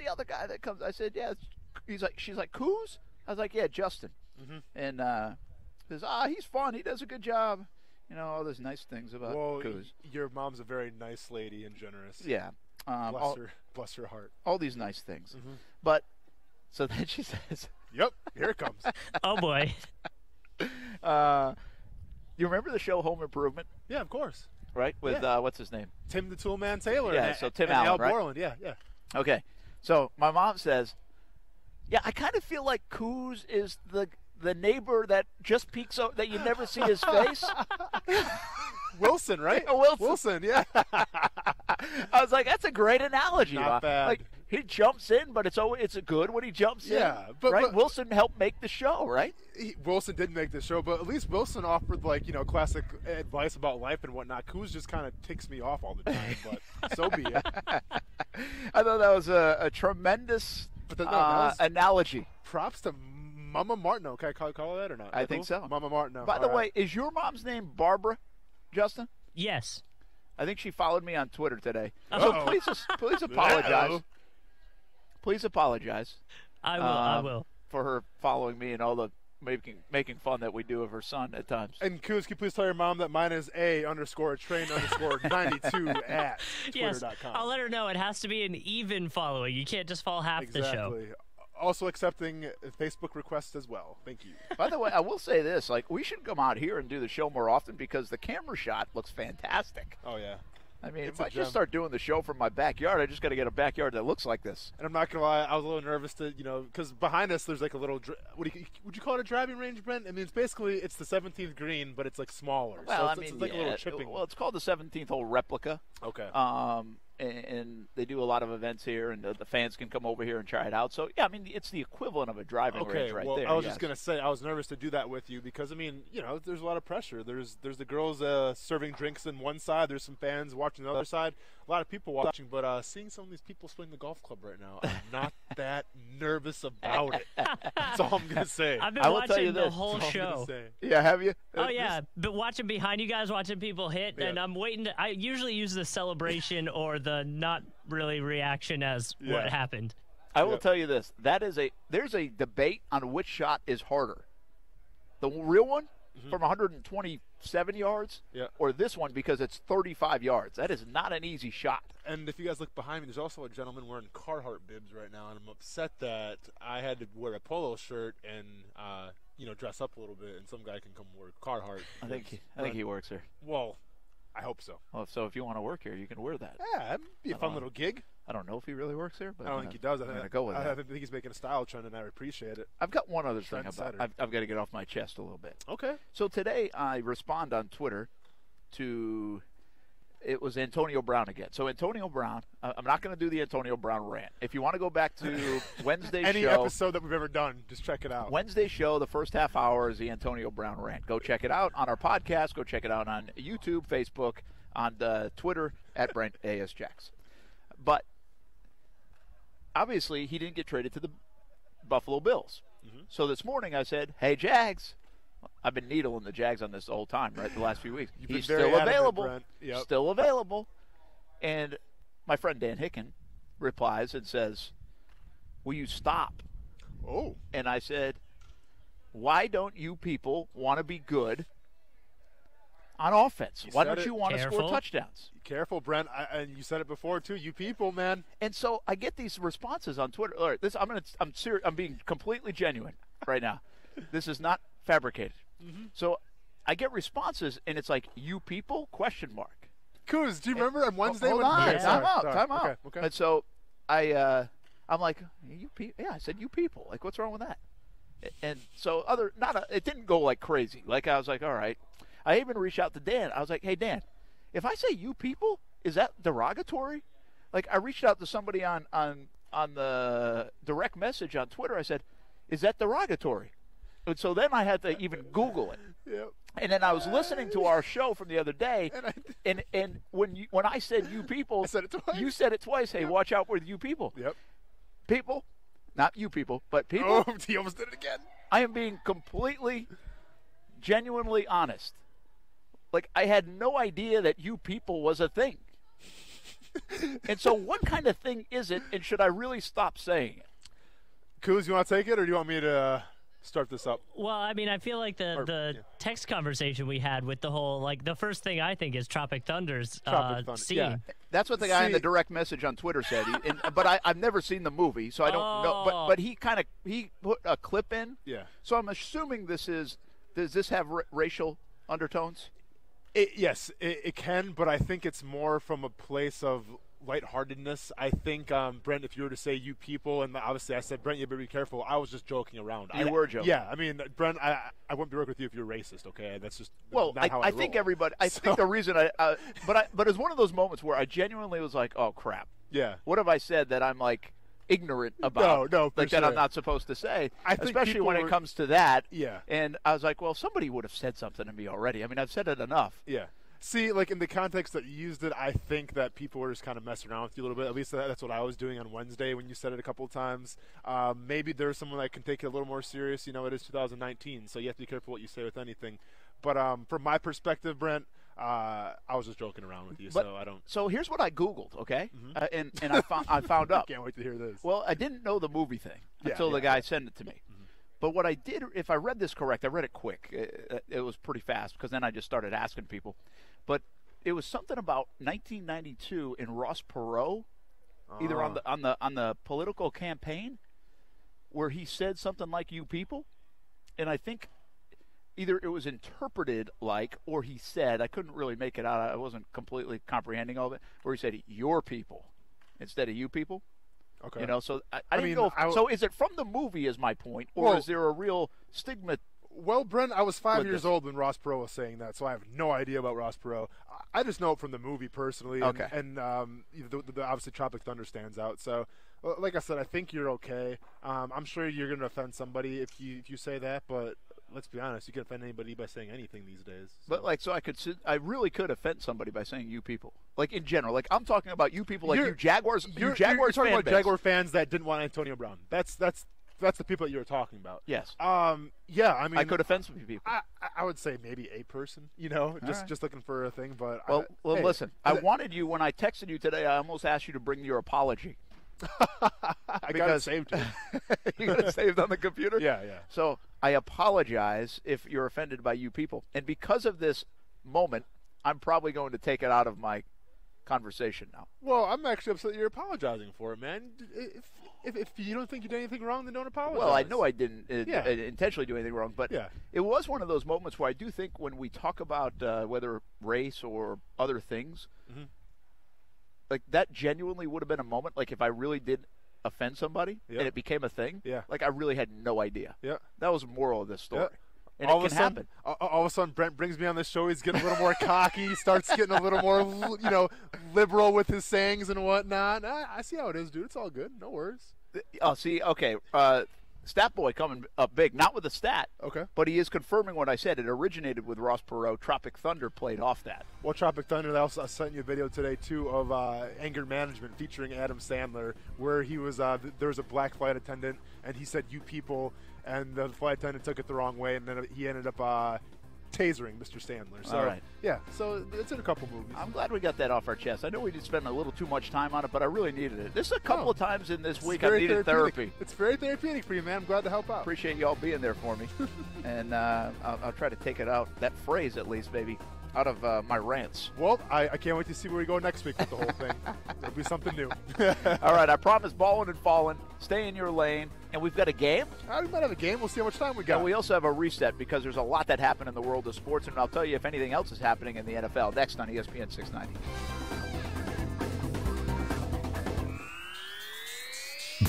other guy that comes? I said, yeah. She's like, Coos? I was like, yeah, Justin. And says, he's fun. He does a good job. You know, all those nice things about Coos. Your mom's a very nice lady and generous. Yeah. Bless her heart. All these nice things. But, so then she says, yep, here it comes. Oh, boy. You remember the show Home Improvement? Yeah, of course. Right? With, what's his name? Tim the Toolman Taylor. Yeah, so Tim Allen, Al right? Borland, yeah. Okay. So my mom says, yeah, I kind of feel like Coos is the neighbor that just peeks out, that you never see his face. Wilson, right? Yeah, Wilson, yeah. I was like, that's a great analogy. Not bad. Like, he jumps in, but it's good when he jumps in. Yeah, but Wilson helped make the show, right? Wilson did make the show, but at least Wilson offered classic advice about life and whatnot. Coos just kind of ticks me off all the time, but so be it. I thought that was a tremendous analogy. Props to Mama Martineau. Can I call her that or not? I think so. Mama Martineau. By the way, is your mom's name Barbara, Justin? Yes. I think she followed me on Twitter today. So please apologize. Please apologize. I will. For her following me and all the making fun that we do of her son at times. And Coos, can you please tell your mom that mine is A_train_92 at yes, twitter.com. I'll let her know. It has to be an even following. You can't just follow half the show. Also accepting Facebook requests as well. Thank you. By the way, I will say this. We should come out here and do the show more often because the camera shot looks fantastic. Oh, yeah. I mean, if I just start doing the show from my backyard, I just got to get a backyard that looks like this. And I'm not going to lie, I was a little nervous to, because behind us there's a little, would you call it a driving range, Brent? I mean, it's the 17th green, but it's smaller. Well, so it's like a little chipping. Well, it's called the 17th hole replica. Okay. And they do a lot of events here, and the fans can come over here and try it out. So, yeah, I mean, it's the equivalent of a driving range right there. I was just going to say, I was nervous to do that with you because, I mean, there's a lot of pressure. There's the girls serving drinks on one side. There's some fans watching the other side. A lot of people watching, but seeing some of these people swing the golf club right now, I'm not that nervous about it. That's all I'm going to say. I've been watching the whole show. Yeah, have you? Oh, yeah. But watching behind you guys, watching people hit, and I'm waiting I usually use the celebration or the not really reaction as what happened. I will tell you this. There's a debate on which shot is harder. The real one from 127 yards or this one because it's 35 yards. That is not an easy shot. And if you guys look behind me, there's also a gentleman wearing Carhartt bibs right now, and I'm upset that I had to wear a polo shirt and dress up a little bit, and some guy can come wear Carhartt. I think he works here. Well, I hope so. Well, so if you want to work here, you can wear that. Yeah, that'd be a fun little gig. I don't know if he really works here, but I don't think he does. I'm going to go with that. I think he's making a style trend, and I appreciate it. I've got one other thing I've got to get off my chest a little bit. Okay. So today I respond on Twitter to it was Antonio Brown again. So Antonio Brown, I'm not going to do the Antonio Brown rant. If you want to go back to Wednesday's Any show. Any episode that we've ever done, just check it out. Wednesday's show, the first half hour is the Antonio Brown rant. Go check it out on our podcast. Go check it out on YouTube, Facebook, on Twitter at Brent A.S. Jacks. But obviously he didn't get traded to the Buffalo Bills. So this morning I said, hey, Jags, I've been needling the Jags on this the whole time, right? The last few weeks. You've been He's very still adamant, available. Brent. Yep. Still available. And my friend Dan Hicken replies and says, "Will you stop?" Oh. And I said, "Why don't you people want to be good on offense? Why don't you want to score touchdowns?" Careful, Brent. And you said it before too. You people, man. And so I get these responses on Twitter. All right, I'm serious. I'm being completely genuine right now. This is not fabricated. Mm-hmm. So I get responses, and it's like, "You people?" ? Kuz, do you remember on Wednesday? Hold when on, Okay, time out. Okay. And so I'm like, "You people?" Yeah, I said, "You people." Like, what's wrong with that? And so it didn't go like crazy. Like, I was like, all right. I even reached out to Dan. I was like, "Hey, Dan, if I say you people, is that derogatory?" Like, I reached out to somebody on the direct message on Twitter. I said, "Is that derogatory?" And so then I had to even Google it. Yep. And then I was listening to our show from the other day, and when I said "you people," I said it twice. You said it twice. Hey, watch out with you people. Yep. People, not you people, but people. Oh, he almost did it again. I am being completely, genuinely honest. Like, I had no idea that you people was a thing. And so what kind of thing is it, and should I really stop saying it? Kuz, you want to take it, or do you want me to start this up? Well, I mean, I feel like the text conversation we had with the whole, like, the first thing I think is Tropic Thunder's scene. Yeah. That's what the guy in the direct message on Twitter said. But I've never seen the movie, so I don't know. But he put a clip in. Yeah. So I'm assuming does this have racial undertones? Yes, it can, but I think it's more from a place of lightheartedness. I think, Brent, if you were to say "you people," and obviously I said, "Brent, you better be careful," I was just joking around. You were joking. Yeah, I mean, Brent, I wouldn't be working with you if you're racist. Okay, that's just not how I think everybody. I think the reason but it's one of those moments where I genuinely was like, "Oh crap." Yeah. What have I said that I'm like ignorant about? No, like sure. that I'm not supposed to say. I think especially when it comes to that. Yeah. And I was like, well, somebody would have said something to me already. I mean, I've said it enough. Yeah. See, like in the context that you used it, I think that people were just kind of messing around with you a little bit. At least that's what I was doing on Wednesday when you said it a couple of times. Maybe there's someone that can take it a little more serious. You know, it is 2019, so you have to be careful what you say with anything. But from my perspective, Brent, I was just joking around with you, so I don't. So here's what I Googled, okay? Mm-hmm. And I found out. I can't wait to hear this. Well, I didn't know the movie thing until the guy sent it to me. Mm-hmm. But what I did, if I read this correct, I read it quick. It was pretty fast because then I just started asking people. But it was something about 1992 in Ross Perot, either on the political campaign, where he said something like "you people," and I think either it was interpreted like, or he said, I couldn't really make it out. I wasn't completely comprehending all of it. Where he said "your people" instead of "you people." Okay. You know, so I didn't know. So is it from the movie? Is my point, or is there a real stigma? Well, Brent, I was 5 years old when Ross Perot was saying that, so I have no idea about Ross Perot. I just know it from the movie personally, and obviously Tropic Thunder stands out. So, like I said, I think you're okay. I'm sure you're going to offend somebody if you say that, but let's be honest, you can offend anybody by saying anything these days. So. But I really could offend somebody by saying "you people," like in general. Like I'm talking about you people, like you Jaguars. You're talking about Jaguar fans that didn't want Antonio Brown. That's the people that you were talking about. Yes. Yeah. I mean, I could offend some people. I would say maybe a person. You know, just looking for a thing. But well, listen. I wanted you when I texted you today. I almost asked you to bring your apology. I got it saved. You got it saved on the computer? Yeah. So I apologize if you're offended by you people. And because of this moment, I'm probably going to take it out of my conversation now. Well, I'm actually upset you're apologizing for it, man. If you don't think you did anything wrong, then don't apologize. Well, I know I didn't intentionally do anything wrong, but it was one of those moments where I do think when we talk about whether race or other things, like that genuinely would have been a moment, like if I really did offend somebody and it became a thing, like I really had no idea. Yeah. That was the moral of this story. Yeah. And it can happen. All of a sudden, Brent brings me on this show. He's getting a little more cocky. Starts getting a little more, liberal with his sayings and whatnot. I see how it is, dude. It's all good. No worries. Okay. Stat Boy coming up big, not with a stat. Okay. But he is confirming what I said. It originated with Ross Perot. Tropic Thunder played off that. Well, Tropic Thunder, I sent you a video today, too, of anger management featuring Adam Sandler, where he was there was a black flight attendant, and he said, "you people," and the flight attendant took it the wrong way, and then he ended up tasering Mr. Sandler. So, all right. Yeah, so it's in a couple movies. I'm glad we got that off our chest. I know we did spend a little too much time on it, but I really needed it. This is a couple of times in this week I needed therapy. It's very therapeutic for you, man. I'm glad to help out. Appreciate you all being there for me. And I'll try to take it out, that phrase at least, maybe, out of my rants. Well, I can't wait to see where we go next week with the whole thing. It'll be something new. All right, I promise, ballin' and fallin', stay in your lane. And we've got a game? We might have a game. We'll see how much time we got. And we also have a reset because there's a lot that happened in the world of sports, and I'll tell you if anything else is happening in the NFL next on ESPN 690.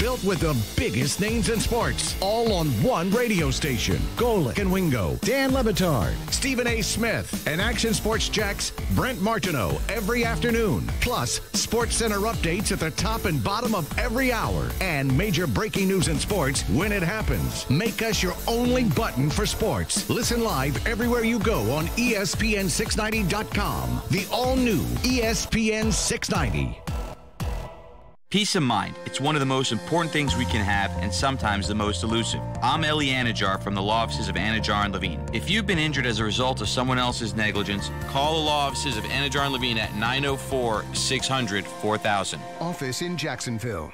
Built with the biggest names in sports, all on one radio station. Golick and Wingo, Dan Lebitard, Stephen A. Smith, and Action Sports Jack's Brent Martineau every afternoon. Plus, Sports Center updates at the top and bottom of every hour. And major breaking news in sports when it happens. Make us your only button for sports. Listen live everywhere you go on ESPN690.com. The all-new ESPN 690. Peace of mind. It's one of the most important things we can have and sometimes the most elusive. I'm Eli Anajar from the law offices of Anajar and Levine. If you've been injured as a result of someone else's negligence, call the law offices of Anajar and Levine at 904-600-4000. Office in Jacksonville.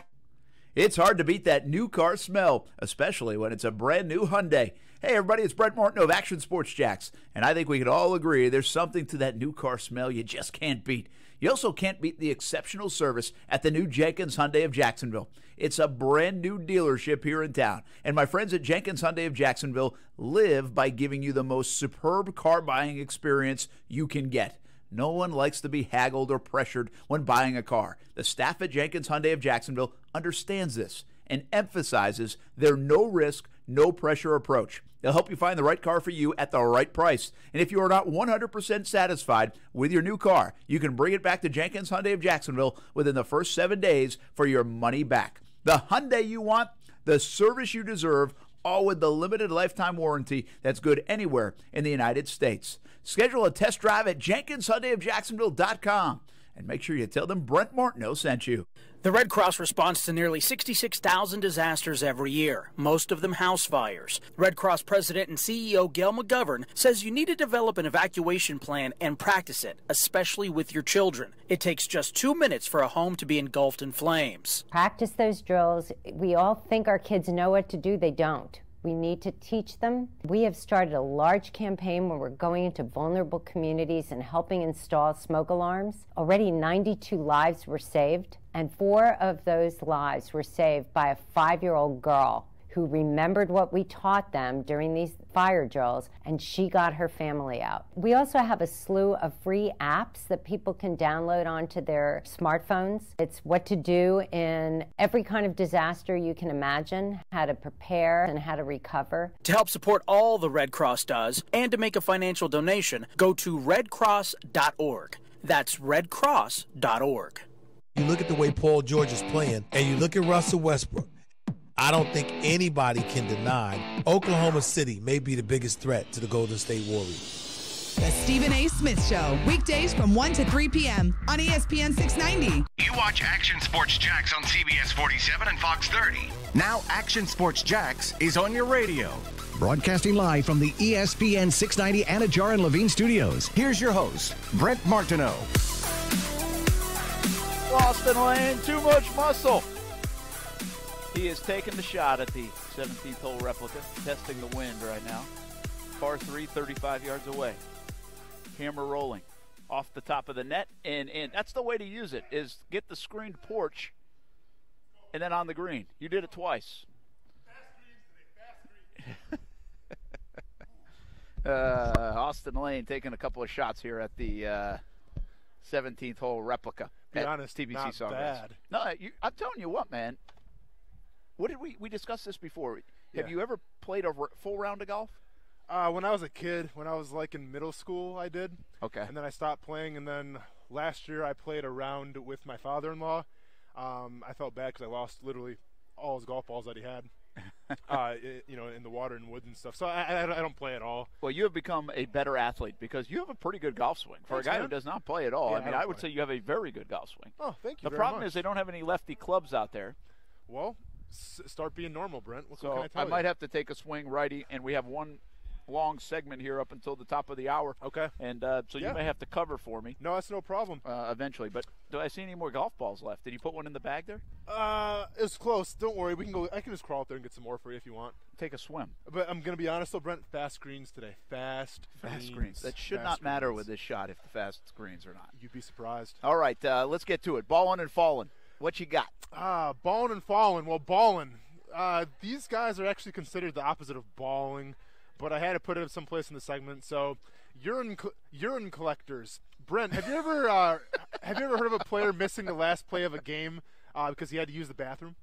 It's hard to beat that new car smell, especially when it's a brand new Hyundai. Hey, everybody, it's Brent Martineau of Action Sports Jacks, and I think we can all agree there's something to that new car smell you just can't beat. You also can't beat the exceptional service at the new Jenkins Hyundai of Jacksonville. It's a brand new dealership here in town, and my friends at Jenkins Hyundai of Jacksonville live by giving you the most superb car buying experience you can get. No one likes to be haggled or pressured when buying a car. The staff at Jenkins Hyundai of Jacksonville understands this and emphasizes their no-risk, no-pressure approach. They'll help you find the right car for you at the right price. And if you are not 100% satisfied with your new car, you can bring it back to Jenkins Hyundai of Jacksonville within the first 7 days for your money back. The Hyundai you want, the service you deserve, all with the limited lifetime warranty that's good anywhere in the United States. Schedule a test drive at JenkinsHyundaiofJacksonville.com and make sure you tell them Brent Martineau sent you. The Red Cross responds to nearly 66,000 disasters every year, most of them house fires. Red Cross President and CEO Gail McGovern says you need to develop an evacuation plan and practice it, especially with your children. It takes just 2 minutes for a home to be engulfed in flames. Practice those drills. We all think our kids know what to do. They don't. We need to teach them. We have started a large campaign where we're going into vulnerable communities and helping install smoke alarms. Already 92 lives were saved, and 4 of those lives were saved by a 5-year-old girl who remembered what we taught them during these fire drills, and she got her family out. We also have a slew of free apps that people can download onto their smartphones. It's what to do in every kind of disaster you can imagine, how to prepare and how to recover. To help support all the Red Cross does and to make a financial donation, go to redcross.org. That's redcross.org. You look at the way Paul George is playing, and you look at Russell Westbrook. I don't think anybody can deny Oklahoma City may be the biggest threat to the Golden State Warriors. The Stephen A. Smith Show, weekdays from 1 to 3 p.m. on ESPN 690. You watch Action Sports Jacks on CBS 47 and Fox 30. Now Action Sports Jacks is on your radio. Broadcasting live from the ESPN 690 Anajar and Levine studios. Here's your host, Brent Martineau. Boston Lane, too much muscle. He is taking the shot at the 17th hole replica, testing the wind right now. Par 3, 35 yards away. Camera rolling off the top of the net and in. That's the way to use it, is get the screened porch and then on the green. You did it twice. Austin Lane taking a couple of shots here at the 17th hole replica. Be honest, TPC not Sawgrass. bad. No, I'm telling you what, man. What did we discussed this before? Have you ever played a full round of golf? When I was a kid, when I was like in middle school, I did. Okay. And then I stopped playing, and then last year I played a round with my father-in-law. I felt bad because I lost literally all his golf balls that he had. In the water and woods and stuff. So I don't play at all. Well, you have become a better athlete because you have a pretty good golf swing for a guy who does not play at all. Yeah, I mean, I would say you have a very good golf swing. Oh, thank you. The problem is they don't have any lefty clubs out there. Well, start being normal, Brent. What So can I tell you? might have to take a swing righty, and we have one long segment here up until the top of the hour. Okay. And so you may have to cover for me. No, that's no problem. Eventually. But do I see any more golf balls left? Did you put one in the bag there? It was close. Don't worry. We can go. I can just crawl up there and get some more for you if you want. Take a swim. But I'm going to be honest, though, Brent, fast greens today. Fast greens. That should not matter with this shot if the fast greens or not. You'd be surprised. All right, let's get to it. Ballin' and fallin'. What you got? Ballin' and fallin'. Well, ballin'. These guys are actually considered the opposite of balling, but I had to put it someplace in the segment. So, urine collectors. Brent, have you ever heard of a player missing the last play of a game because he had to use the bathroom?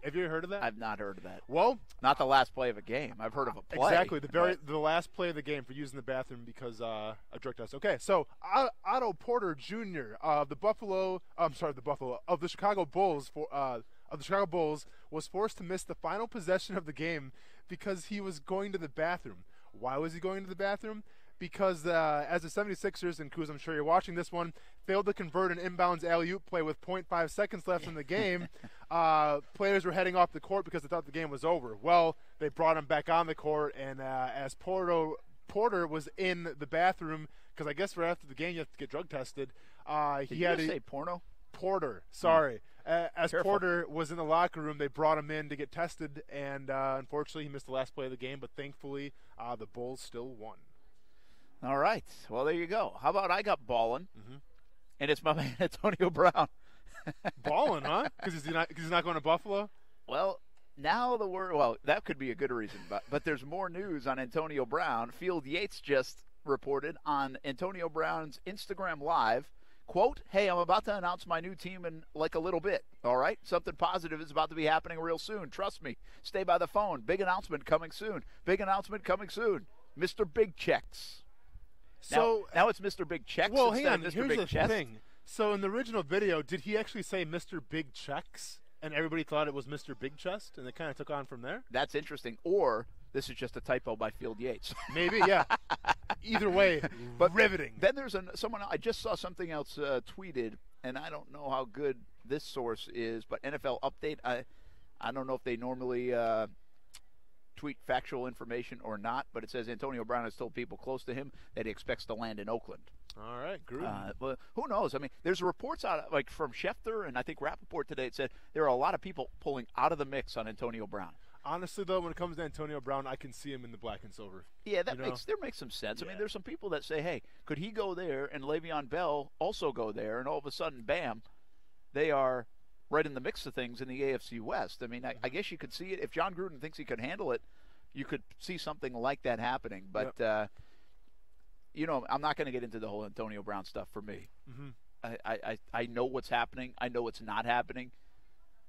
Have you ever heard of that? I've not heard of that. Well, not the last play of a game. I've heard of a play. Exactly, the last play of the game for using the bathroom because a drug test. Okay, so Otto Porter Jr. of the Chicago Bulls was forced to miss the final possession of the game because he was going to the bathroom. Why was he going to the bathroom? Because as the 76ers, and Kuz, I'm sure you're watching this one, failed to convert an inbounds alley-oop play with 0.5 seconds left in the game, players were heading off the court because they thought the game was over. Well, they brought him back on the court, and as Porter was in the bathroom, because I guess right after the game you have to get drug tested. Did you just say porno? Porter, sorry. As Careful. Porter was in the locker room, they brought him in to get tested, and unfortunately he missed the last play of the game, but thankfully the Bulls still won. All right. Well, there you go. How about I got ballin', and it's my man Antonio Brown. Ballin', huh? Because he's not going to Buffalo? Well, now the word – well, that could be a good reason, but there's more news on Antonio Brown. Field Yates just reported on Antonio Brown's Instagram Live, quote, "Hey, I'm about to announce my new team in like a little bit, all right? Something positive is about to be happening real soon. Trust me. Stay by the phone. Big announcement coming soon. Big announcement coming soon. Mr. Big Checks." So now it's Mr. Big Checks well, instead hang on. of Mr. Here's Big the Chest. thing. So in the original video, did he actually say Mr. Big Checks, and everybody thought it was Mr. Big Chest, and it kind of took on from there? That's interesting. Or this is just a typo by Field Yates. Maybe, yeah. Either way, but riveting. Then there's someone. I just saw something else tweeted, and I don't know how good this source is, but NFL Update. I don't know if they normally tweet factual information or not, but it says Antonio Brown has told people close to him that he expects to land in Oakland. All right, good. But who knows? I mean, there's reports out like from Schefter and I think Rappaport today. It said there are a lot of people pulling out of the mix on Antonio Brown. Honestly, though, when it comes to Antonio Brown, I can see him in the black and silver. Yeah, that makes some sense. Yeah. I mean, there's some people that say, hey, could he go there and Le'Veon Bell also go there, and all of a sudden, bam, they are right in the mix of things in the AFC West. I mean, I guess you could see it. If John Gruden thinks he could handle it, you could see something like that happening. But, I'm not going to get into the whole Antonio Brown stuff for me. Mm-hmm. I know what's happening. I know it's not happening.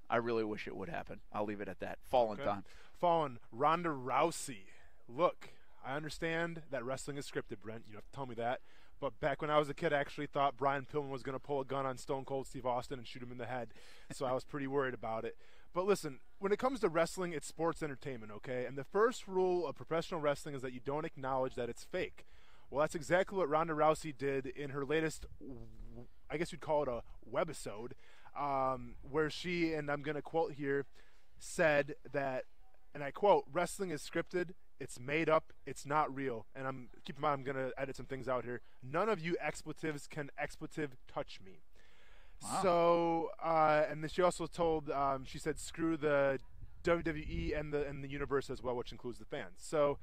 I really wish it would happen. I'll leave it at that. Fallen time. Fallen. Ronda Rousey. Look, I understand that wrestling is scripted, Brent. You don't have to tell me that. But back when I was a kid, I actually thought Brian Pillman was going to pull a gun on Stone Cold Steve Austin and shoot him in the head. So I was pretty worried about it. But listen, when it comes to wrestling, it's sports entertainment, okay? And the first rule of professional wrestling is that you don't acknowledge that it's fake. Well, that's exactly what Ronda Rousey did in her latest, I guess you'd call it a webisode, where she, and I'm going to quote here, said that, and I quote, "Wrestling is scripted, it's made up, it's not real." And keep in mind, I'm going to edit some things out here. "None of you expletives can expletive touch me." Wow. So, and then she also told, she said, screw the WWE and the universe as well, which includes the fans. So,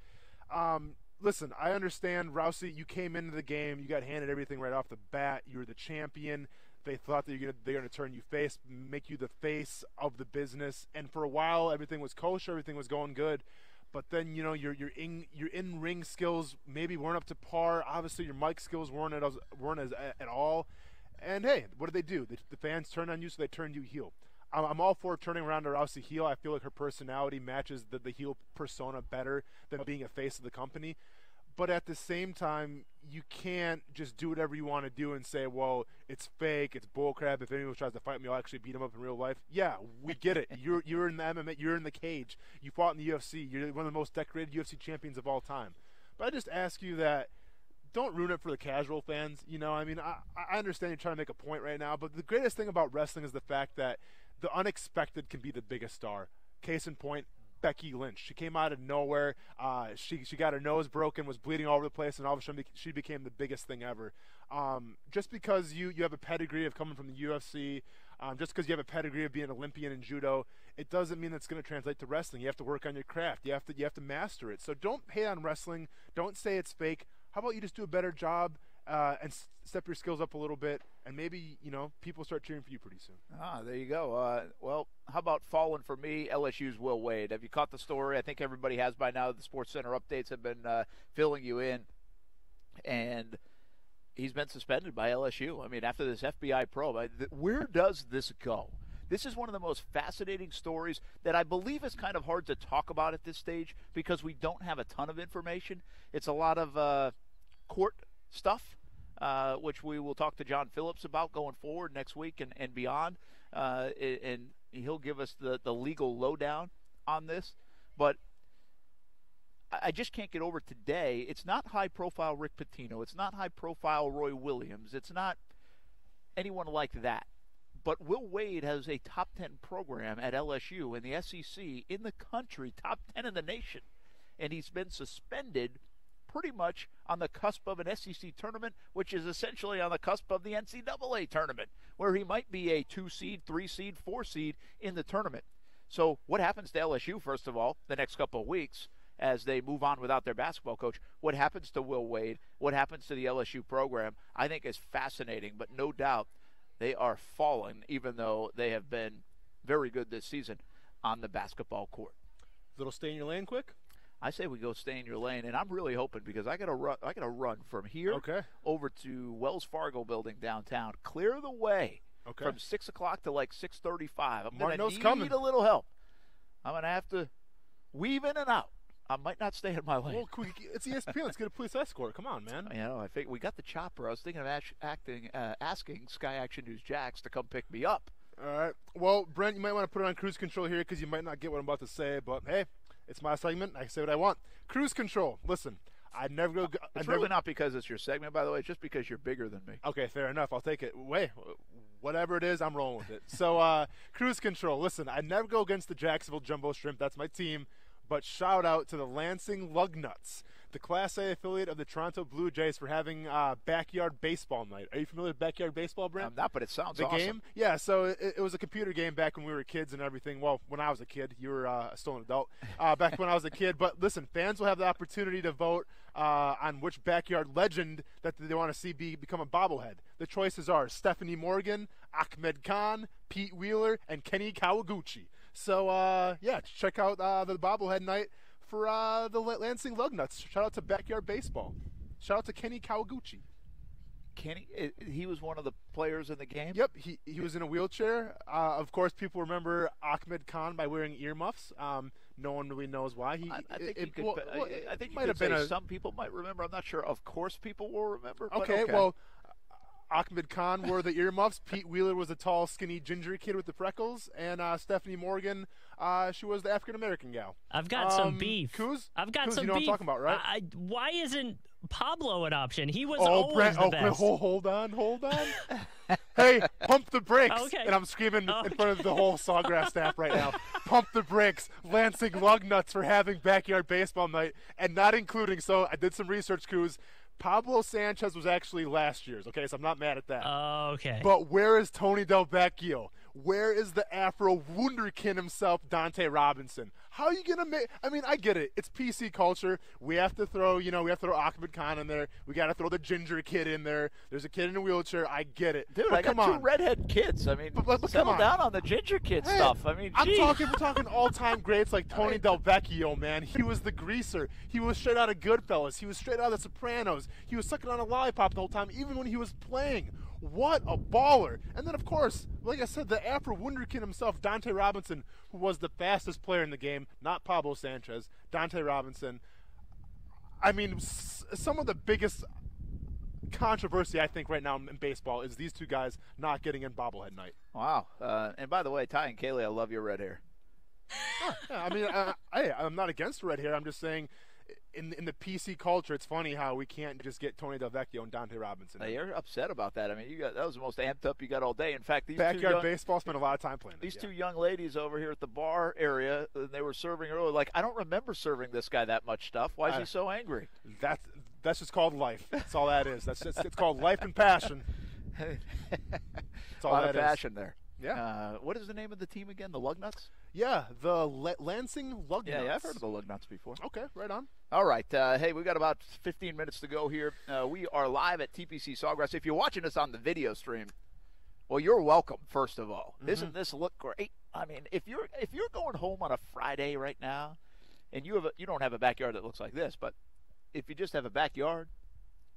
listen, I understand, Rousey, you came into the game, you got handed everything right off the bat. You were the champion. They thought that they're going to turn you face, make you the face of the business. And for a while, everything was kosher, everything was going good. But then, your in-ring skills maybe weren't up to par. Obviously, your mic skills weren't at all. And hey, what did they do? The fans turned on you, so they turned you heel. I'm all for turning around to Rousey heel. I feel like her personality matches the heel persona better than being a face of the company. But at the same time, you can't just do whatever you want to do and say, well, it's fake, it's bullcrap. If anyone tries to fight me, I'll actually beat him up in real life. Yeah, we get it. You're in the MMA. You're in the cage. You fought in the UFC. You're one of the most decorated UFC champions of all time. But I just ask you that don't ruin it for the casual fans. I mean, I understand you're trying to make a point right now, but the greatest thing about wrestling is the fact that the unexpected can be the biggest star. Case in point, Becky Lynch. She came out of nowhere. She got her nose broken, was bleeding all over the place, and all of a sudden she became the biggest thing ever. Just because you have a pedigree of coming from the UFC, just because you have a pedigree of being an Olympian in judo, it doesn't mean that's going to translate to wrestling. You have to work on your craft. You have to master it. So don't hate on wrestling. Don't say it's fake. How about you just do a better job and step your skills up a little bit, and maybe, people start cheering for you pretty soon. There you go. Well, how about falling for me, LSU's Will Wade? Have you caught the story? I think everybody has by now. The Sports Center updates have been filling you in, and he's been suspended by LSU. I mean, after this FBI probe, where does this go? This is one of the most fascinating stories that I believe is kind of hard to talk about at this stage because we don't have a ton of information. It's a lot of court stuff, which we will talk to John Phillips about going forward next week and beyond. And he'll give us the legal lowdown on this. But I just can't get over today. It's not high-profile Rick Pitino. It's not high-profile Roy Williams. It's not anyone like that. But Will Wade has a top 10 program at LSU in the SEC in the country, top 10 in the nation. And he's been suspended pretty much on the cusp of an SEC tournament, which is essentially on the cusp of the NCAA tournament, where he might be a 2 seed, 3 seed, 4 seed in the tournament. So what happens to LSU, first of all, the next couple of weeks as they move on without their basketball coach? What happens to Will Wade? What happens to the LSU program? I think is fascinating, but no doubt they are falling, even though they have been very good this season on the basketball court. Little stay in your lane quick? I say we go stay in your lane, and I'm really hoping because I got to run from here over to Wells Fargo building downtown, clear the way from 6 o'clock to like 6:35. I'm going to need a little help. I'm going to have to weave in and out. I might not stay in my lane. Well, it's ESPN. Let's get a police escort. Come on, man. I think we got the chopper. I was thinking of asking Sky Action News Jax to come pick me up. All right. Well, Brent, you might want to put it on cruise control here because you might not get what I'm about to say. But, hey, it's my segment. I say what I want. Cruise control. Listen, I never go. It's really not because it's your segment, by the way. It's just because you're bigger than me. Okay, fair enough. I'll take it. Whatever it is, I'm rolling with it. So, cruise control. Listen, I never go against the Jacksonville Jumbo Shrimp. That's my team. But shout out to the Lansing Lugnuts, the Class A affiliate of the Toronto Blue Jays, for having backyard baseball night. Are you familiar with backyard baseball, Brent? I'm not, but it sounds awesome. The game? Yeah, so it was a computer game back when we were kids and everything. Well, when I was a kid. You were still an adult. Back when I was a kid. But listen, fans will have the opportunity to vote on which backyard legend that they want to see become a bobblehead. The choices are Stephanie Morgan, Ahmed Khan, Pete Wheeler, and Kenny Kawaguchi. So, check out the bobblehead night for the Lansing Lugnuts. Shout out to Backyard Baseball. Shout out to Kenny Kawaguchi. Kenny, he was one of the players in the game? Yep, he was in a wheelchair. Of course, people remember Ahmed Khan by wearing earmuffs. No one really knows why. I think you might have been some people might remember. I'm not sure. Of course, people will remember. Okay, well, Ahmed Khan wore the earmuffs. Pete Wheeler was a tall, skinny, ginger kid with the freckles. And Stephanie Morgan, she was the African-American gal. I've got some beef. Kuz? I've got Kuz, some you know beef. what I'm talking about, right? Why isn't Pablo an option? He was always the best. Hold on. Hey, pump the brakes. Okay. And I'm screaming in front of the whole Sawgrass staff right now. Pump the brakes. Lansing Lugnuts for having backyard baseball night and not including, so I did some research, Kuz. Pablo Sanchez was actually last year's, okay, so I'm not mad at that. Okay. But where is Tony Del Vecchio? Where is the Afro wunderkind himself, Dante Robinson? How are you going to make – I mean, I get it. It's PC culture. We have to throw, Ahmed Khan in there. We got to throw the ginger kid in there. There's a kid in a wheelchair. I get it. Dude, but I got two redhead kids. I mean, but settle down on the ginger kid stuff. I mean, we're talking all-time greats like Tony Del Vecchio, man. He was the greaser. He was straight out of Goodfellas. He was straight out of The Sopranos. He was sucking on a lollipop the whole time, even when he was playing. What a baller. And then, of course, like I said, the Afro wunderkind himself, Dante Robinson, who was the fastest player in the game, not Pablo Sanchez, Dante Robinson. I mean, some of the biggest controversy, I think, right now in baseball is these two guys not getting in bobblehead night. Wow. And by the way, Ty and Kaylee, I love your red hair. I mean, I'm not against red hair. I'm just saying in the PC culture, it's funny how we can't just get Tony Del Vecchio and Dante Robinson. You're upset about that. I mean, that was the most amped up you got all day. In fact, these backyard baseball spent a lot of time playing. These two young ladies over here at the bar area, they were serving early. Like, I don't remember serving this guy that much stuff. Why is he so angry? That's just called life. That's all that is. It's called life and passion. That's all a lot that of passion there. Yeah. What is the name of the team again? The Lugnuts? Yeah, the Lansing Lugnuts. Yeah, I've heard of the Lugnuts before. Okay, right on. All right. Hey, we've got about 15 minutes to go here. We are live at TPC Sawgrass. If you're watching us on the video stream, well, you're welcome, first of all. Doesn't this look great? I mean, if you're going home on a Friday right now and you don't have a backyard that looks like this, but if you just have a backyard,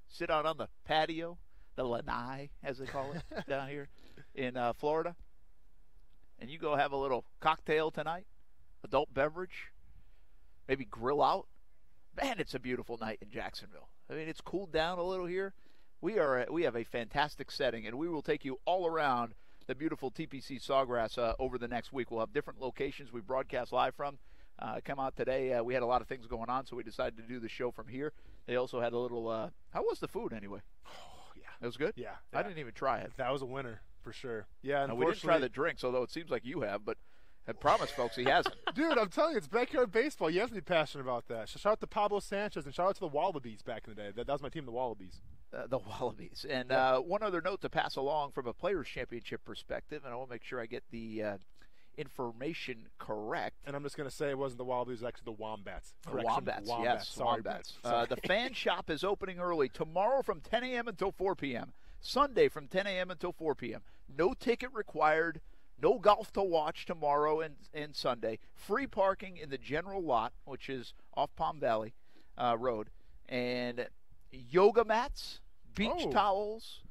sit out on the patio, the lanai, as they call it down here in Florida, and you go have a little cocktail tonight, adult beverage, maybe grill out. Man, it's a beautiful night in Jacksonville. I mean, it's cooled down a little here. We have a fantastic setting, and we will take you all around the beautiful TPC Sawgrass over the next week. We'll have different locations we broadcast live from. Come out today. We had a lot of things going on, so we decided to do the show from here. They also had a little how was the food anyway? Oh, yeah. It was good? Yeah. I didn't even try it. That was a winner for sure. Yeah, now, we didn't try the drinks, although it seems like you have, but I promise, folks, he hasn't. Dude, I'm telling you, it's backyard baseball. You have to be passionate about that. Shout out to Pablo Sanchez and shout out to the Wallabies back in the day. That was my team, the Wallabies. The Wallabies. And one other note to pass along from a Players' Championship perspective, and I will make sure I get the information correct. And I'm just going to say it wasn't the Wallabies, it was actually the Wombats. The Wombats, yes. Sorry, Wombats. Sorry. The fan shop is opening early tomorrow from 10 a.m. until 4 p.m. Sunday from 10 a.m. until 4 p.m. No ticket required. No golf to watch tomorrow and Sunday. Free parking in the general lot, which is off Palm Valley Road. And yoga mats, beach towels,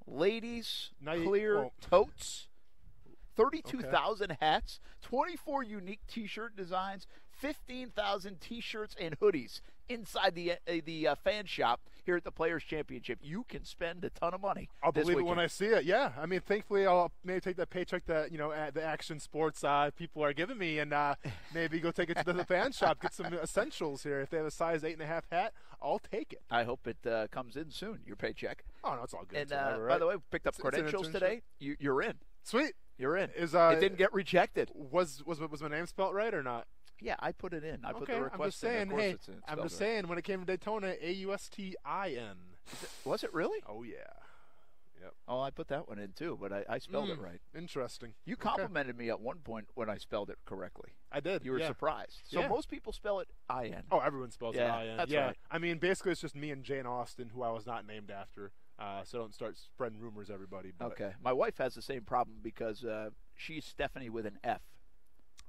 ladies, clear totes, 32,000 hats, 24 unique T-shirt designs, 15,000 T-shirts and hoodies inside the fan shop here at the Players' Championship. You can spend a ton of money. I'll believe it when I see it. Yeah, I mean, thankfully, I'll maybe take that paycheck that the Action Sports people are giving me, and maybe go take it to the fan shop, get some essentials here. If they have a size 8.5 hat, I'll take it. I hope it comes in soon. Your paycheck. Oh no, it's all good. And by the way, we picked up credentials today. You're in. Sweet. You're in. It didn't get rejected. Was my name spelled right or not? Yeah, I put it in. I put the request I'm just saying, in. Hey, I'm just saying, when it came to Daytona, AUSTIN. Was it really? Oh, yeah. Yep. Oh, I put that one in, too, but I spelled it right. Interesting. You complimented me at one point when I spelled it correctly. I did. You were surprised. So most people spell it IN. Oh, everyone spells it IN. That's right. I mean, basically, it's just me and Jane Austen, who I was not named after. So don't start spreading rumors, everybody. But. Okay. My wife has the same problem because she's Stephanie with an F.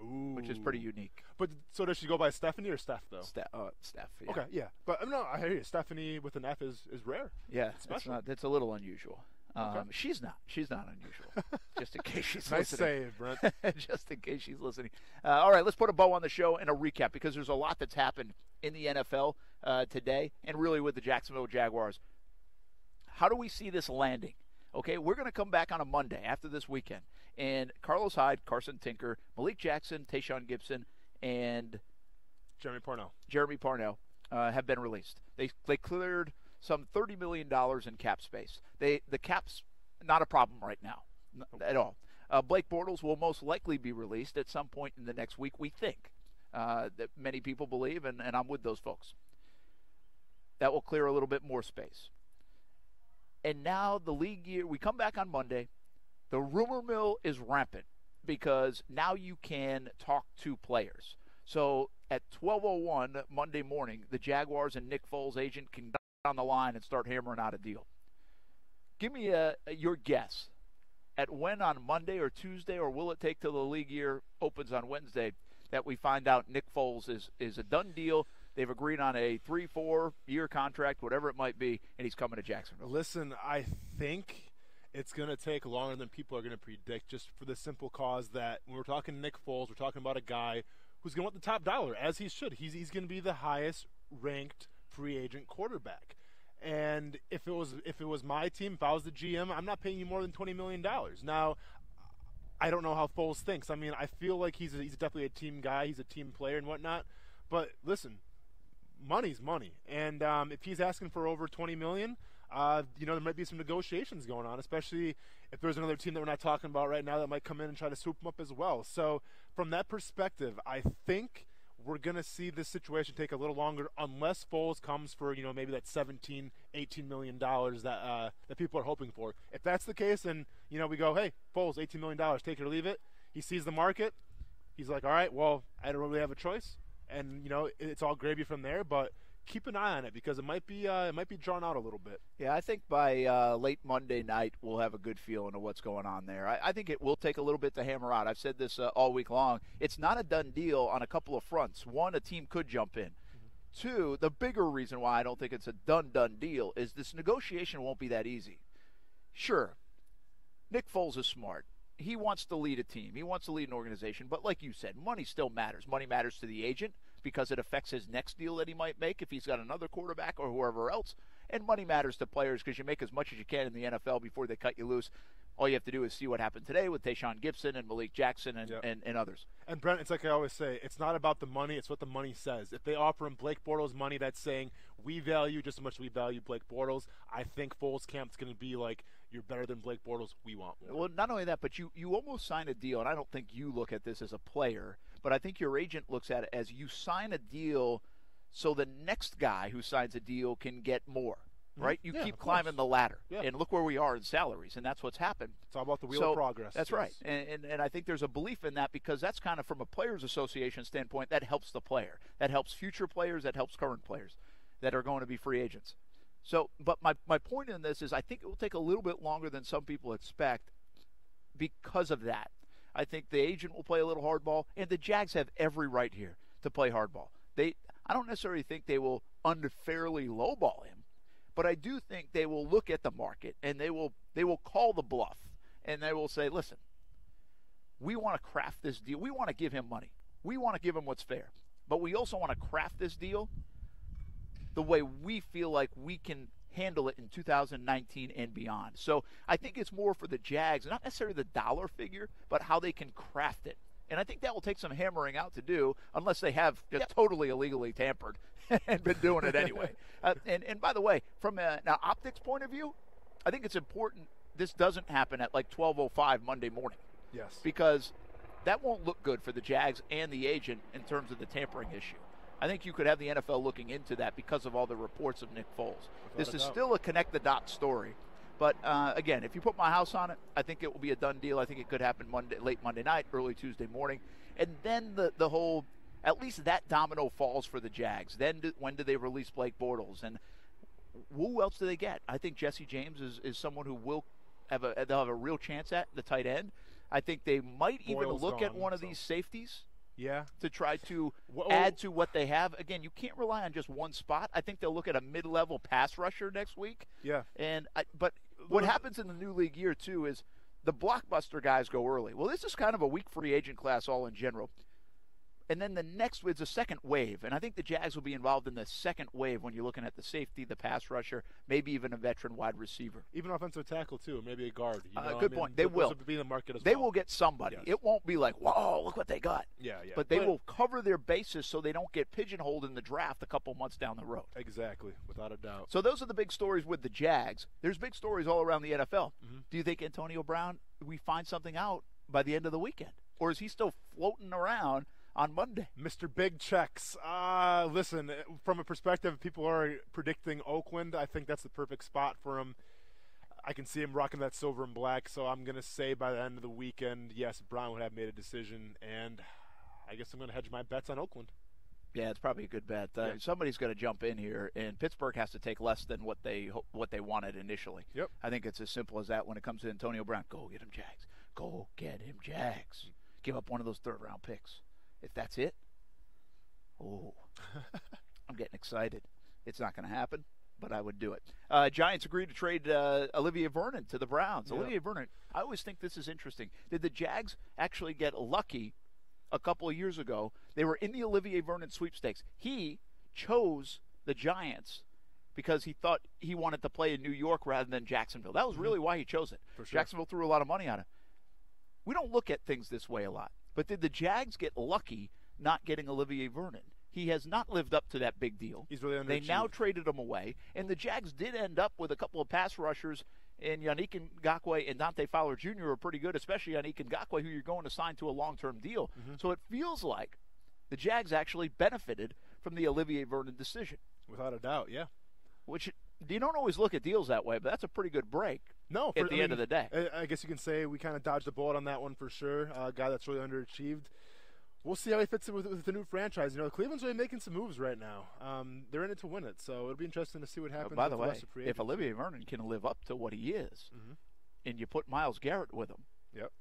Ooh. Which is pretty unique. But so does she go by Stephanie or Steph though? Steph. Yeah. Okay, yeah. But no, I hear you. Stephanie with an F is rare. Yeah, special. It's a little unusual. Okay. She's not unusual. Just in case she's nice listening. Save, Brent. Just in case she's listening. All right, let's put a bow on the show and a recap because there's a lot that's happened in the NFL today and really with the Jacksonville Jaguars. How do we see this landing? Okay, we're going to come back on a Monday after this weekend. And Carlos Hyde, Carson Tinker, Malik Jackson, Tayshaun Gibson, and Jeremy Parnell have been released. They cleared some $30 million in cap space. The cap's not a problem right now at all. Blake Bortles will most likely be released at some point in the next week, we think. That many people believe, and I'm with those folks. That will clear a little bit more space. And now the league year, we come back on Monday. The rumor mill is rampant because now you can talk to players. So at 12:01 Monday morning, the Jaguars and Nick Foles' agent can get on the line and start hammering out a deal. Give me your guess at when on Monday or Tuesday, or will it take till the league year opens on Wednesday, that we find out Nick Foles is a done deal. They've agreed on a 3-4 year contract, whatever it might be, and he's coming to Jacksonville. Listen, I think it's going to take longer than people are going to predict, just for the simple cause that when we're talking Nick Foles, we're talking about a guy who's going to want the top dollar, as he should. He's going to be the highest ranked free agent quarterback. And if it was my team, if I was the GM, I'm not paying you more than $20 million. Now, I don't know how Foles thinks. I mean, I feel like he's definitely a team guy. He's a team player and whatnot. But listen, money's money. And if he's asking for over $20 million, there might be some negotiations going on, especially if there's another team that we're not talking about right now that might come in and try to swoop him up as well. So from that perspective, I think we're going to see this situation take a little longer unless Foles comes for, maybe that $17, $18 million that people are hoping for. If that's the case, then, we go, hey, Foles, $18 million, take it or leave it. He sees the market. He's like, all right, well, I don't really have a choice. And, it's all gravy from there, but keep an eye on it because it might be drawn out a little bit. Yeah, I think by late Monday night we'll have a good feeling of what's going on there. I think it will take a little bit to hammer out. I've said this all week long. It's not a done deal on a couple of fronts. One, a team could jump in. Two, the bigger reason why I don't think it's a done deal is this negotiation won't be that easy. Sure, Nick Foles is smart. He wants to lead a team. He wants to lead an organization. But like you said, money still matters. Money matters to the agent because it affects his next deal that he might make if he's got another quarterback or whoever else. And money matters to players because you make as much as you can in the NFL before they cut you loose. All you have to do is see what happened today with Tayshaun Gibson and Malik Jackson and others. And, Brent, it's like I always say, it's not about the money, it's what the money says. If they offer him Blake Bortles money that's saying, we value just as much as we value Blake Bortles, I think Foles camp's going to be like, you're better than Blake Bortles, we want more. Well, not only that, but you almost sign a deal, and I don't think you look at this as a player, but I think your agent looks at it as you sign a deal so the next guy who signs a deal can get more. Right? You keep climbing the ladder. Yeah. And look where we are in salaries, and that's what's happened. It's all about the wheel of progress. That's right. And I think there's a belief in that because that's kind of from a players' association standpoint, that helps the player. That helps future players. That helps current players that are going to be free agents. So, but my point in this is I think it will take a little bit longer than some people expect because of that. I think the agent will play a little hardball, and the Jags have every right here to play hardball. I don't necessarily think they will unfairly lowball him. But I do think they will look at the market and they will call the bluff and they will say, listen, we want to craft this deal. We want to give him money. We want to give him what's fair. But we also want to craft this deal the way we feel like we can handle it in 2019 and beyond. So I think it's more for the Jags, not necessarily the dollar figure, but how they can craft it. And I think that will take some hammering out to do unless they have just totally illegally tampered and been doing it anyway. And by the way, from an optics point of view, I think it's important this doesn't happen at like 12:05 Monday morning. Yes. Because that won't look good for the Jags and the agent in terms of the tampering issue. I think you could have the NFL looking into that because of all the reports of Nick Foles. This is still a connect-the-dots story. But, again, if you put my house on it, I think it will be a done deal. I think it could happen late Monday night, early Tuesday morning. And then the whole, at least that domino falls for the Jags. Then when do they release Blake Bortles? And who else do they get? I think Jesse James is someone who they'll have a real chance at the tight end. I think they might even look at one of these safeties. Yeah. To try to add to what they have. Again, you can't rely on just one spot. I think they'll look at a mid-level pass rusher next week. Yeah. But what happens in the new league year, too, is the blockbuster guys go early. Well, this is kind of a weak free agent class all in general. And then the next is a second wave. And I think the Jags will be involved in the second wave when you're looking at the safety, the pass rusher, maybe even a veteran wide receiver. Even offensive tackle, too, maybe a guard. Good point. They will. Be in the market as they will get somebody. Yes. It won't be like, whoa, look what they got. Yeah. But they will cover their bases so they don't get pigeonholed in the draft a couple months down the road. Exactly, without a doubt. So those are the big stories with the Jags. There's big stories all around the NFL. Mm-hmm. Do you think Antonio Brown, we find something out by the end of the weekend? Or is he still floating around on Monday? Mr. Big Checks. Listen, from a perspective, people are predicting Oakland. I think that's the perfect spot for him. I can see him rocking that silver and black, so I'm going to say by the end of the weekend, yes, Brown would have made a decision, and I guess I'm going to hedge my bets on Oakland. Yeah, it's probably a good bet. Somebody's going to jump in here, and Pittsburgh has to take less than what they wanted initially. Yep. I think it's as simple as that when it comes to Antonio Brown. Go get him, Jags. Go get him, Jags. Give up one of those third-round picks. If that's it, I'm getting excited. It's not going to happen, but I would do it. Giants agreed to trade Olivier Vernon to the Browns. Yeah. Olivier Vernon, I always think this is interesting. Did the Jags actually get lucky a couple of years ago? They were in the Olivier Vernon sweepstakes. He chose the Giants because he thought he wanted to play in New York rather than Jacksonville. That was really why he chose it. For sure. Jacksonville threw a lot of money on him. We don't look at things this way a lot. But did the Jags get lucky not getting Olivier Vernon? He has not lived up to that big deal. He's really underachieved. They now traded him away, and the Jags did end up with a couple of pass rushers in Yannick Ngakoue and Dante Fowler Jr. are pretty good, especially Yannick Ngakoue, who you're going to sign to a long-term deal. So it feels like the Jags actually benefited from the Olivier Vernon decision. Without a doubt, yeah. Which you don't always look at deals that way, but that's a pretty good break. No, at the end of the day. I guess you can say we kind of dodged the bullet on that one for sure. A guy that's really underachieved. We'll see how he fits in with the new franchise. You know, Cleveland's really making some moves right now. They're in it to win it, so it'll be interesting to see what happens. By the with way, the rest of free if agency. Olivier Vernon can live up to what he is, and you put Myles Garrett with him,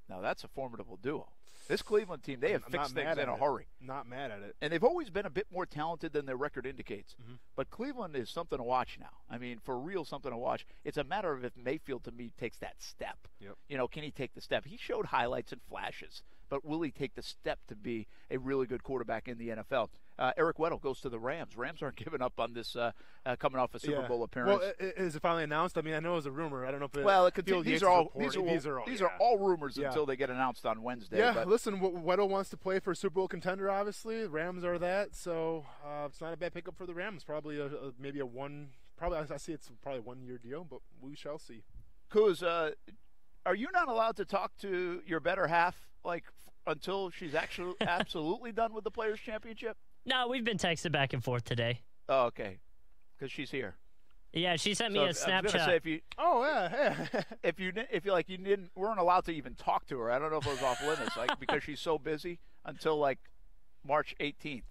now that's a formidable duo. This Cleveland team, they have fixed things in a hurry. Not mad at it. And they've always been a bit more talented than their record indicates. But Cleveland is something to watch now. I mean, for real, something to watch. It's a matter of if Mayfield, to me, takes that step. You know, can he take the step? He showed highlights and flashes, but will he take the step to be a really good quarterback in the NFL? Eric Weddle goes to the Rams. Rams aren't giving up on this coming off a Super Bowl appearance. Well, is it finally announced? I mean, I know it was a rumor. I don't know if it. Well, these are all rumors until they get announced on Wednesday. Yeah, but listen, Weddle wants to play for a Super Bowl contender, obviously. The Rams are that, so it's not a bad pickup for the Rams. Probably maybe I see it's probably a 1-year deal, but we shall see. Kuz, are you not allowed to talk to your better half until she's actually absolutely done with the Players' Championship? No, we've been texting back and forth today. Oh, okay, because she's here. Yeah, she sent me a Snapchat. I was gonna say if you, yeah. if you weren't allowed to even talk to her. I don't know if it was off limits, because she's so busy until March 18th.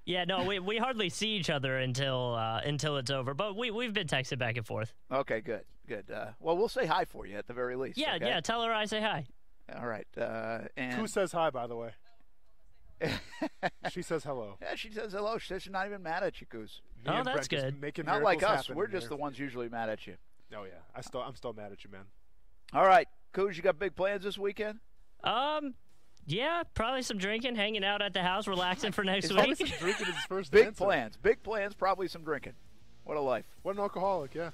Yeah, no, we hardly see each other until it's over. But we've been texting back and forth. Okay, good. Well, we'll say hi for you at the very least. Yeah, okay? yeah. Tell her I say hi. All right. And who says hi, by the way? She says hello. Yeah, she says hello. She says she's not even mad at you, Kuz. Oh, that's good. Not like us. We're just the ones usually mad at you. Oh yeah, I'm still mad at you, man. All right, Kuz, you got big plans this weekend? Yeah, probably some drinking, hanging out at the house, relaxing for next Probably week. some drinking is his first Big answer. Big plans, probably some drinking. What a life. What an alcoholic, yeah.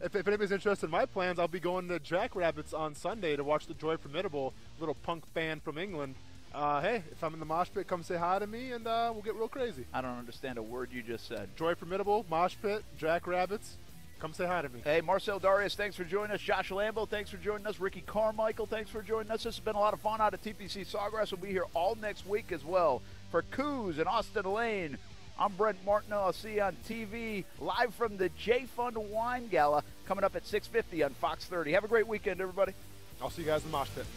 If anybody's interested in my plans, I'll be going to Jackrabbits on Sunday to watch the Joy Formidable, little punk band from England. Hey, if I'm in the mosh pit, come say hi to me, and we'll get real crazy. I don't understand a word you just said. Joy Formidable, mosh pit, Jackrabbits. Come say hi to me. Hey, Marcell, Dareus, thanks for joining us. Josh Lambo, thanks for joining us. Ricky Carmichael, thanks for joining us. This has been a lot of fun out of TPC Sawgrass. We'll be here all next week as well. For Kuz and Austin Lane, I'm Brent Martineau. I'll see you on TV live from the J Fund Wine Gala coming up at 6:50 on Fox 30. Have a great weekend, everybody. I'll see you guys in the mosh pit.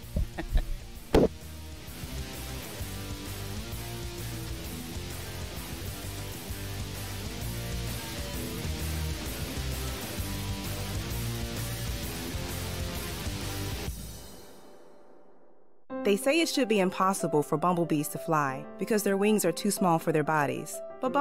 They say it should be impossible for bumblebees to fly because their wings are too small for their bodies. But